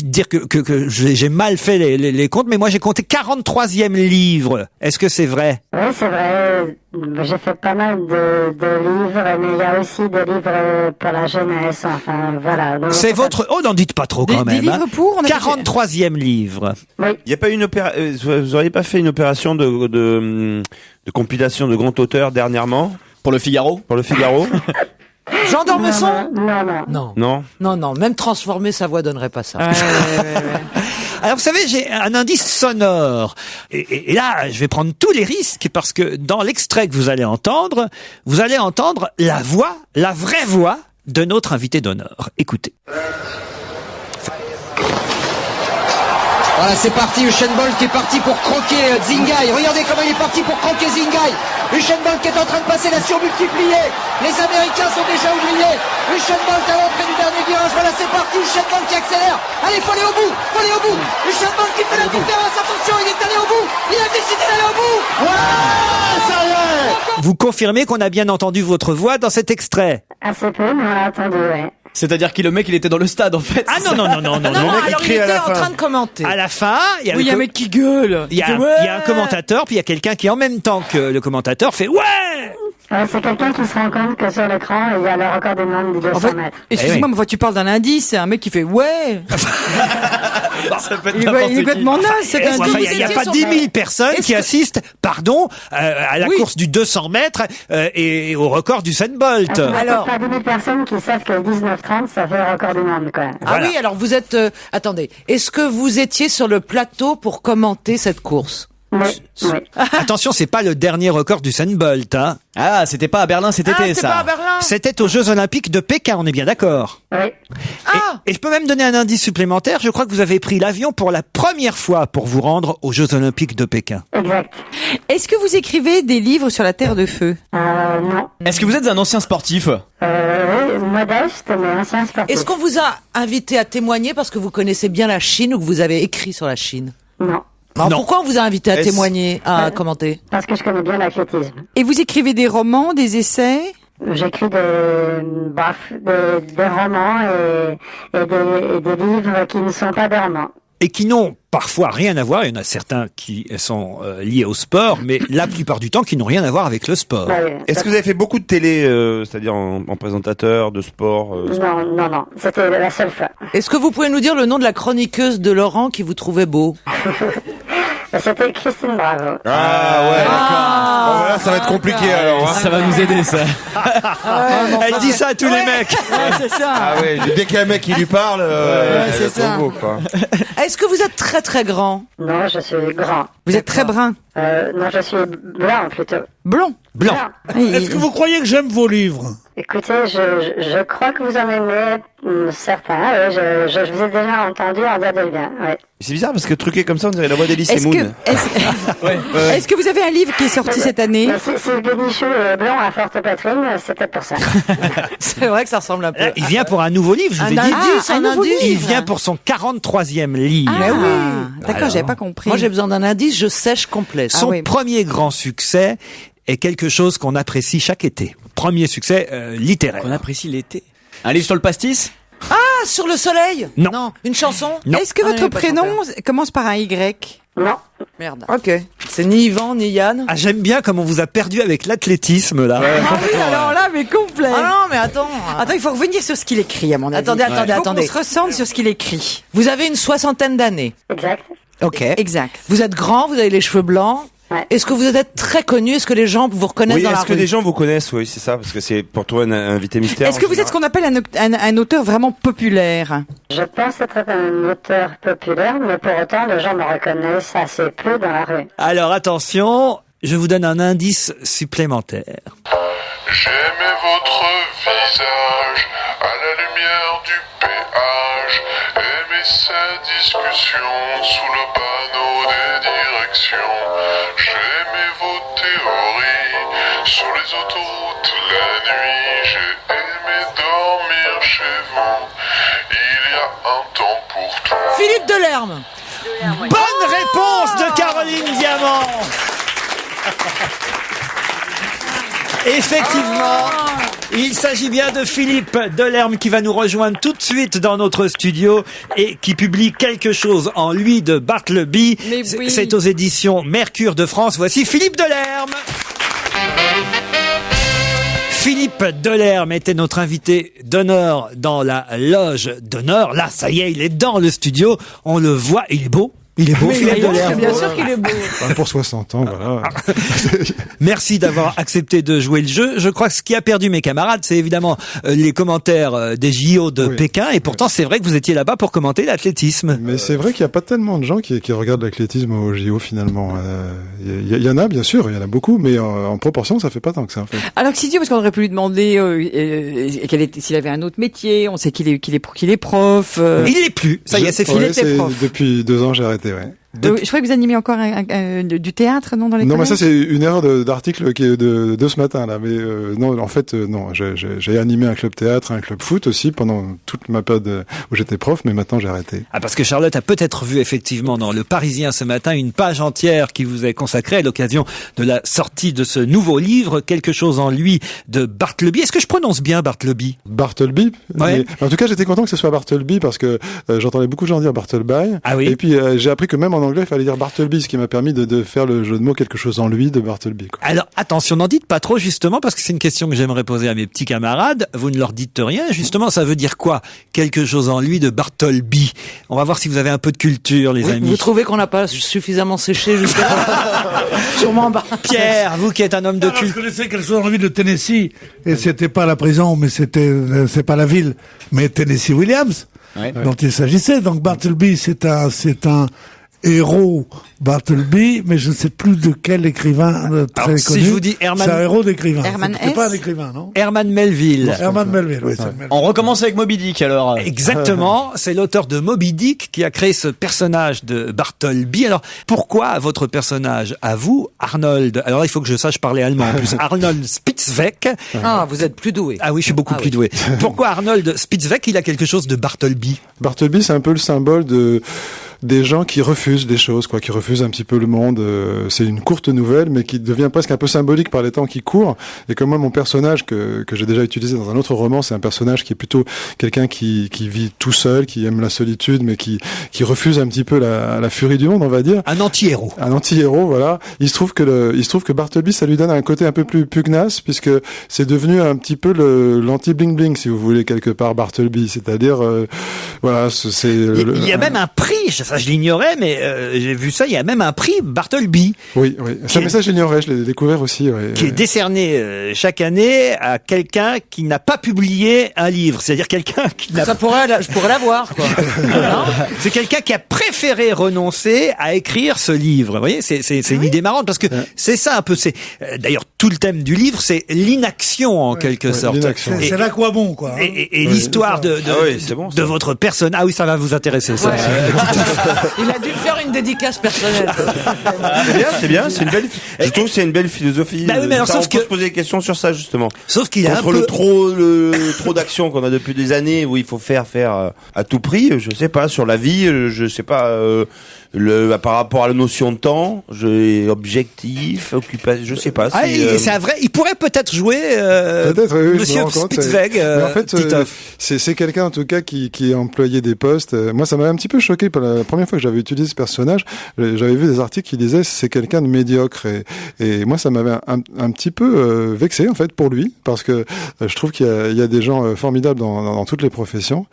dire que j'ai mal fait les comptes mais moi j'ai compté 43e livre. Est-ce que c'est vrai? Oui, c'est vrai. J'ai fait pas mal de livres, mais il y a aussi des livres pour la jeunesse. Enfin, voilà. Donc, C'est votre... Oh, n'en dites pas trop quand même. Des livres pour? 43e livre. Oui. il n'y a pas une vous auriez pas fait une opération de compilation de grands auteurs dernièrement? Pour le Figaro? Pour le Figaro? Jean d'Ormesson? Non. Non. Même transformer sa voix donnerait pas ça. Alors vous savez, j'ai un indice sonore. Et là, je vais prendre tous les risques parce que dans l'extrait que vous allez entendre la voix, la vraie voix de notre invité d'honneur. Écoutez. Voilà, c'est parti, Usain Bolt qui est parti pour croquer Zingai. Regardez comment il est parti pour croquer Zingai. Usain Bolt qui est en train de passer la surmultipliée. Les Américains sont déjà oubliés. Usain Bolt à l'entrée du dernier virage. Voilà, c'est parti, Usain Bolt qui accélère. Allez, faut aller au bout. Usain Bolt qui fait la différence. Attention, il est allé au bout. Il a décidé d'aller au bout. Ouais, ça y est. Vous confirmez qu'on a bien entendu votre voix dans cet extrait? Assez peu, mais on a attendu, ouais. C'est-à-dire que le mec, il était dans le stade, en fait. Ah non. Non, alors il était en train de commenter. À la fin, il y a Oui, il y a un mec qui gueule. il y a un commentateur, puis il y a quelqu'un qui, en même temps que le commentateur, fait ouais. C'est quelqu'un qui se rend compte que sur l'écran, il y a le record du monde du 200 mètres. Excuse-moi, mais tu parles d'un indice, c'est un mec qui fait ouais. Ça peut être Il est complètement naze, cet indice. Enfin, il n'y a pas 10 000 personnes qui assistent, à la course du 200 mètres et au record du Usain Bolt. Alors, pas 10 000 personnes qui savent que 19h30, ça fait le record du monde, quoi. Ah oui, alors vous êtes... attendez, est-ce que vous étiez sur le plateau pour commenter cette course? Oui. Attention, c'est pas le dernier record du Usain Bolt, hein. Ah, c'était pas à Berlin cet été, c'était ça. pas à Berlin. C'était aux Jeux Olympiques de Pékin, on est bien d'accord. Oui. Et je peux même donner un indice supplémentaire. Je crois que vous avez pris l'avion pour la première fois pour vous rendre aux Jeux Olympiques de Pékin. Exact. Est-ce que vous écrivez des livres sur la Terre de Feu? Non. Est-ce que vous êtes un ancien sportif? Oui, modeste, mais ancien sportif. Est-ce qu'on vous a invité à témoigner parce que vous connaissez bien la Chine ou que vous avez écrit sur la Chine? Non. Alors Non. pourquoi on vous a invité à témoigner, à commenter? Parce que je connais bien l'athlétisme. Et vous écrivez des romans, des essais? J'écris des romans et des livres qui ne sont pas des romans. Et qui n'ont parfois rien à voir. Il y en a certains qui sont liés au sport, mais la plupart du temps qui n'ont rien à voir avec le sport. Est-ce que vous avez fait beaucoup de télé, c'est-à-dire en présentateur de sport? Non. C'était la seule fois. Est-ce que vous pouvez nous dire le nom de la chroniqueuse de Laurent qui vous trouvait beau? C'était Christine Bravo. Ah ouais, d'accord. Bon, là, ça va être compliqué alors. Hein. Ça va nous aider, ça. Elle dit ça à tous les mecs. C'est ça. Ah ouais, dès qu'il y a un mec qui lui parle, c'est ça. beau, quoi. Est-ce que vous êtes très très grand? Non, je suis grand. Vous êtes très brun. Non, je suis blanc plutôt. Blond. Blanc. Est-ce que vous croyez que j'aime vos livres? Écoutez, je crois que vous en aimez certains. Je vous ai déjà entendu en dire de bien. Ouais. C'est bizarre parce que truqué comme ça, on dirait la voix d'Elysée Moon. Est-ce que vous avez un livre qui est sorti cette année? C'est Bénichou blond à forte poitrine, c'est peut-être pour ça. C'est vrai que ça ressemble un peu. Il vient pour un nouveau livre, je vous ai dit. Un indice. Il vient pour son 43e livre. Ah oui. D'accord, j'avais pas compris. Moi, j'ai besoin d'un indice, je sèche complète. Son premier grand succès est quelque chose qu'on apprécie chaque été. Premier succès littéraire. Qu'on apprécie l'été. Un livre sur le pastis? Ah, sur le soleil? Non. Une chanson? Non. Est-ce que votre prénom commence par un Y? Non. Merde. Ok. C'est ni Yvan, ni Yann. Ah, j'aime bien comme on vous a perdu avec l'athlétisme, là. Ah oui, alors là, mais complet. Ah non, mais attends. Attends, il faut revenir sur ce qu'il écrit, à mon avis. Attendez. Il faut qu'on se ressente sur ce qu'il écrit. Vous avez une 60aine d'années. Exact. Ok. Exact. Vous êtes grand, vous avez les cheveux blancs. Ouais. Est-ce que vous êtes très connu? Est-ce que les gens vous reconnaissent dans la rue? Est-ce que des gens vous connaissent? Oui, c'est ça, parce que c'est pour toi un invité mystère. Est-ce que vous êtes ce qu'on appelle un auteur vraiment populaire? Je pense être un auteur populaire, mais pour autant, les gens me reconnaissent assez peu dans la rue. Alors attention, je vous donne un indice supplémentaire. J'aimais votre visage à la lumière du péage. Aimais ces discussions sous le panneau des directions. J'aimais vos théories sur les autoroutes la nuit. J'ai aimé dormir chez vous. Il y a un temps pour tout. Philippe Delerme. Bonne réponse de Caroline Diamant. Effectivement, il s'agit bien de Philippe Delerme qui va nous rejoindre tout de suite dans notre studio et qui publie quelque chose en lui de Bartleby. Oui. C'est aux éditions Mercure de France. Voici Philippe Delerme. Philippe Delerme était notre invité d'honneur dans la loge d'honneur. Là, ça y est, il est dans le studio. On le voit, il est beau. Il est beau, Philippe Delerme. Bien sûr qu'il est beau. Pour 60 ans, voilà. Merci d'avoir accepté de jouer le jeu. Je crois que ce qui a perdu mes camarades, c'est évidemment les commentaires des JO de Pékin. Et pourtant, c'est vrai que vous étiez là-bas pour commenter l'athlétisme. Mais c'est vrai qu'il n'y a pas tellement de gens qui regardent l'athlétisme au JO finalement. Il y en a, bien sûr, il y en a beaucoup, mais en proportion, ça fait pas tant que ça. En fait. Alors que si Dieu, parce qu'on aurait pu lui demander s'il avait un autre métier. On sait qu'il est prof. Il l'est plus. Ça y est, c'est fini. Depuis 2 ans, j'ai arrêté. Ouais. Je crois que vous animez encore du théâtre, non, dans les Non, mais collèges? ça, c'est une erreur d'article qui est de ce matin, là. Mais non, en fait, non. J'ai animé un club théâtre, un club foot aussi pendant toute ma période où j'étais prof, mais maintenant j'ai arrêté. Ah, parce que Charlotte a peut-être vu effectivement dans Le Parisien ce matin une page entière qui vous est consacrée à l'occasion de la sortie de ce nouveau livre, Quelque chose en lui de Bartleby. Est-ce que je prononce bien Bartleby? Bartleby. Ouais. En tout cas, j'étais content que ce soit Bartleby parce que j'entendais beaucoup de gens dire Bartleby. Ah oui. Et puis j'ai appris que même en anglais, il fallait dire Bartleby, ce qui m'a permis de faire le jeu de mots Quelque chose en lui de Bartleby. Quoi. Alors attention, n'en dites pas trop justement parce que c'est une question que j'aimerais poser à mes petits camarades. Vous ne leur dites rien. Justement, ça veut dire quoi? Quelque chose en lui de Bartleby. On va voir si vous avez un peu de culture, les amis. Vous trouvez qu'on n'a pas suffisamment séché jusqu'à sûrement pas. Pierre, vous qui êtes un homme de culture. Je connaissais quelque chose en lui de Tennessee et c'était pas la prison, mais c'est pas la ville, mais Tennessee Williams dont il s'agissait. Donc Bartleby, c'est un héros Bartleby, mais je ne sais plus de quel écrivain très Alors, connu. si je vous dis Herman... C'est un héros d'écrivain. Herman C'est pas S. un écrivain, non? Herman Melville. Herman Melville, oui. Melville. On recommence avec Moby Dick alors. Exactement, c'est l'auteur de Moby Dick qui a créé ce personnage de Bartleby. Alors, pourquoi votre personnage, à vous, Arnold, alors là, il faut que je sache parler allemand en plus, Arnold Spitzweck. Ah, vous êtes plus doué. Ah oui, je suis beaucoup plus doué. Pourquoi Arnold Spitzweck, il a quelque chose de Bartleby? Bartleby, c'est un peu le symbole des gens qui refusent des choses, qui refusent un petit peu le monde. C'est une courte nouvelle, mais qui devient presque un peu symbolique par les temps qui courent. Et comme moi, mon personnage que j'ai déjà utilisé dans un autre roman, c'est un personnage qui est plutôt quelqu'un qui vit tout seul, qui aime la solitude, mais qui refuse un petit peu la furie du monde, on va dire. Un anti-héros. Un anti-héros, voilà. Il se trouve que Bartleby, ça lui donne un côté un peu plus pugnace, puisque c'est devenu un petit peu l'anti-bling-bling, si vous voulez, quelque part, Bartleby. C'est-à-dire, voilà, c'est... Il y a même un prix, je ça je l'ignorais, mais j'ai vu ça, il y a même un prix Bartleby. Oui. Ça, j'ignorais, je l'ai découvère aussi. Qui est décerné chaque année à quelqu'un qui n'a pas publié un livre. C'est-à-dire quelqu'un qui n'a je pourrais l'avoir, quoi. C'est quelqu'un qui a préféré renoncer à écrire ce livre. Vous voyez, c'est une idée marrante parce que c'est ça un peu. C'est d'ailleurs tout le thème du livre, c'est l'inaction en quelque sorte. C'est l'aquabon, quoi. Et l'histoire de votre personne. Ah oui, ça va vous intéresser, ça. Il a dû faire une dédicace personnelle. C'est bien, c'est une belle. Je trouve que c'est une belle philosophie. Bah oui, mais alors, on peut se poser des questions sur ça justement. Sauf qu'il y a contre le trop d'action qu'on a depuis des années où il faut faire à tout prix. Je sais pas sur la vie, je sais pas. Par rapport à la notion de temps, objectif, occupation, je sais pas. C'est vrai. Il pourrait peut-être jouer. Monsieur Spitzweg. En fait, c'est quelqu'un en tout cas qui employait des postes. Moi, ça m'avait un petit peu choqué. La première fois que j'avais utilisé ce personnage, j'avais vu des articles qui disaient c'est quelqu'un de médiocre et moi ça m'avait un petit peu vexé en fait pour lui parce que je trouve qu'il y a des gens formidables dans toutes les professions.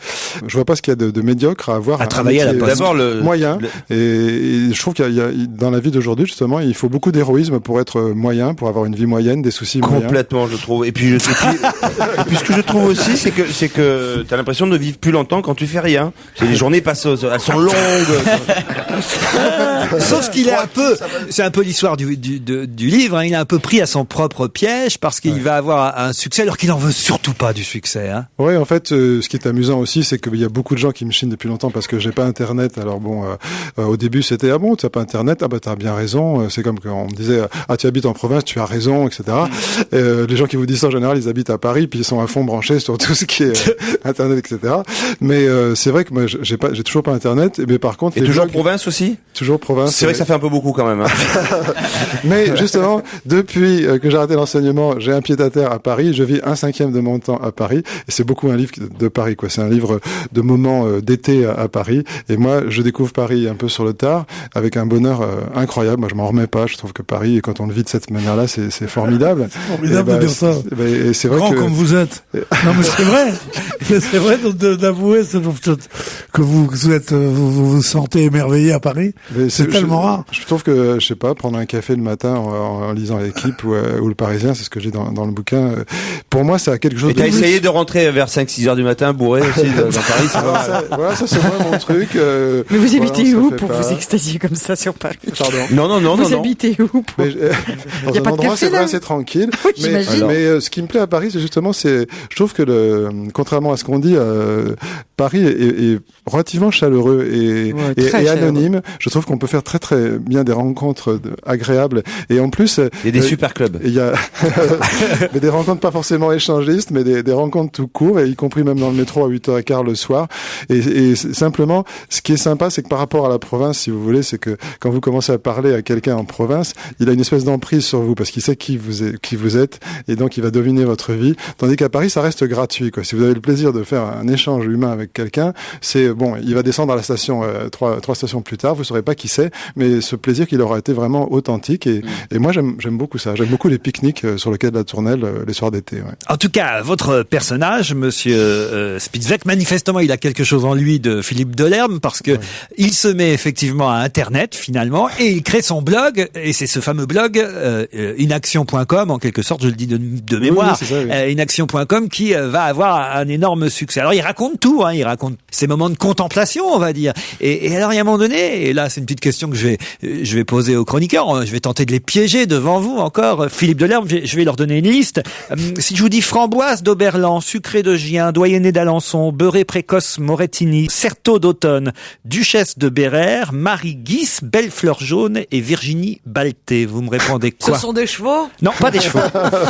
Je vois pas ce qu'il y a de médiocre à avoir à travailler à la poste. D'abord moyen et je trouve qu'il y a dans la vie d'aujourd'hui justement il faut beaucoup d'héroïsme pour être moyen, pour avoir une vie moyenne, des soucis moyens. Complètement, je trouve. Et puis ce que je trouve aussi c'est que t'as l'impression de vivre plus longtemps quand tu fais rien. Les journées passent, elles sont longues. Sauf qu'il est c'est un peu l'histoire du livre, hein, il est un peu pris à son propre piège parce qu'il va avoir un succès alors qu'il en veut surtout pas du succès. Hein. Ouais, en fait, ce qui est amusant aussi, c'est qu'il y a beaucoup de gens qui me chinent depuis longtemps parce que j'ai pas Internet. Alors bon, au début c'était bon, tu as pas Internet, ah bah t'as bien raison. C'est comme quand on me disait tu habites en province, tu as raison, etc. Les gens qui vous disent ça en général, ils habitent à Paris puis ils sont à fond branchés sur tout ce qui est Internet, etc. Mais c'est vrai que moi j'ai toujours pas Internet. Mais par contre, et toujours province aussi. Toujours province. C'est vrai que ça fait un peu beaucoup quand même. Hein. Mais justement, depuis que j'ai arrêté l'enseignement, j'ai un pied-à-terre à Paris. Je vis 1/5 de mon temps à Paris. Et c'est beaucoup un livre de Paris, quoi. C'est un livre de moments d'été à Paris. Et moi, je découvre Paris un peu sur le tard, avec un bonheur incroyable. Moi, je m'en remets pas. Je trouve que Paris, quand on le vit de cette manière-là, c'est formidable. C'est formidable de dire ça. Et c'est vrai grand comme vous êtes. Non, mais c'est vrai. C'est vrai d'avouer que vous vous sentez émerveillé à Paris. C'est tellement rare. Je trouve que, je sais pas, prendre un café le matin en lisant l'Équipe ou le Parisien, c'est ce que j'ai dans le bouquin. Pour moi, ça a quelque chose de... Et t'as essayé de rentrer vers 5-6 heures du matin bourré aussi dans Paris, c'est vrai. Voilà, ça c'est moi mon truc. Mais vous habitez où pour vous extasier comme ça sur Paris? Pardon. Non. Vous habitez où pour... Dans un endroit, c'est vrai, assez tranquille. Oui, j'imagine. Mais ce qui me plaît à Paris, c'est justement, je trouve que contrairement à ce qu'on dit, Paris est relativement chaleureux et anonyme. Je trouve qu'on peut faire très très bien des rencontres agréables et en plus il y a des super clubs. Il y a mais des rencontres pas forcément échangistes mais des rencontres tout court et y compris même dans le métro à 8h15 le soir et simplement ce qui est sympa c'est que par rapport à la province si vous voulez c'est que quand vous commencez à parler à quelqu'un en province il a une espèce d'emprise sur vous parce qu'il sait qui vous êtes et donc il va deviner votre vie tandis qu'à Paris ça reste gratuit quoi. Si vous avez le plaisir de faire un échange humain avec quelqu'un c'est bon il va descendre à la station trois stations plus tard vous saurez pas qui c'est mais ce plaisir qu'il aura été vraiment authentique et moi j'aime beaucoup ça. J'aime beaucoup les pique-niques sur le quai de la Tournelle les soirs d'été. Ouais. En tout cas, votre personnage, Monsieur Spitzweg, manifestement, il a quelque chose en lui de Philippe Delerme parce que il se met effectivement à Internet finalement et il crée son blog et c'est ce fameux blog inaction.com en quelque sorte, je le dis de mémoire, inaction.com qui va avoir un énorme succès. Alors il raconte tout, il raconte ses moments de contemplation, on va dire. Et alors il y a un moment donné, et là c'est une petite question que je vais poser aux chroniqueurs, je vais tenter de les piéger devant vous encore. Philippe Delerme, je vais leur donner une liste. Si je vous dis framboise d'Oberland, sucré de Gien, doyenné d'Alençon, beurré précoce Morettini, certeau d'automne, duchesse de Bérère, Marie Guis, belle fleur jaune et Virginie Balté. Vous me répondez quoi? Ce sont des chevaux? Non, pas des chevaux.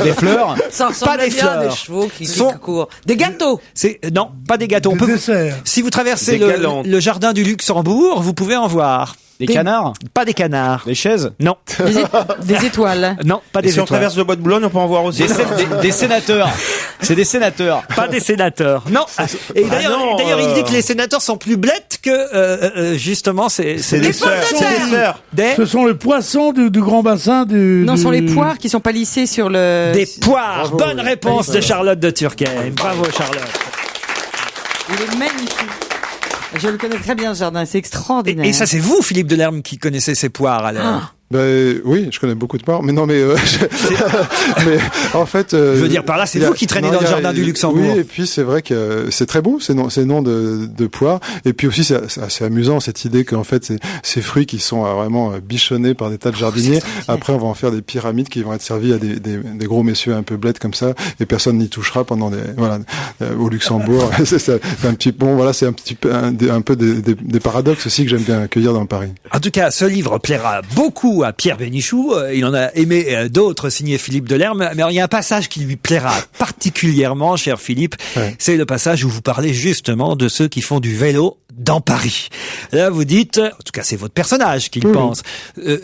Des fleurs? Ça ressemble pas des bien fleurs. Des chevaux qui courent. Des gâteaux? Non, pas des gâteaux. Si vous traversez le jardin du Luxembourg, vous pouvez en voir. Des canards? Pas des canards. Des chaises? Non. Des étoiles? Non, pas des étoiles. Si on traverse le bois de Boulogne, on peut en voir aussi. Des sénateurs. C'est des sénateurs. Pas des sénateurs. Non. Et d'ailleurs, il dit que les sénateurs sont plus blettes que justement c'est des sœurs. Ce sont les poissons du grand bassin du. Non, ce sont les poires qui sont pas lissées sur le. Des poires. Bravo. Bonne réponse de Charlotte de Turckheim. Bravo Charlotte. Il est magnifique. Je le connais très bien, ce jardin, c'est extraordinaire. Et ça, c'est vous, Philippe Delerme, qui connaissez ces poires, alors? Ben oui, je connais beaucoup de poires, mais non, mais mais en fait, je veux dire par là, c'est vous qui traînez dans le jardin du Luxembourg. Oui, et puis c'est vrai que c'est très beau ces noms de poires, et puis aussi c'est assez amusant cette idée qu'en fait ces fruits qui sont vraiment bichonnés par des tas de jardiniers, après on va en faire des pyramides qui vont être servies à des gros messieurs un peu bleds comme ça, et personne n'y touchera pendant au Luxembourg. c'est un petit c'est un petit peu un peu des paradoxes aussi que j'aime bien accueillir dans Paris. En tout cas, ce livre plaira beaucoup à Pierre Bénichou. Il en a aimé d'autres signés Philippe Delerme, mais il y a un passage qui lui plaira particulièrement, cher Philippe. Ouais. C'est le passage où vous parlez justement de ceux qui font du vélo dans Paris. Là, vous dites, en tout cas, c'est votre personnage qui le pense.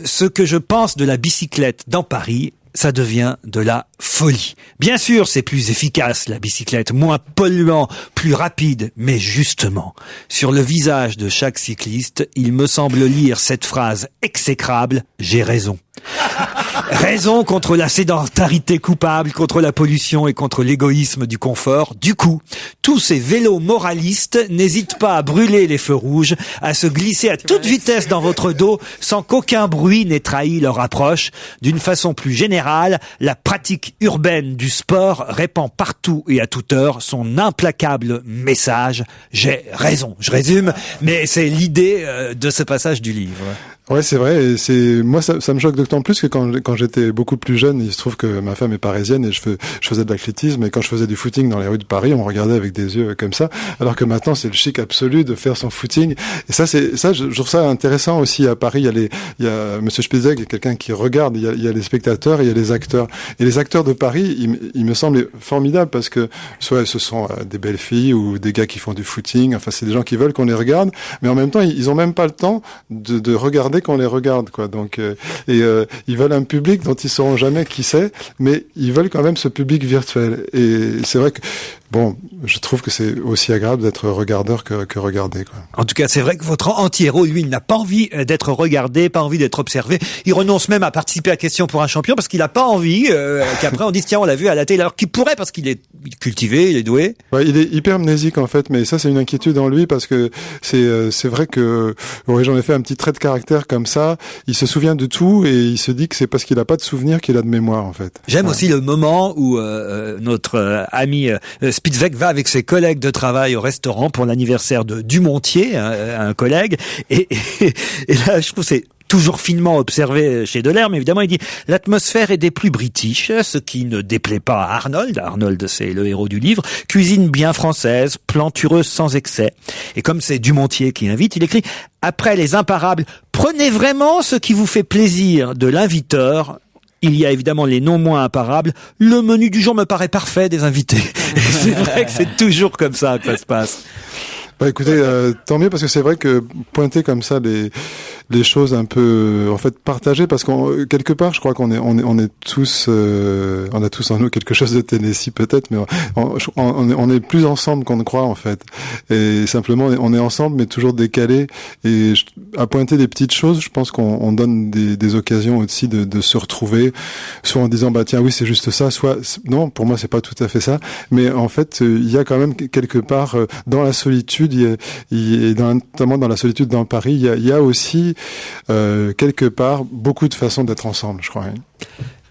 Ce que je pense de la bicyclette dans Paris, ça devient de la folie. Bien sûr, c'est plus efficace, la bicyclette, moins polluant, plus rapide, mais justement, sur le visage de chaque cycliste, il me semble lire cette phrase exécrable, j'ai raison. Raison contre la sédentarité coupable, contre la pollution et contre l'égoïsme du confort. Du coup, tous ces vélos moralistes n'hésitent pas à brûler les feux rouges, à se glisser à toute vitesse dans votre dos sans qu'aucun bruit n'ait trahi leur approche. D'une façon plus générale, la pratique urbaine du sport répand partout et à toute heure son implacable message. J'ai raison. Je résume, mais c'est l'idée de ce passage du livre. Ouais, c'est vrai. Et moi, ça me choque d'autant plus que quand j'étais beaucoup plus jeune, il se trouve que ma femme est parisienne et je faisais de l'athlétisme, et quand je faisais du footing dans les rues de Paris, on me regardait avec des yeux comme ça. Alors que maintenant, c'est le chic absolu de faire son footing. Et je trouve ça intéressant aussi à Paris. Il y a Monsieur Spitzek, il y a quelqu'un qui regarde. Il y a les spectateurs, et il y a les acteurs. Et les acteurs de Paris, il me semble formidable parce que soit ce sont des belles filles ou des gars qui font du footing. Enfin, c'est des gens qui veulent qu'on les regarde, mais en même temps, ils ont même pas le temps de regarder qu'on les regarde, quoi. Donc ils veulent un public dont ils sauront jamais qui c'est, mais ils veulent quand même ce public virtuel. Et c'est vrai que je trouve que c'est aussi agréable d'être regardeur que regardé, quoi. En tout cas, c'est vrai que votre anti-héros, lui, il n'a pas envie d'être regardé, pas envie d'être observé. Il renonce même à participer à Question pour un champion parce qu'il a pas envie qu'après on dise tiens, on l'a vu à la télé, alors qu'il pourrait parce qu'il est cultivé, il est doué. Ouais, il est hypermnésique en fait, mais ça c'est une inquiétude en lui parce que c'est vrai que j'en ai fait un petit trait de caractère comme ça. Il se souvient de tout et il se dit que c'est parce qu'il a pas de souvenir qu'il a de mémoire en fait. J'aime aussi le moment où notre ami Spitzek va avec ses collègues de travail au restaurant pour l'anniversaire de Dumontier, un collègue, et là je trouve c'est toujours finement observé chez Delerme, évidemment, il dit « L'atmosphère est des plus british, ce qui ne déplaît pas à Arnold. » Arnold, c'est le héros du livre. « Cuisine bien française, plantureuse sans excès. » Et comme c'est Dumontier qui invite, il écrit « Après les imparables, prenez vraiment ce qui vous fait plaisir de l'inviteur. » Il y a évidemment les non moins imparables. Le menu du jour me paraît parfait des invités. Et c'est vrai que c'est toujours comme ça que ça se passe. Bah écoutez, tant mieux parce que c'est vrai que pointer comme ça les choses un peu en fait partagées, parce qu'on quelque part je crois qu'on est tous on a tous en nous quelque chose de Tennessee peut-être, mais on est plus ensemble qu'on ne croit en fait, et simplement on est ensemble mais toujours décalés, et à pointer des petites choses, je pense qu'on donne des occasions aussi de se retrouver, soit en disant bah tiens oui c'est juste ça, soit non pour moi c'est pas tout à fait ça, mais en fait il y a quand même quelque part dans la solitude, notamment dans la solitude dans Paris, il y a aussi quelque part beaucoup de façons d'être ensemble, je crois.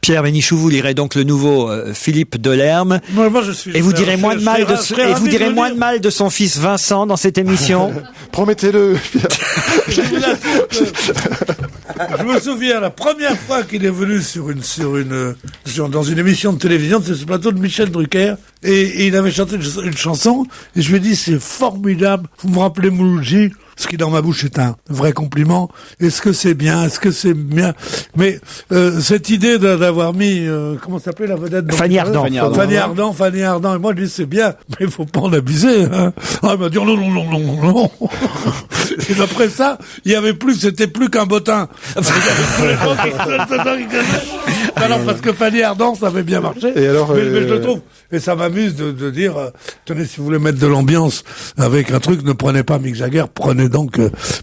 Pierre Bénichou, vous lirez donc le nouveau Philippe Delerme. Moi, je suis. Et vous direz moins de mal de son fils Vincent dans cette émission. Promettez-le. Je me souviens la première fois qu'il est venu dans une émission de télévision, c'est ce plateau de Michel Drucker, et il avait chanté une chanson, et je lui ai dit c'est formidable. Vous me rappelez Mouloudji, ce qui dans ma bouche est un vrai compliment. Est-ce que c'est bien? Est-ce que c'est bien? Mais cette idée d'avoir mis comment s'appelait la vedette? Fanny Ardant. Fanny Ardant. Et moi je dis c'est bien, mais il faut pas en abuser. Hein. Ah, il m'a dit non. Et d'après ça, c'était plus qu'un bottin. Alors parce que Fanny Ardant, ça avait bien marché. Et alors, mais je le trouve. Et ça m'amuse de dire, tenez, si vous voulez mettre de l'ambiance avec un truc, ne prenez pas Mick Jagger, prenez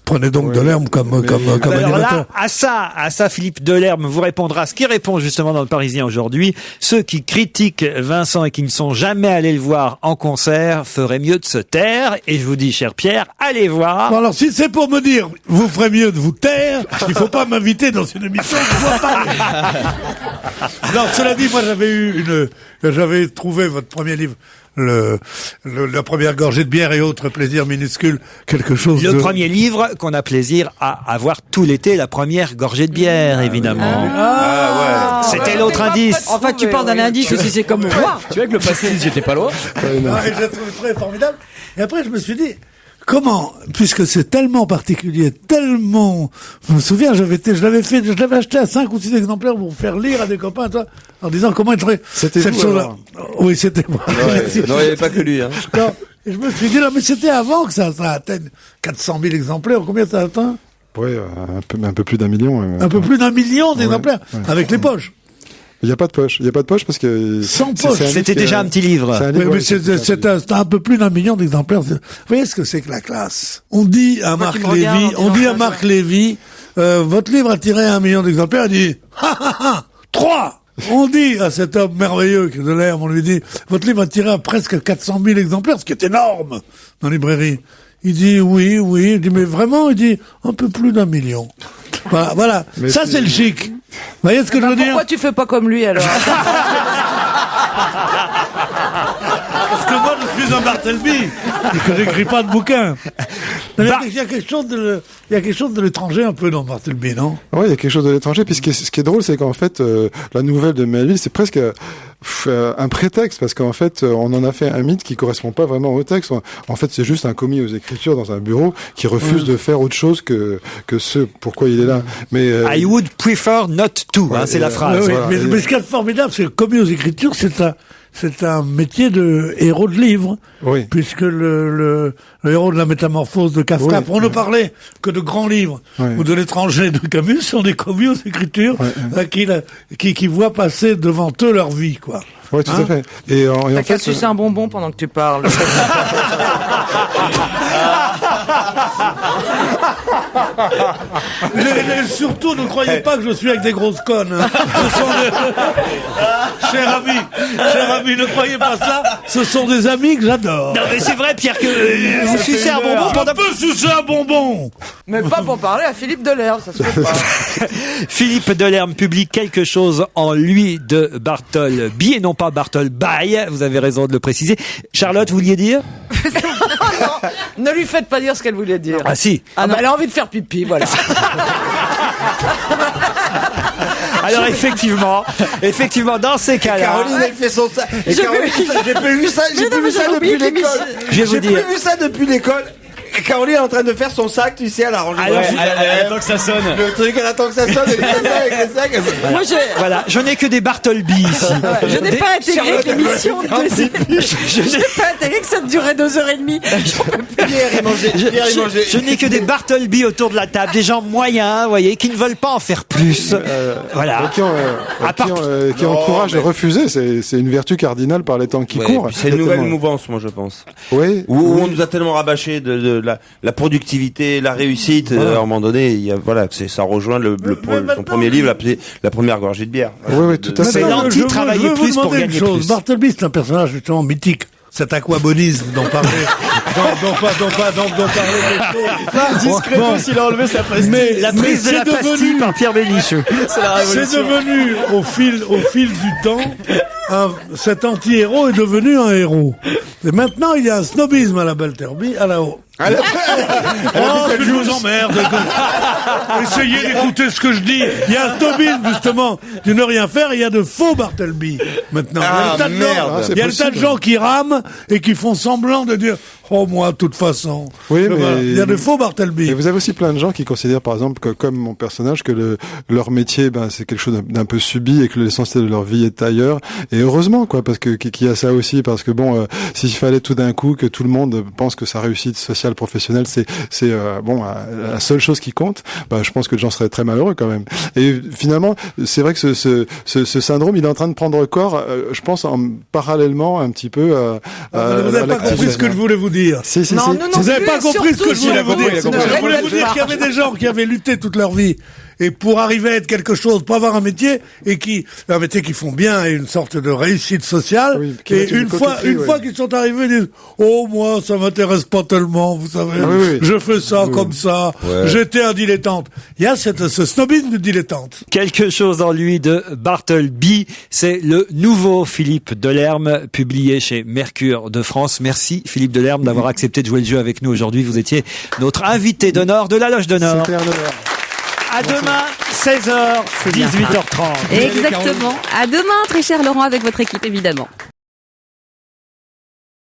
prenez donc Delerme comme Alors animateur. là, à ça, Philippe Delerme vous répondra ce qu'il répond justement dans le Parisien aujourd'hui. Ceux qui critiquent Vincent et qui ne sont jamais allés le voir en concert feraient mieux de se taire. Et je vous dis, cher Pierre, allez voir. Bon, alors si c'est pour me dire, vous ferez mieux de vous taire, il faut pas m'inviter dans une émission que je vois pas. Non, cela dit, moi j'avais trouvé votre premier livre, la première gorgée de bière et autres plaisirs minuscules, quelque chose Le premier livre qu'on a plaisir à avoir tout l'été, la première gorgée de bière, évidemment. C'était l'autre indice. Enfin, tu parles d'un indice aussi, c'est comme moi. Tu vois que le pastis, j'étais pas loin. Non, et je l'ai trouvé très formidable. Et après, je me suis dit, comment, puisque c'est tellement particulier, tellement, je me souviens, je l'avais acheté à 5 ou 6 exemplaires pour faire lire à des copains, toi, en disant comment il serait C'était cette vous, chose-là. alors. Oui, c'était moi. Non, il n'y avait pas que lui. Hein. Non, et je me suis dit, non, mais c'était avant que ça atteigne 400 000 exemplaires. Combien ça atteint? Oui, un peu plus d'1 million. Un peu plus d'1 million d'exemplaires. Ouais. avec les poches. Il n'y a pas de poche. Il n'y a pas de poche parce que... Sans poche. C'était déjà un petit livre. C'est un Oui, livre, mais ouais, c'est un peu plus d'1 million d'exemplaires. Vous voyez ce que c'est que la classe? On dit à Marc Lévy, votre livre a tiré 1 million d'exemplaires. Il dit, 3! On dit à cet homme merveilleux qui est de Delerme, on lui dit, votre livre a tiré à presque 400 000 exemplaires, ce qui est énorme dans les librairies. Il dit oui. Il dit mais vraiment? Il dit un peu plus d'1 million. Voilà. Mais ça c'est le chic. Vous voyez ce que je veux dire? Pourquoi tu fais pas comme lui alors? Parce que moi je suis un Bartleby et que j'écris pas de bouquins. Il y a quelque chose de l'étranger un peu dans Bartleby, non? Oui, il y a quelque chose de l'étranger. Puis ce qui est drôle, c'est qu'en fait, la nouvelle de Melville, c'est presque un prétexte, parce qu'en fait, on en a fait un mythe qui correspond pas vraiment au texte. En fait, c'est juste un commis aux écritures dans un bureau qui refuse de faire autre chose que ce pourquoi il est là. Mais I would prefer not to, c'est la phrase. Oui, Voilà. mais ce qui est formidable, c'est que commis aux écritures, c'est un métier de héros de livre. Oui. Puisque le héros de la Métamorphose de Kafka, Oui. pour ne parler que de grands livres, Oui. ou de l'étranger de Camus, sont des commis aux écritures, qui voient passer devant eux leur vie, quoi. Oui, tout à fait. Et en T'as qu'à fait, sucer un bonbon pendant que tu parles. Surtout, ne croyez pas que je suis avec des grosses connes. Hein. Cher ami, ne croyez pas ça. Ce sont des amis que j'adore. Non mais c'est vrai, Pierre, que vous sucez un bonbon pendant... Je peux sucer un bonbon. Mais pas pour parler à Philippe Delerme, ça se fait pas. Philippe Delerme publie quelque chose en lui de Bartleby et non pas Bartleby. Vous avez raison de le préciser. Charlotte, vous vouliez dire? Ne lui faites pas dire ce qu'elle voulait dire. Ah si. Ah non, elle a envie de faire pipi, voilà. Alors effectivement, dans ces cas-là, Caroline, elle fait son sac. Et J'ai Caroline, vu- j'ai plus vu ça Mais non, mais depuis j'avais oublié l'école. Je vais vous J'ai dire. plus vu ça depuis l'école. Et Caroline est en train de faire son sac, tu sais, elle a rangé. Alors, Elle attend que ça sonne. le truc, elle attend que ça sonne, elle fait ça avec les sacs. Moi, voilà, je n'ai que des Bartleby ici. je n'ai pas intégré que l'émission de je n'ai pas intégré que ça durait 2h30. J'en peux plus. Pierre, il mangeait. Je n'ai que des Bartleby autour de la table, des gens moyens, vous voyez, qui ne veulent pas en faire plus. Voilà. et qui encourage à refuser, c'est une vertu cardinale par les temps qui Ouais, courent. puis c'est une nouvelle mouvance, moi, je pense. Oui. Où on nous a tellement rabâché de la productivité, la réussite, à un moment donné, ça rejoint son premier livre, la première gorgée de bière. Oui, tout à fait. C'est l'anti-travailler Je veux vous plus pour demander une gagner chose. plus. Bartleby, c'est un personnage justement mythique. Cet aquabonisme dont parlait, dont parlait Discretos, il a enlevé sa pastille. Mais La prise de c'est la pastille devenu- par Pierre Bénichou. C'est devenu, au fil du temps, cet anti-héros est devenu un héros. Et maintenant, il y a un snobisme à la Bartleby, à la haut. Oh, que je vous emmerde. Essayez d'écouter ce que je dis. Il y a un snobisme, justement, de ne rien faire, et il y a de faux Bartleby, maintenant. Ah, merde. Il y a des tas de gens qui rament et qui font semblant de dire, oh, moi, de toute façon. Oui, Voilà. mais Il y a de faux Bartleby. Et vous avez aussi plein de gens qui considèrent, par exemple, que, comme mon personnage, que leur métier, c'est quelque chose d'un peu subi et que l'essentiel de leur vie est ailleurs. Et heureusement, quoi, parce que qu'il y a ça aussi, parce que bon, s'il fallait tout d'un coup que tout le monde pense que sa réussite sociale professionnelle c'est la seule chose qui compte, bah je pense que les gens seraient très malheureux quand même. Et finalement, c'est vrai que ce syndrome, il est en train de prendre corps, je pense, parallèlement un petit peu vous n'avez pas compris ce que je voulais vous dire. Si. Vous n'avez pas compris ce que je voulais vous dire. Je voulais vous dire pas. qu'il y avait des gens qui avaient lutté toute leur vie et pour arriver à être quelque chose, pour avoir un métier un métier qu'ils font bien et une sorte de réussite sociale. Oui, et une fois qu'ils sont arrivés, ils disent oh moi ça m'intéresse pas tellement, vous savez, je fais ça comme ça, j'étais un dilettante. Il y a ce snobisme de dilettante. Quelque chose en lui de Bartleby, c'est le nouveau Philippe Delerme, publié chez Mercure de France. Merci Philippe Delerme d'avoir accepté de jouer le jeu avec nous aujourd'hui. Vous étiez notre invité d'honneur de la Loge d'honneur. C'était un honneur. À demain, 16h, 18h30. Exactement. À demain, très cher Laurent, avec votre équipe, évidemment.